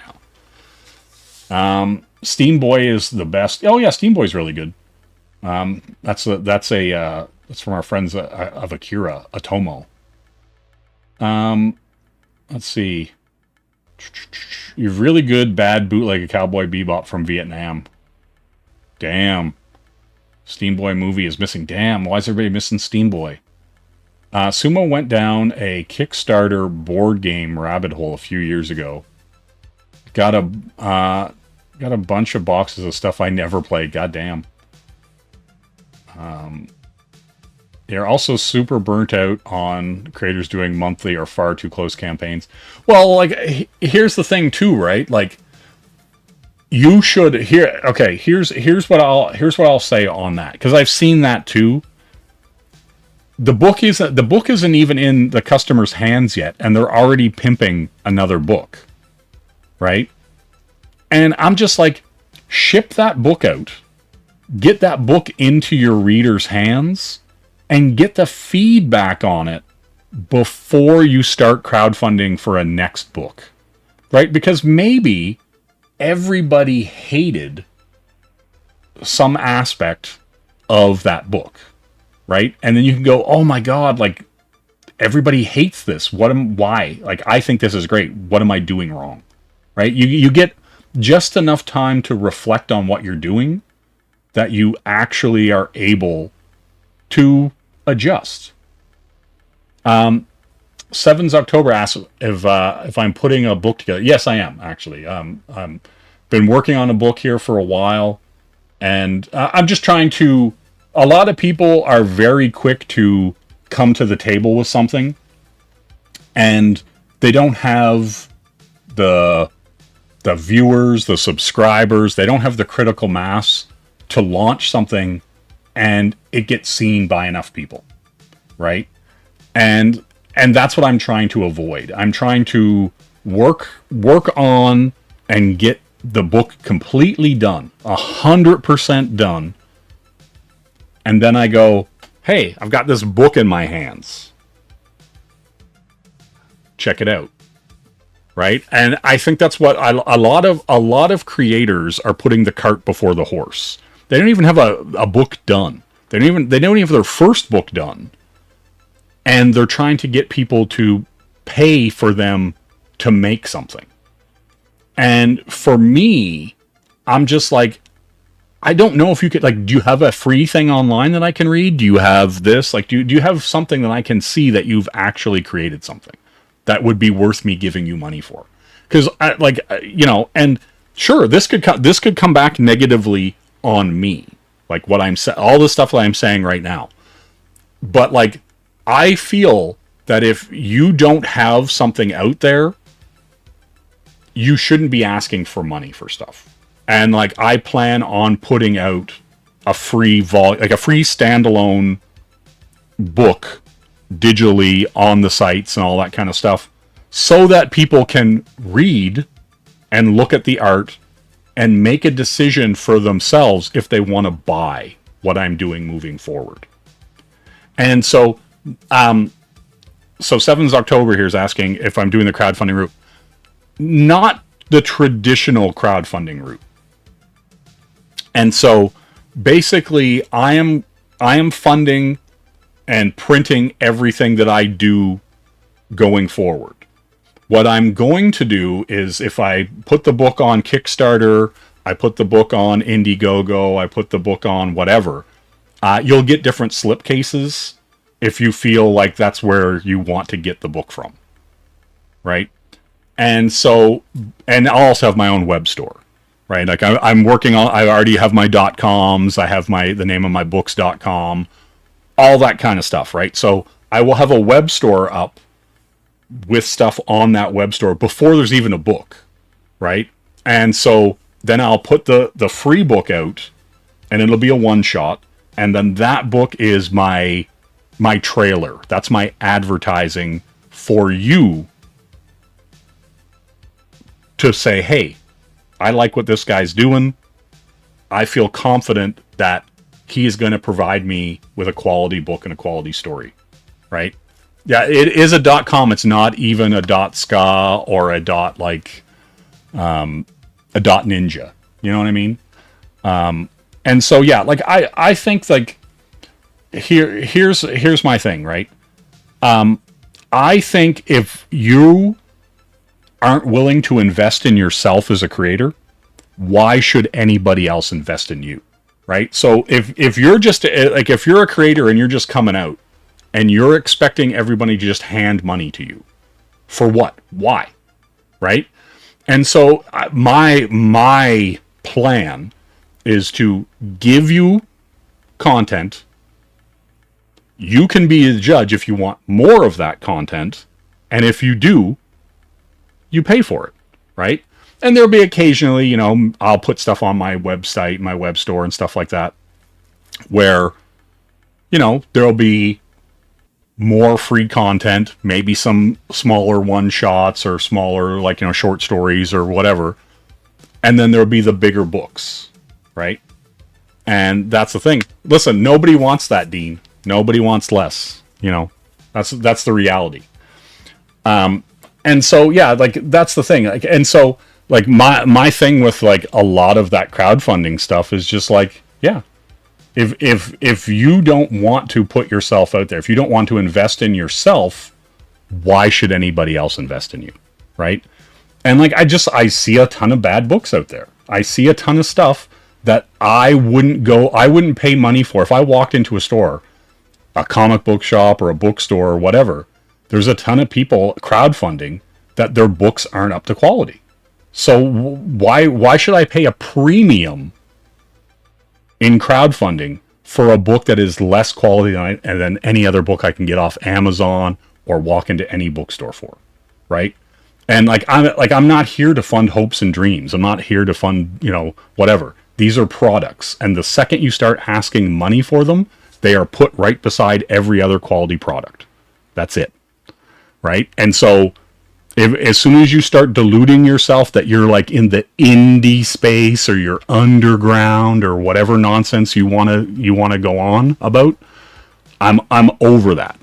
now. Steam Boy is the best. Oh yeah, Steam Boy's really good. That's from our friends of Akira, Atomo. Let's see. You've really good bad bootleg of Cowboy Bebop from Vietnam. Damn. Steam Boy movie is missing. Damn, why is everybody missing Steam Boy? Sumo went down a Kickstarter board game rabbit hole a few years ago. Got a bunch of boxes of stuff I never played. Goddamn. They're also super burnt out on creators doing monthly or far too close campaigns. Well, like, here's the thing too, right? Like, you should here's what I'll say on that, because I've seen that too. The book isn't even in the customer's hands yet, and they're already pimping another book, right? And I'm just like, ship that book out, get that book into your reader's hands, and get the feedback on it before you start crowdfunding for a next book, right? Because maybe everybody hated some aspect of that book, right? And then you can go, oh my God, like, everybody hates this. Why? Like, I think this is great. What am I doing wrong? Right? You get just enough time to reflect on what you're doing that you actually are able to adjust. Sevens October asks if I'm putting a book together. Yes, I am, actually. I'm been working on a book here for a while, and I'm just trying to... A lot of people are very quick to come to the table with something, and they don't have the viewers, the subscribers, they don't have the critical mass to launch something and it gets seen by enough people, right? And that's what I'm trying to avoid. I'm trying to work on and get the book completely done, 100% done. And then I go, hey, I've got this book in my hands. Check it out. Right? And I think that's what a lot of creators are putting the cart before the horse. They don't even have a book done. They don't even have their first book done. And they're trying to get people to pay for them to make something. And for me, I'm just like, I don't know if you could, like, do you have a free thing online that I can read? Do you have this? Like, do you have something that I can see that you've actually created something that would be worth me giving you money for? Because, and sure, this could come back negatively on me, like what I'm saying, all the stuff that I'm saying right now. But like, I feel that if you don't have something out there, you shouldn't be asking for money for stuff. And like, I plan on putting out a free a free standalone book digitally on the sites and all that kind of stuff, so that people can read and look at the art and make a decision for themselves if they want to buy what I'm doing moving forward. And so, so 7th October here is asking if I'm doing the crowdfunding route. Not the traditional crowdfunding route. And so basically I am funding and printing everything that I do going forward. What I'm going to do is, if I put the book on Kickstarter, I put the book on Indiegogo, I put the book on whatever, you'll get different slipcases if you feel like that's where you want to get the book from, right? And so, and I'll also have my own web store, right? Like I'm working on, I already have my .coms, I have the name of my books.com, all that kind of stuff, right? So I will have a web store up with stuff on that web store before there's even a book, right? And so then I'll put the free book out, and it'll be a one-shot, and then that book is my trailer. That's my advertising for you to say, hey, I like what this guy's doing. I feel confident that he is going to provide me with a quality book and a quality story, right? Yeah, it is a .com. It's not even a .ska or a .ninja. You know what I mean? And so, yeah, like I think like here's my thing, right? I think if you aren't willing to invest in yourself as a creator, why should anybody else invest in you, right? So if you're just like, if you're a creator and you're just coming out and you're expecting everybody to just hand money to you, for what? Why? Right? And so my plan is to give you content. You can be the judge if you want more of that content, and if you do, you pay for it, right? And there'll be occasionally, you know, I'll put stuff on my website, my web store and stuff like that, where, you know, there'll be more free content, maybe some smaller one-shots or smaller, like, you know, short stories or whatever. And then there'll be the bigger books, right? And that's the thing. Listen, nobody wants that, Dean. Nobody wants less, you know. That's the reality. And so, yeah, like, that's the thing. Like, and so, like, my thing with, like, a lot of that crowdfunding stuff is just like, yeah, if you don't want to put yourself out there, if you don't want to invest in yourself, why should anybody else invest in you, right? And, like, I see a ton of bad books out there. I see a ton of stuff that I wouldn't pay money for. If I walked into a store, a comic book shop or a bookstore or whatever, there's a ton of people crowdfunding that their books aren't up to quality. So why should I pay a premium in crowdfunding for a book that is less quality than any other book I can get off Amazon or walk into any bookstore for, right? And I'm not here to fund hopes and dreams. I'm not here to fund, you know, whatever. These are products, and the second you start asking money for them, they are put right beside every other quality product. That's it, right? And so, as soon as you start deluding yourself that you're like in the indie space or you're underground or whatever nonsense you wanna go on about, I'm over that.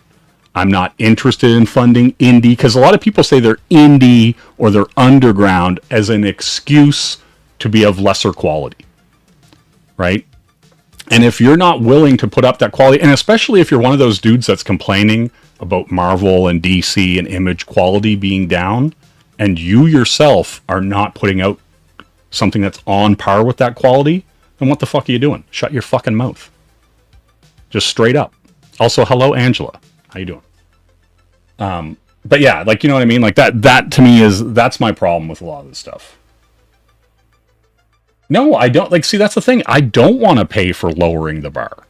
I'm not interested in funding indie, because a lot of people say they're indie or they're underground as an excuse to be of lesser quality, right? And if you're not willing to put up that quality, and especially if you're one of those dudes that's complaining about Marvel and DC and Image quality being down, and you yourself are not putting out something that's on par with that quality, then what the fuck are you doing? Shut your fucking mouth. Just straight up. Also, hello, Angela. How you doing? But yeah, like, you know what I mean? Like, that to me that's my problem with a lot of this stuff. No, I don't. Like, see, that's the thing. I don't want to pay for lowering the bar,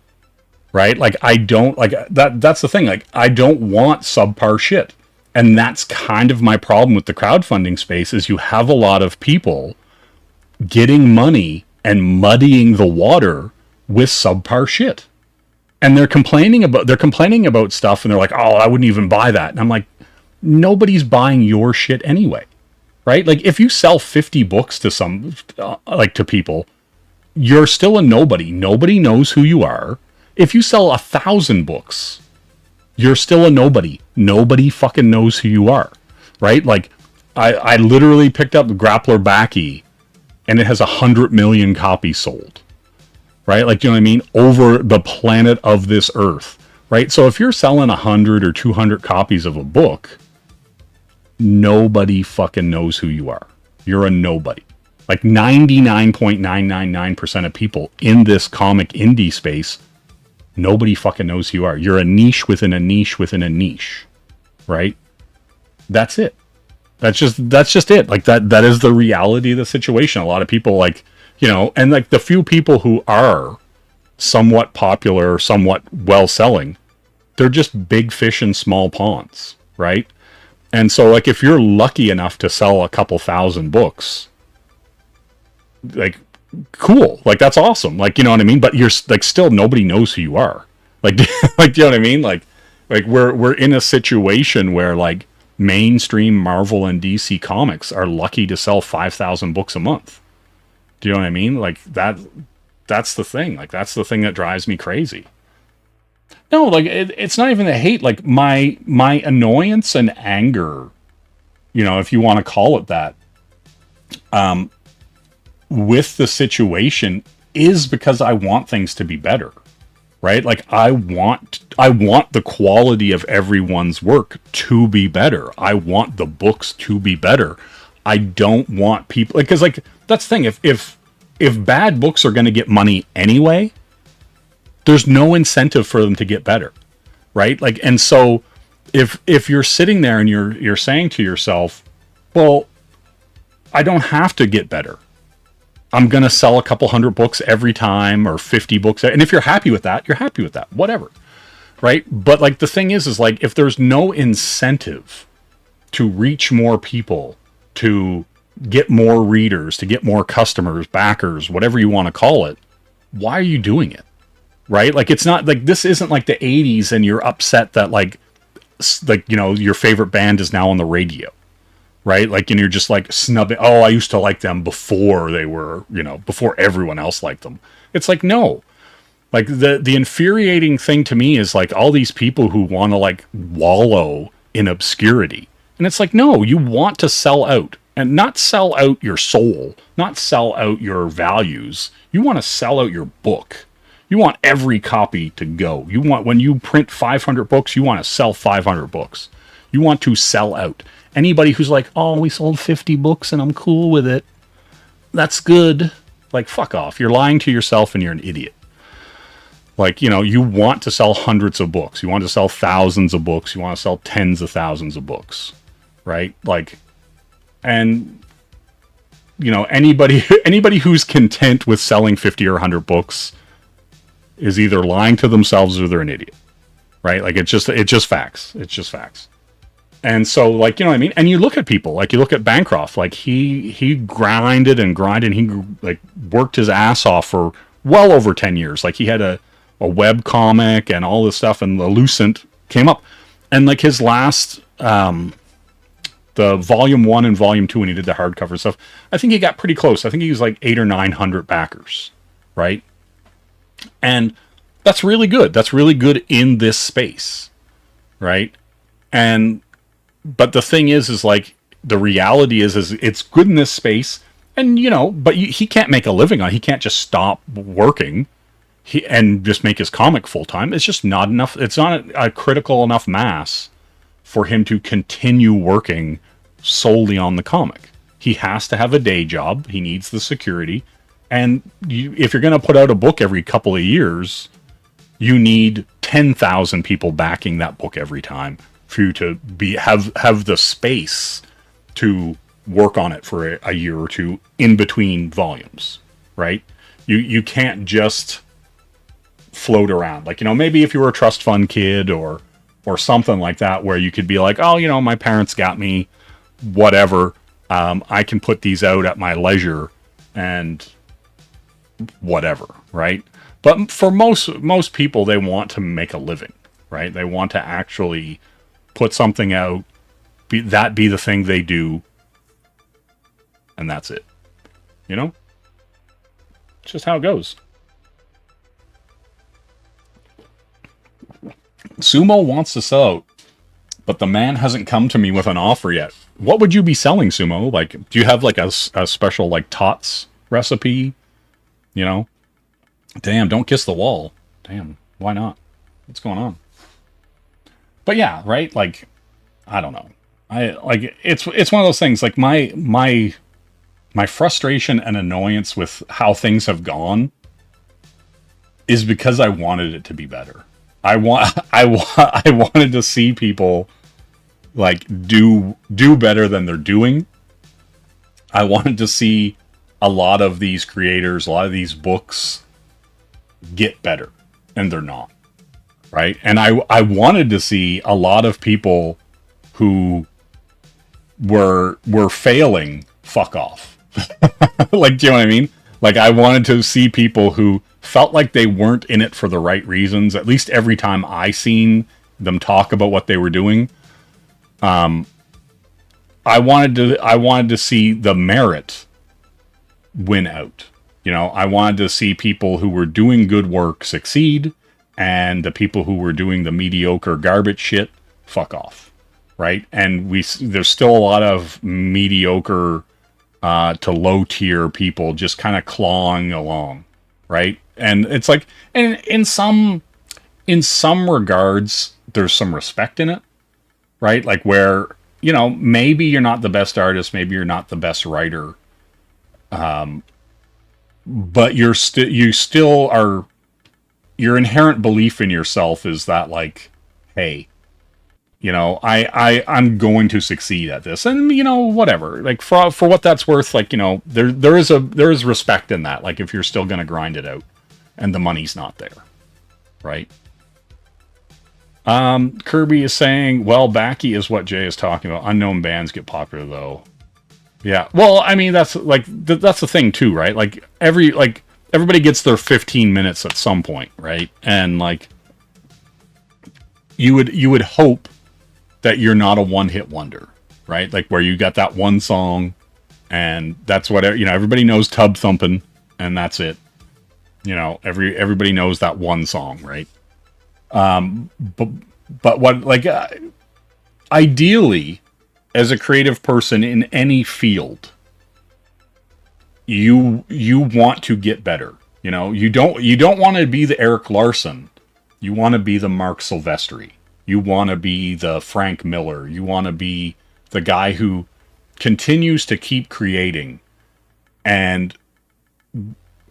right? Like, I don't, like, that's the thing. Like, I don't want subpar shit. And that's kind of my problem with the crowdfunding space, is you have a lot of people getting money and muddying the water with subpar shit, And they're complaining about stuff, and they're like, oh, I wouldn't even buy that. And I'm like, nobody's buying your shit anyway, right? Like, if you sell 50 books to to people, you're still a nobody. Nobody knows who you are. If you sell 1,000 books, you're still a nobody. Nobody fucking knows who you are, right? Like, I literally picked up Grappler Backy, and it has 100 million copies sold, right? Like, you know what I mean? Over the planet of this earth, right? So if you're selling 100 or 200 copies of a book, nobody fucking knows who you are. You're a nobody. Like 99.999% of people in this comic indie space, nobody fucking knows who you are. You're a niche within a niche within a niche, right? That's it. That's just it. Like that is the reality of the situation. A lot of people, like, you know, and like the few people who are somewhat popular, somewhat well selling, they're just big fish in small ponds, right? And so, like, if you're lucky enough to sell a couple thousand books, like, cool, like, that's awesome, like, you know what I mean? But you're like, still nobody knows who you are, like, like, do you know what I mean? Like we're in a situation where, like, mainstream Marvel and DC comics are lucky to sell 5,000 books a month. Do you know what I mean? Like, that's the thing. Like, that's the thing that drives me crazy. No, like, it's not even the hate. Like, my annoyance and anger, you know, if you want to call it that, with the situation is because I want things to be better, right? Like, I want the quality of everyone's work to be better. I want the books to be better. I don't want people, because, like, that's the thing. If bad books are going to get money anyway, there's no incentive for them to get better, right? Like, and so if you're sitting there and you're saying to yourself, well, I don't have to get better. I'm going to sell a couple hundred books every time, or 50 books. And if you're happy with that, you're happy with that, whatever. Right. But, like, the thing is like, if there's no incentive to reach more people, to get more readers, to get more customers, backers, whatever you want to call it, why are you doing it? Right. Like, it's not like, this isn't like the 80s and you're upset that, like, you know, your favorite band is now on the radio. Right? Like, and you're just like snubbing, oh, I used to like them before they were, you know, before everyone else liked them. It's like, no. Like, the infuriating thing to me is, like, all these people who want to, like, wallow in obscurity. And it's like, no, you want to sell out, and not sell out your soul, not sell out your values. You want to sell out your book. You want every copy to go. You want, when you print 500 books, you want to sell 500 books. You want to sell out. Anybody who's like, oh, we sold 50 books and I'm cool with it, that's good. Like, fuck off. You're lying to yourself and you're an idiot. Like, you know, you want to sell hundreds of books. You want to sell thousands of books. You want to sell tens of thousands of books. Right? Like, and, you know, anybody who's content with selling 50 or 100 books is either lying to themselves or they're an idiot. Right? Like, it's just facts. It's just facts. And so, like, you know what I mean? And you look at people, like, you look at Bancroft, like, he grinded and grinded. He, like, worked his ass off for well over 10 years. Like, he had a web comic and all this stuff, and the Lucent came up. And, like, his last, the volume 1 and volume 2, when he did the hardcover stuff, I think he got pretty close. I think he was like 800 or 900 backers, right? And that's really good. That's really good in this space, right? But the thing is like, the reality is it's good in this space, and, you know, but he can't make a living on it. He can't just stop working and just make his comic full time. It's just not enough. It's not a critical enough mass for him to continue working solely on the comic. He has to have a day job. He needs the security. And if you're going to put out a book every couple of years, you need 10,000 people backing that book every time for you to have the space to work on it for a year or two in between volumes, right? You can't just float around. Like, you know, maybe if you were a trust fund kid or something like that, where you could be like, oh, you know, my parents got me whatever. I can put these out at my leisure and whatever, right? But for most people, they want to make a living, right? They want to actually put something out, be the thing they do, and that's it. You know? It's just how it goes. Sumo wants to sell out, but the man hasn't come to me with an offer yet. What would you be selling, Sumo? Like, do you have like a special like tots recipe? You know? Damn, don't kiss the wall. Damn, why not? What's going on? But yeah, right? Like, I don't know. It's one of those things. Like my frustration and annoyance with how things have gone is because I wanted it to be better. I wanted to see people like do better than they're doing. I wanted to see a lot of these creators, a lot of these books get better, and they're not. Right? And I wanted to see a lot of people who were failing fuck off. Like, do you know what I mean? Like, I wanted to see people who felt like they weren't in it for the right reasons. At least every time I seen them talk about what they were doing, I wanted to see the merit win out. You know, I wanted to see people who were doing good work succeed, and the people who were doing the mediocre garbage shit fuck off, right? And there's still a lot of mediocre to low tier people just kind of clawing along, right? And it's like, and in some regards, there's some respect in it, right? Like where, you know, maybe you're not the best artist, maybe you're not the best writer, but you still are. Your inherent belief in yourself is that, like, hey, you know, I'm going to succeed at this, and you know, whatever. Like for what that's worth, like, you know, there is respect in that. Like if you're still going to grind it out, and the money's not there, right? Kirby is saying, well, backy is what Jay is talking about. Unknown bands get popular though. Yeah, well, I mean that's like that's the thing too, right? Like everybody gets their 15 minutes at some point, right? And like you would hope that you're not a one-hit wonder, right? Like where you got that one song and that's what, you know, everybody knows Tub Thumpin' and that's it. You know, everybody knows that one song, right? But what, like, ideally, as a creative person in any field, you want to get better. You know, you don't want to be the Eric Larson. You want to be the Mark Silvestri. You want to be the Frank Miller. You want to be the guy who continues to keep creating and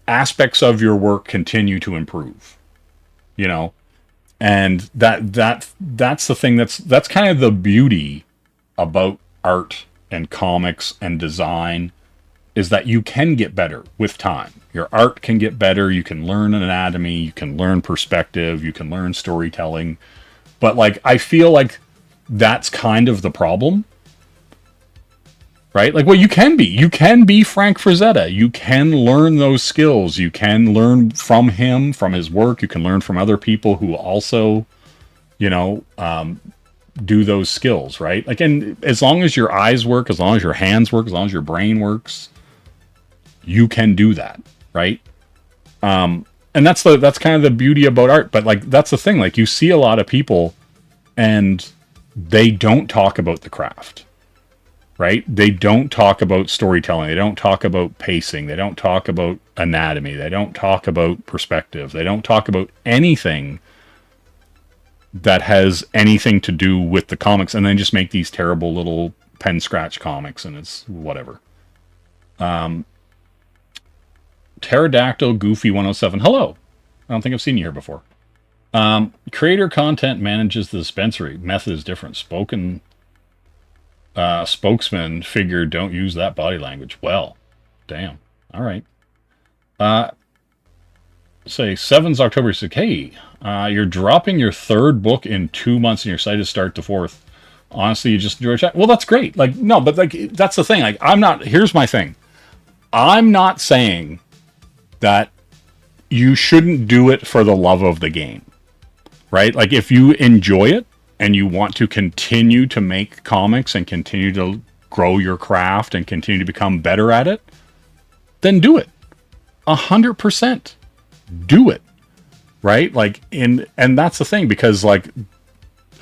aspects of your work continue to improve. You know, and that's the thing that's kind of the beauty about art and comics and design, is that you can get better with time. Your art can get better. You can learn anatomy. You can learn perspective. You can learn storytelling. But like, I feel like that's kind of the problem, right? Like, well, you can be Frank Frazetta. You can learn those skills. You can learn from him, from his work. You can learn from other people who also, you know, do those skills, right? Like, and as long as your eyes work, as long as your hands work, as long as your brain works, you can do that, right? And that's kind of the beauty about art. But like, that's the thing. Like, you see a lot of people and they don't talk about the craft, right? They don't talk about storytelling. They don't talk about pacing. They don't talk about anatomy. They don't talk about perspective. They don't talk about anything that has anything to do with the comics, and then just make these terrible little pen scratch comics, and it's whatever. Pterodactyl Goofy 107. Hello. I don't think I've seen you here before. Creator content manages the dispensary. Method is different. Spokesman figured don't use that body language. Well, damn. All right. Say 7's October. Said, hey, you're dropping your third book in 2 months and you're excited to start the fourth. Honestly, you just enjoy chat. Well, that's great. Like, no, but like, that's the thing. Like, here's my thing. I'm not saying that you shouldn't do it for the love of the game, right? Like if you enjoy it and you want to continue to make comics and continue to grow your craft and continue to become better at it, then do it. 100% do it, right? Like and that's the thing, because like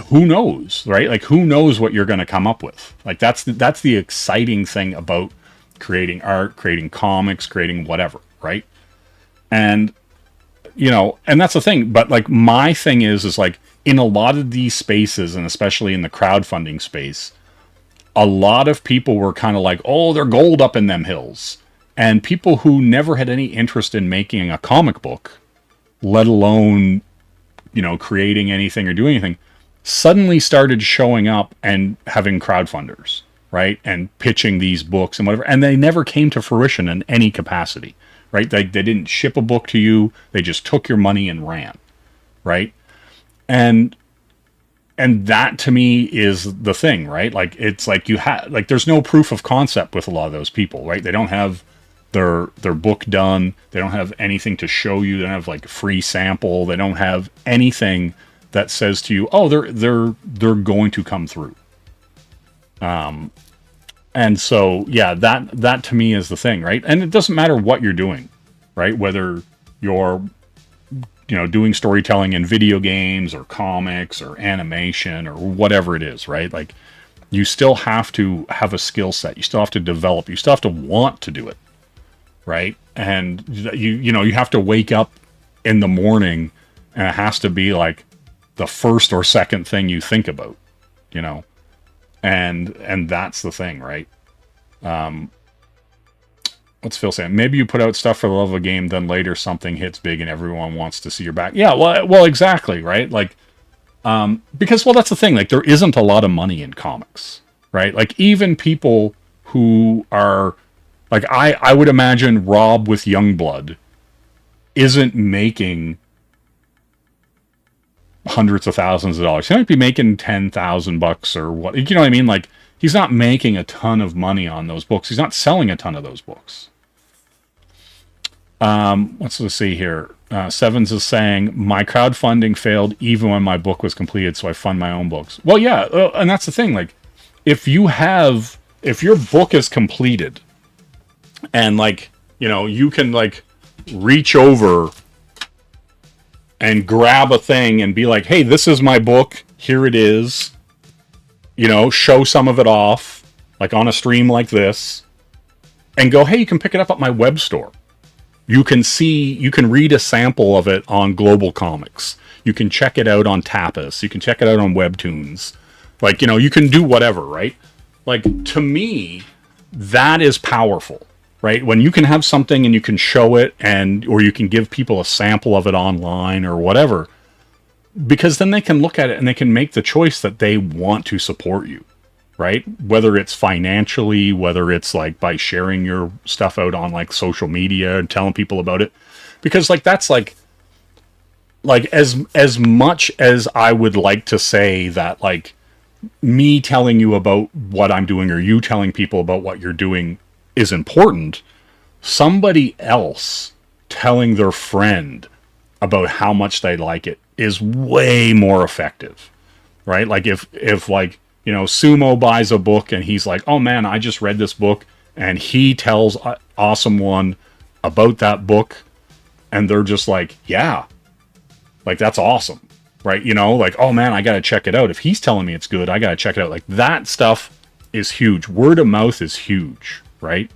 who knows, right? Like who knows what you're going to come up with? Like that's the exciting thing about creating art, creating comics, creating whatever, right? And you know, and that's the thing. But like my thing is like in a lot of these spaces, and especially in the crowdfunding space, a lot of people were kind of like, oh, they're gold up in them hills. And people who never had any interest in making a comic book, let alone, you know, creating anything or doing anything, suddenly started showing up and having crowdfunders, right? And pitching these books and whatever. And they never came to fruition in any capacity, right? They didn't ship a book to you. They just took your money and ran, right? And that to me is the thing, right? Like it's like like there's no proof of concept with a lot of those people, right? They don't have their book done. They don't have anything to show you. They don't have like a free sample. They don't have anything that says to you, oh, they're going to come through. And so yeah, that to me is the thing, right? And it doesn't matter what you're doing, right? Whether you're, you know, doing storytelling in video games or comics or animation or whatever it is, right? Like you still have to have a skill set. You still have to develop. You still have to want to do it, right? And you know, you have to wake up in the morning and it has to be like the first or second thing you think about, you know? And that's the thing, right? What's Phil saying? Maybe you put out stuff for the love of a game, then later something hits big and everyone wants to see your back. Yeah, well, exactly, right? Like, because, well, that's the thing. Like, there isn't a lot of money in comics, right? Like, even people who are, like, I would imagine Rob with Youngblood isn't making hundreds of thousands of dollars. He might be making $10,000 or what, you know what I mean? Like, he's not making a ton of money on those books. He's not selling a ton of those books. Let's see here. Sevens is saying, my crowdfunding failed even when my book was completed, so I fund my own books. Well, yeah, and that's the thing. Like, if your book is completed and, like, you know, you can, like, reach over and grab a thing and be like, hey, this is my book. Here it is. You know, show some of it off, like on a stream like this, and go, hey, you can pick it up at my web store. You can read a sample of it on Global Comics. You can check it out on Tapas. You can check it out on Webtoons. Like, you know, you can do whatever, right? Like, to me, that is powerful, right? When you can have something and you can show it or you can give people a sample of it online or whatever, because then they can look at it and they can make the choice that they want to support you, right? Whether it's financially, whether it's like by sharing your stuff out on like social media and telling people about it. Because like, that's like as much as I would like to say that like me telling you about what I'm doing or you telling people about what you're doing is important, somebody else telling their friend about how much they like it is way more effective, right? Like if like, you know, Sumo buys a book and he's like, oh man, I just read this book, and he tells Awesome One about that book, and they're just like, yeah, like that's awesome, right? You know, like, oh man, I gotta check it out. If he's telling me it's good, I gotta check it out. Like, that stuff is huge. Word of mouth is huge, right?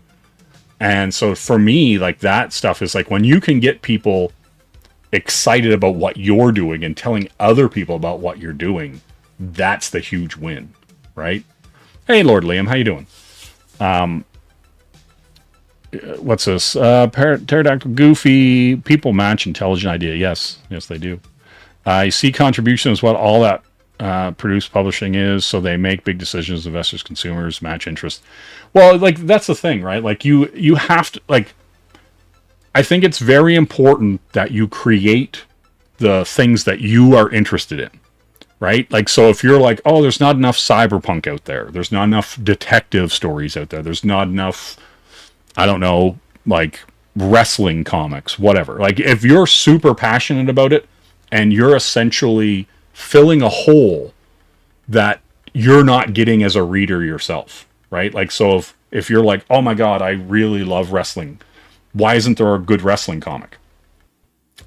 And so for me, like, that stuff is like when you can get people excited about what you're doing and telling other people about what you're doing, that's the huge win, right? Hey, Lord Liam, how you doing? What's this? Pterodactyl Goofy, people match intelligent idea. Yes, they do. I see contribution is what all that produced publishing is, so they make big decisions, investors, consumers, match interest. Well, like, that's the thing, right? Like, you have to, like, I think it's very important that you create the things that you are interested in, right? Like, so if you're like, oh, there's not enough cyberpunk out there, there's not enough detective stories out there, there's not enough, I don't know, like wrestling comics, whatever. Like, if you're super passionate about it and you're essentially filling a hole that you're not getting as a reader yourself, right? Like, so if you're like, oh my God, I really love wrestling, why isn't there a good wrestling comic?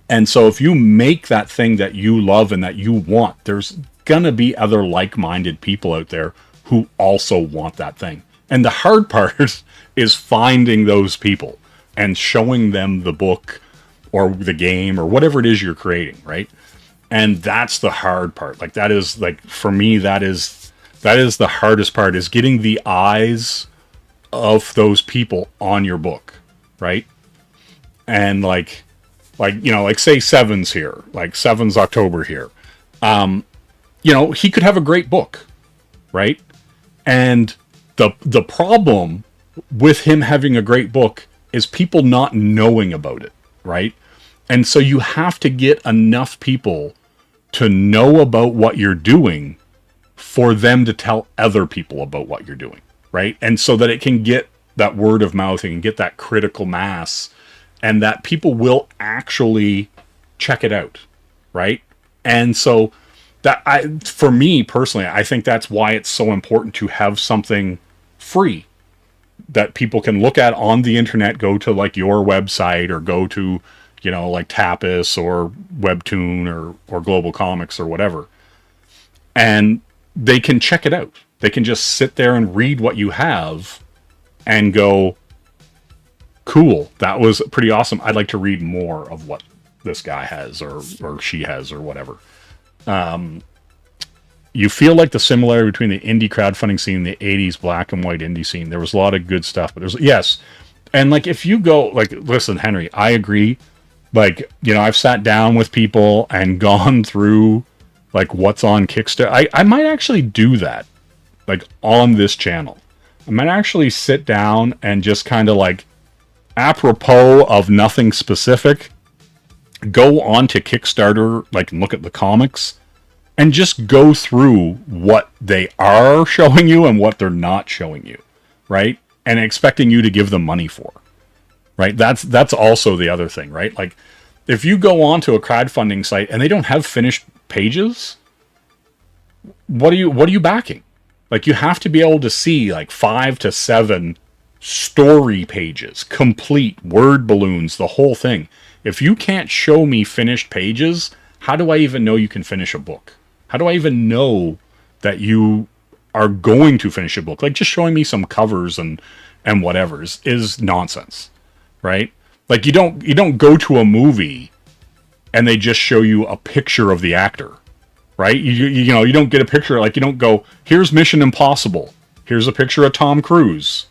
And so if you make that thing that you love and that you want, there's gonna be other like-minded people out there who also want that thing. And the hard part is finding those people and showing them the book or the game or whatever it is you're creating, right? And that's the hard part. Like, that is, like, for me, that is the hardest part, is getting the eyes of those people on your book, right? And like, you know, like, say Seven's here, like Seven's October here. You know, he could have a great book, right? And the problem with him having a great book is people not knowing about it, right? And so you have to get enough people to know about what you're doing for them to tell other people about what you're doing, right? And so that it can get that word of mouth and get that critical mass, and that people will actually check it out, right? And so that, for me personally, I think that's why it's so important to have something free that people can look at on the internet, go to like your website or go to, you know, like Tapas or Webtoon or Global Comics or whatever. And they can check it out. They can just sit there and read what you have and go, cool, that was pretty awesome. I'd like to read more of what this guy has or she has or whatever. You feel like the similarity between the indie crowdfunding scene and the 80s black and white indie scene. There was a lot of good stuff, but there's, yes. And like, if you go, like, listen, Henry, I agree. Like, you know, I've sat down with people and gone through like what's on Kickstarter. I might actually do that, like, on this channel. I might actually sit down and just kind of like, apropos of nothing specific, go on to Kickstarter, like, and look at the comics and just go through what they are showing you and what they're not showing you, right? And expecting you to give them money for, right? That's also the other thing, right? Like, if you go onto a crowdfunding site and they don't have finished pages, what are you backing? Like, you have to be able to see like 5 to 7 story pages, complete word balloons, the whole thing. If you can't show me finished pages, how do I even know you can finish a book? How do I even know that you are going to finish a book? Like, just showing me some covers and whatever is nonsense, right? Like, you don't go to a movie and they just show you a picture of the actor, right? You know, you don't get a picture, like, you don't go, here's Mission Impossible. Here's a picture of Tom Cruise.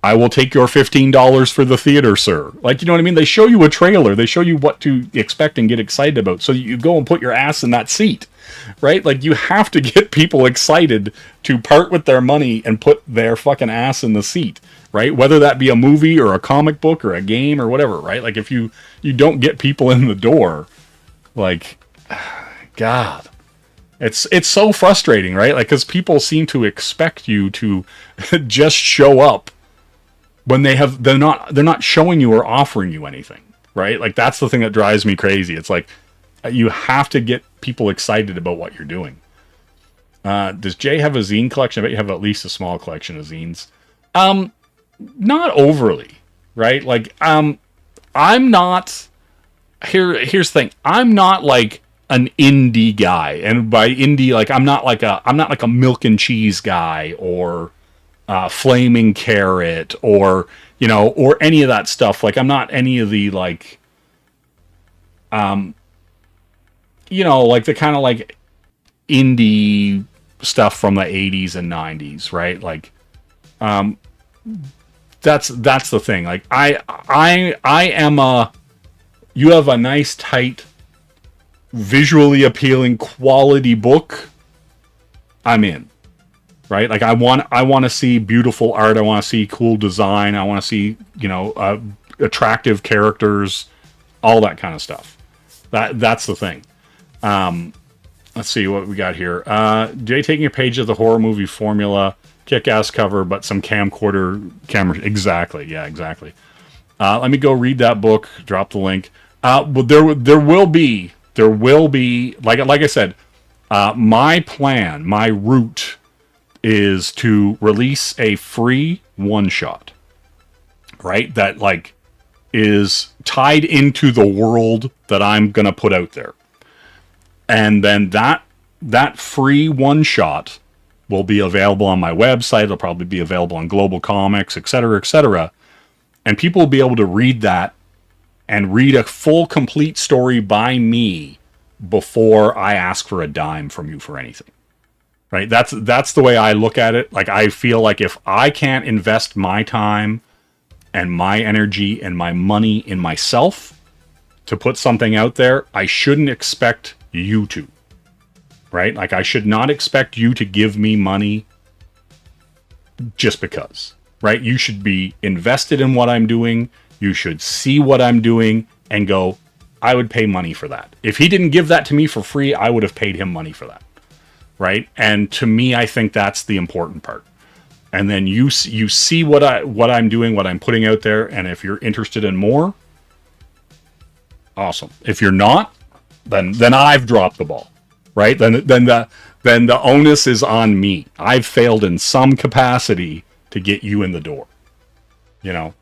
I will take your $15 for the theater, sir. Like, you know what I mean? They show you a trailer. They show you what to expect and get excited about. So you go and put your ass in that seat, right? Like, you have to get people excited to part with their money and put their fucking ass in the seat, right? Whether that be a movie or a comic book or a game or whatever, right? Like, if you don't get people in the door, like, God, it's so frustrating, right? Like, because people seem to expect you to just show up when they're not showing you or offering you anything, right? Like, that's the thing that drives me crazy. It's like, you have to get people excited about what you're doing. Does Jay have a zine collection? I bet you have at least a small collection of zines. Not overly, right? Like, I'm not, here's the thing. I'm not like an indie guy. And by indie, like, I'm not like a milk and cheese guy or Flaming Carrot or, you know, or any of that stuff. Like, I'm not any of the, like, you know, like the kind of like indie stuff from the 80s and 90s, right? Like, that's the thing. Like, I am you have a nice, tight, visually appealing quality book, I'm in. Right? Like, I want to see beautiful art. I want to see cool design. I want to see, you know, attractive characters, all that kind of stuff. That's the thing. Let's see what we got here. Jay taking a page of the horror movie formula, kick-ass cover, but some camcorder camera. Exactly. Yeah, exactly. Let me go read that book. Drop the link. But there will be like I said, my plan, my route is to release a free one shot, right? That like is tied into the world that I'm gonna put out there, and then that free one shot will be available on my website. It'll probably be available on Global Comics, etc., etc. And people will be able to read that and read a full, complete story by me before I ask for a dime from you for anything. Right? That's the way I look at it. Like, I feel like if I can't invest my time and my energy and my money in myself to put something out there, I shouldn't expect you to. Right? Like, I should not expect you to give me money just because. Right? You should be invested in what I'm doing. You should see what I'm doing and go, I would pay money for that. If he didn't give that to me for free, I would have paid him money for that. Right? And to me, I think that's the important part. And then you see what I'm doing, what I'm putting out there, and if you're interested in more, awesome. If you're not, then I've dropped the ball. Right? Then the onus is on me. I've failed in some capacity to get you in the door. You know?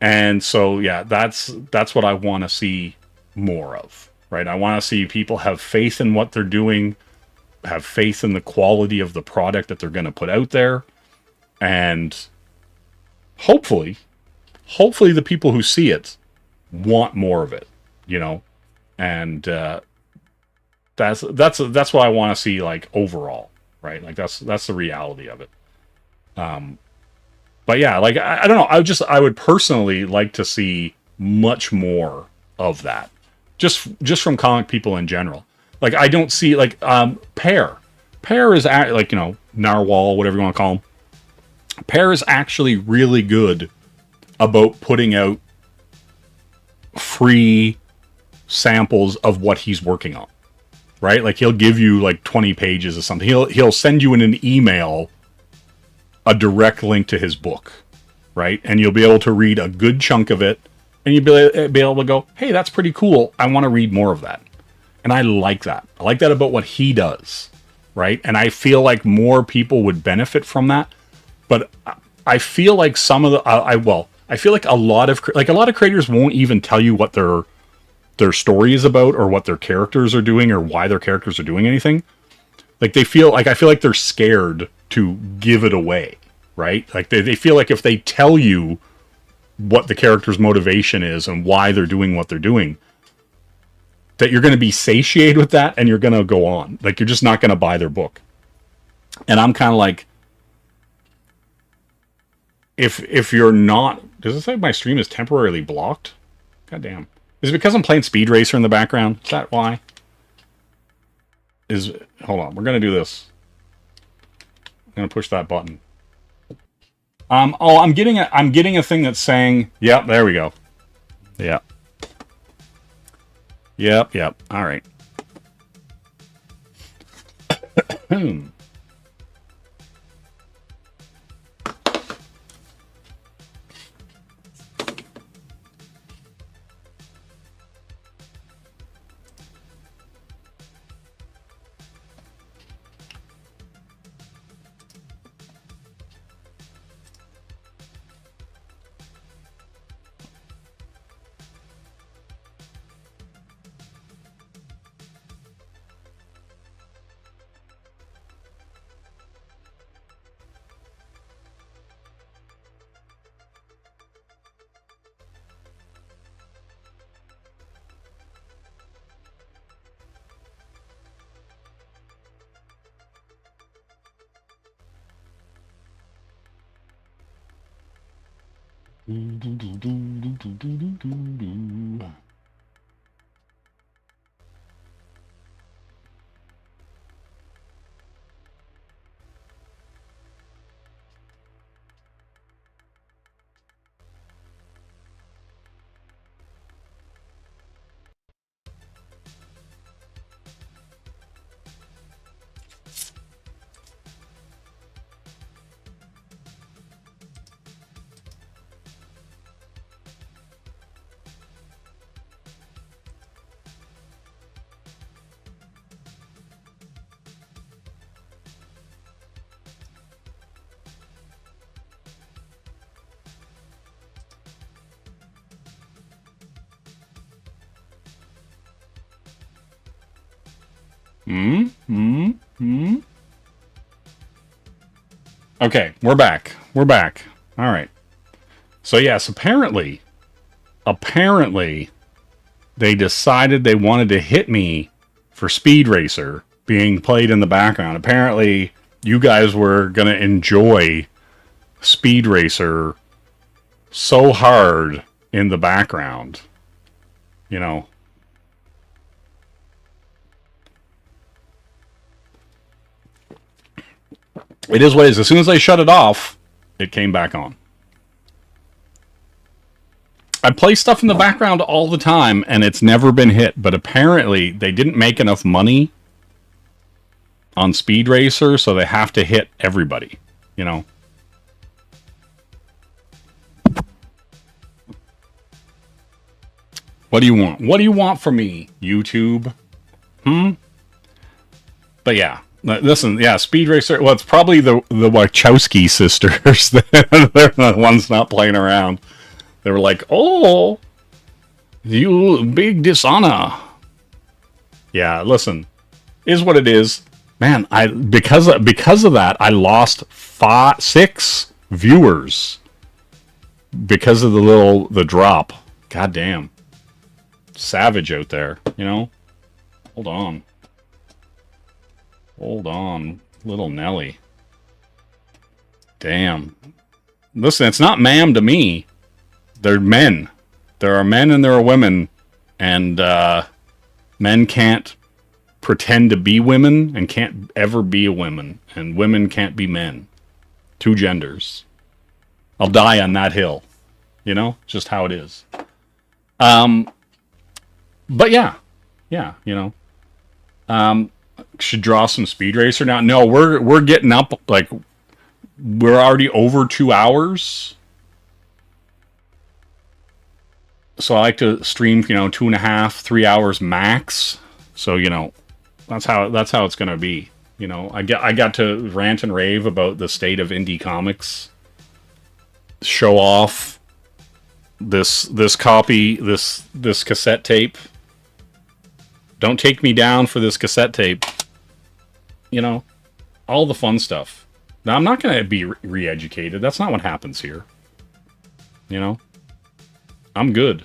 And so yeah, that's what I want to see more of. Right? I want to see people have faith in what they're doing, have faith in the quality of the product that they're going to put out there, and hopefully the people who see it want more of it, you know. And that's what I want to see, like, overall, right? Like, that's the reality of it. But yeah, like, I don't know, I would personally like to see much more of that, just from comic people in general. Like, I don't see, like, Pear is like, you know, Narwhal, whatever you want to call him. Pear is actually really good about putting out free samples of what he's working on, right? Like, he'll give you like 20 pages or something. He'll send you in an email a direct link to his book, right? And you'll be able to read a good chunk of it, and you'll be able to go, hey, that's pretty cool. I want to read more of that. And I like that. I like that about what he does, right? And I feel like more people would benefit from that. But I feel like some of the I feel like a lot of creators won't even tell you what their story is about, or what their characters are doing, or why their characters are doing anything. Like, I feel like they're scared to give it away, right? Like, they feel like if they tell you what the character's motivation is and why they're doing what they're doing, that you're going to be satiated with that and you're going to go on. Like, you're just not going to buy their book. And I'm kind of like, if you're not... Does it say my stream is temporarily blocked? God damn. Is it because I'm playing Speed Racer in the background? Is that why? Hold on, we're going to do this. I'm going to push that button. I'm getting a thing that's saying... Yep, there we go. Yeah. Yep. All right. Okay, we're back. We're back. All right. So yes, apparently, they decided they wanted to hit me for Speed Racer being played in the background. Apparently, you guys were going to enjoy Speed Racer so hard in the background. You know. It is what it is. As soon as I shut it off, it came back on. I play stuff in the background all the time, and it's never been hit. But apparently, they didn't make enough money on Speed Racer, so they have to hit everybody. You know. What do you want? What do you want from me, YouTube? But yeah. Listen, yeah, Speed Racer. Well, it's probably the Wachowski sisters. They're the ones not playing around. They were like, "Oh, you big dishonor." Yeah, listen, is what it is, man. Because of that, I lost 6 viewers because of the drop. God damn, savage out there, you know. Hold on, little Nelly. Damn. Listen, it's not ma'am to me. They're men. There are men and there are women. And men can't pretend to be women and can't ever be a woman. And women can't be men. 2 genders. I'll die on that hill. You know? Just how it is. But yeah. Yeah, you know. Should draw some Speed Racer now. No, we're getting up, like, we're already over 2 hours. So I like to stream, you know, 2.5, 3 hours max. So, you know, that's how it's gonna be. You know, I got to rant and rave about the state of indie comics. Show off this cassette tape. Don't take me down for this cassette tape. You know, all the fun stuff. Now, I'm not going to be re-educated. That's not what happens here. You know? I'm good.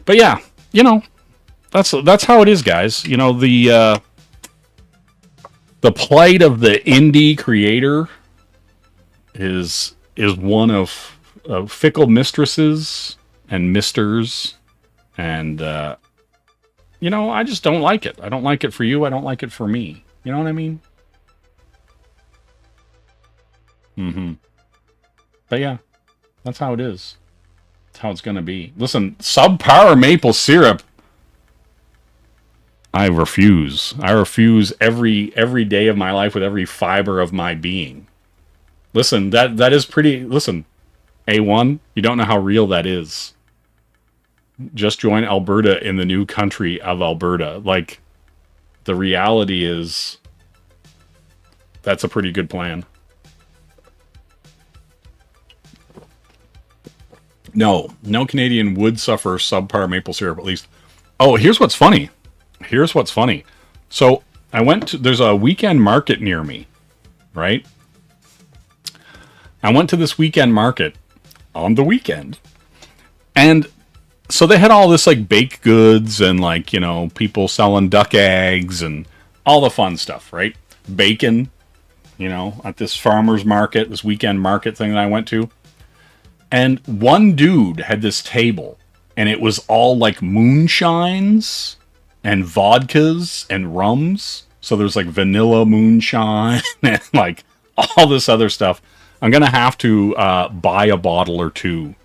But yeah, you know, that's how it is, guys. You know, the plight of the indie creator is one of fickle mistresses and misters, and you know, I just don't like it. I don't like it for you. I don't like it for me. You know what I mean? But yeah, that's how it is. That's how it's going to be. Listen, subpar maple syrup. I refuse. I refuse every day of my life with every fiber of my being. Listen, that is pretty... Listen, A1, you don't know how real that is. Just join Alberta in the new country of Alberta. Like, the reality is, that's a pretty good plan. No Canadian would suffer subpar maple syrup, at least. Oh, here's what's funny. So, I went to, there's a weekend market near me, right? I went to this weekend market on the weekend, and so they had all this, like, baked goods and, like, you know, people selling duck eggs and all the fun stuff, right? Bacon, you know, at this farmer's market, this weekend market thing that I went to. And one dude had this table, and it was all, like, moonshines and vodkas and rums. So there's, like, vanilla moonshine and, like, all this other stuff. I'm going to have to buy a bottle or two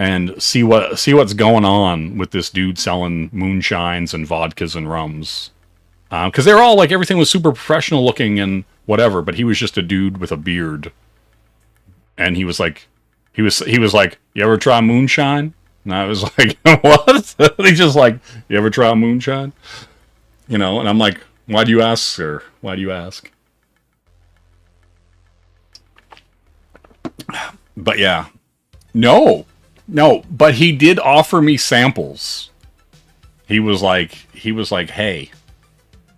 and see what's going on with this dude selling moonshines and vodkas and rums. Because they're all like, everything was super professional looking and whatever, but he was just a dude with a beard. And he was like, you ever try moonshine? And I was like, what? He's just like, you ever try moonshine? You know, and I'm like, why do you ask, sir? Why do you ask? But yeah, no, but he did offer me samples. he was like, hey,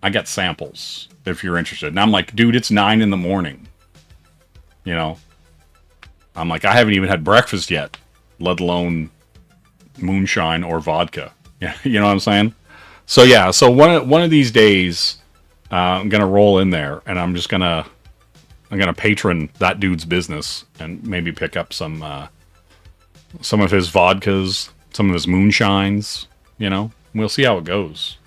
I got samples if you're interested. And I'm like, dude, it's 9 in the morning. You know, I'm like, I haven't even had breakfast yet, let alone moonshine or vodka. Yeah, you know what I'm saying? So yeah, so one of these days, I'm gonna roll in there, and I'm gonna patron that dude's business and maybe pick up some of his vodkas, some of his moonshines. You know, we'll see how it goes.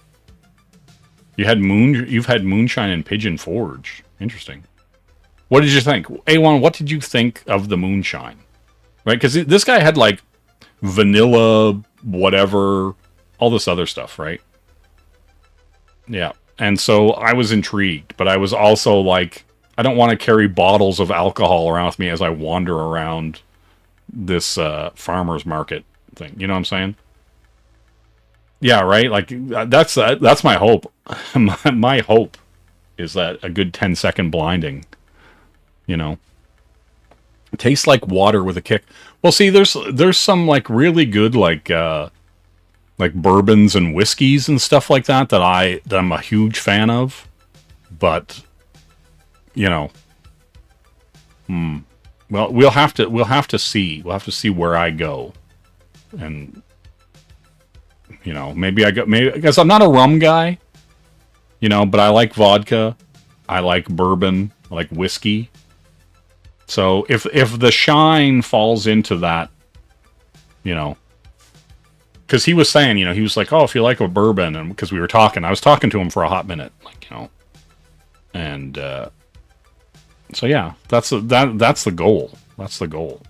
You've had moonshine in Pigeon Forge. Interesting. What did you think? A1, what did you think of the moonshine? Right? Because this guy had like vanilla, whatever, all this other stuff, right? Yeah. And so I was intrigued, but I was also like, I don't want to carry bottles of alcohol around with me as I wander around this farmer's market thing. You know what I'm saying? Yeah, right? Like, that's my hope. My hope is that a good 10-second blinding. You know, it tastes like water with a kick. Well, see, there's some like really good like bourbons and whiskeys and stuff like that I'm a huge fan of, but you know, well, we'll have to see where I go, and you know, maybe because I'm not a rum guy, you know, but I like vodka, I like bourbon, I like whiskey. So if the shine falls into that, you know, because he was saying, you know, he was like, oh, if you like a bourbon, and because I was talking to him for a hot minute, like, you know, and so yeah, that's the goal. That's the goal.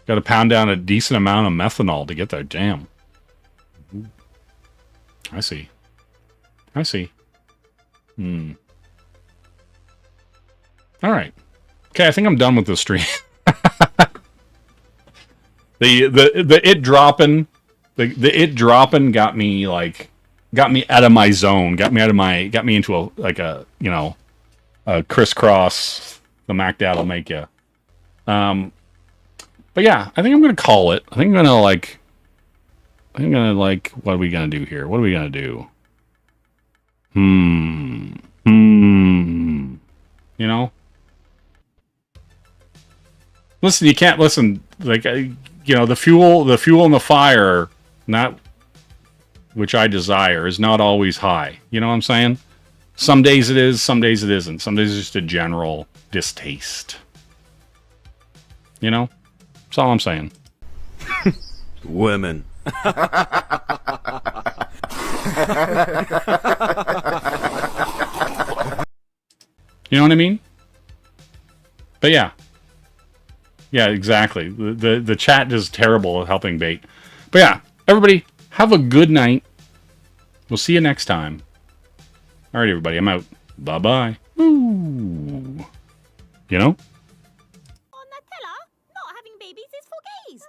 Got to pound down a decent amount of methanol to get there. Damn. I see. All right. Okay, I think I'm done with this stream. The it dropping got me out of my zone, got me into a crisscross. The Mac Dad will make you. But yeah, I think I'm gonna call it. I think I'm gonna what are we gonna do here? What are we gonna do? You know. Listen, you can't listen. Like, you know, the fuel and the fire, not which I desire, is not always high. You know what I'm saying? Some days it is, some days it isn't. Some days it's just a general distaste. You know? That's all I'm saying. Women. You know what I mean? But yeah. Yeah, exactly. The chat is terrible at helping bait. But yeah, everybody, have a good night. We'll see you next time. All right, everybody, I'm out. Bye-bye. Ooh. You know? Nutella, not having babies is for gays.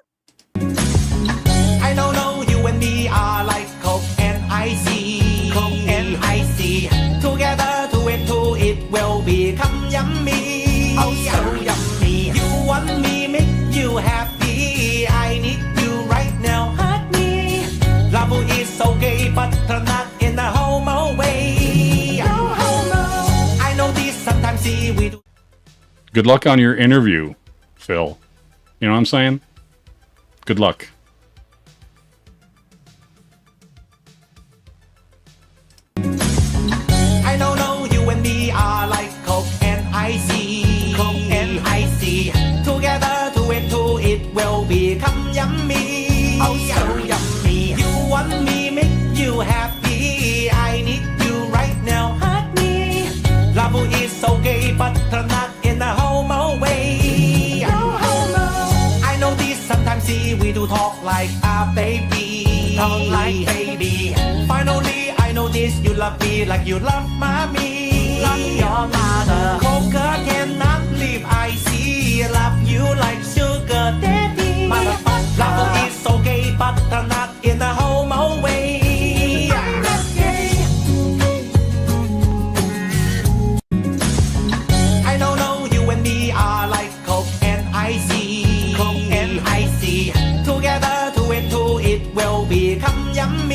I don't know, you and me are like Coke and icy. Coke and icy. Together, two and two, it will become yummy. Oh, so yummy. You want me, make you happy. I need you right now, hurt me. Love is so gay, but not in a homo way. No homo. I know this sometimes, see, we do. Good luck on your interview, Phil. You know what I'm saying? Good luck. I don't know, you and me are like Coke and icy. Coke and icy. Together, two and two, it will become yummy. Oh, so yummy. You want me, make you happy. I need you right now, hurt me. Love is so gay, but not in a homo way. No homo. I know this sometimes, see, we do talk like a baby. Talk like baby. Finally, I know this, you love me like you love mommy. Love your mother. Coca cannot live, I see. Love you like sugar daddy. Motherfucker. Love is so gay, but not in a homo way. I'm not gay. I don't know, you and me are like Coke and icy. Coke and icy. Together, two and two, it will become yummy.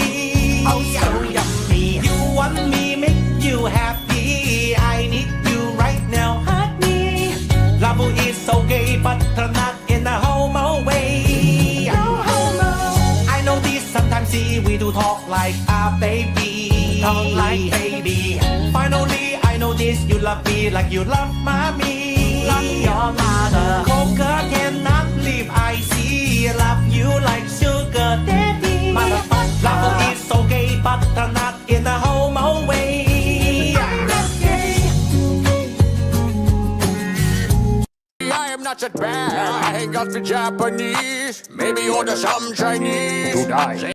talk like a baby. Talk like baby. Finally, I notice you love me like you love mommy. Love your mother. Coca cannot leave. I see. Love you like sugar daddy. Motherfucker. Love is okay, but not in a homo way. I am not that bad. I hang out with Japanese. Maybe order some Chinese.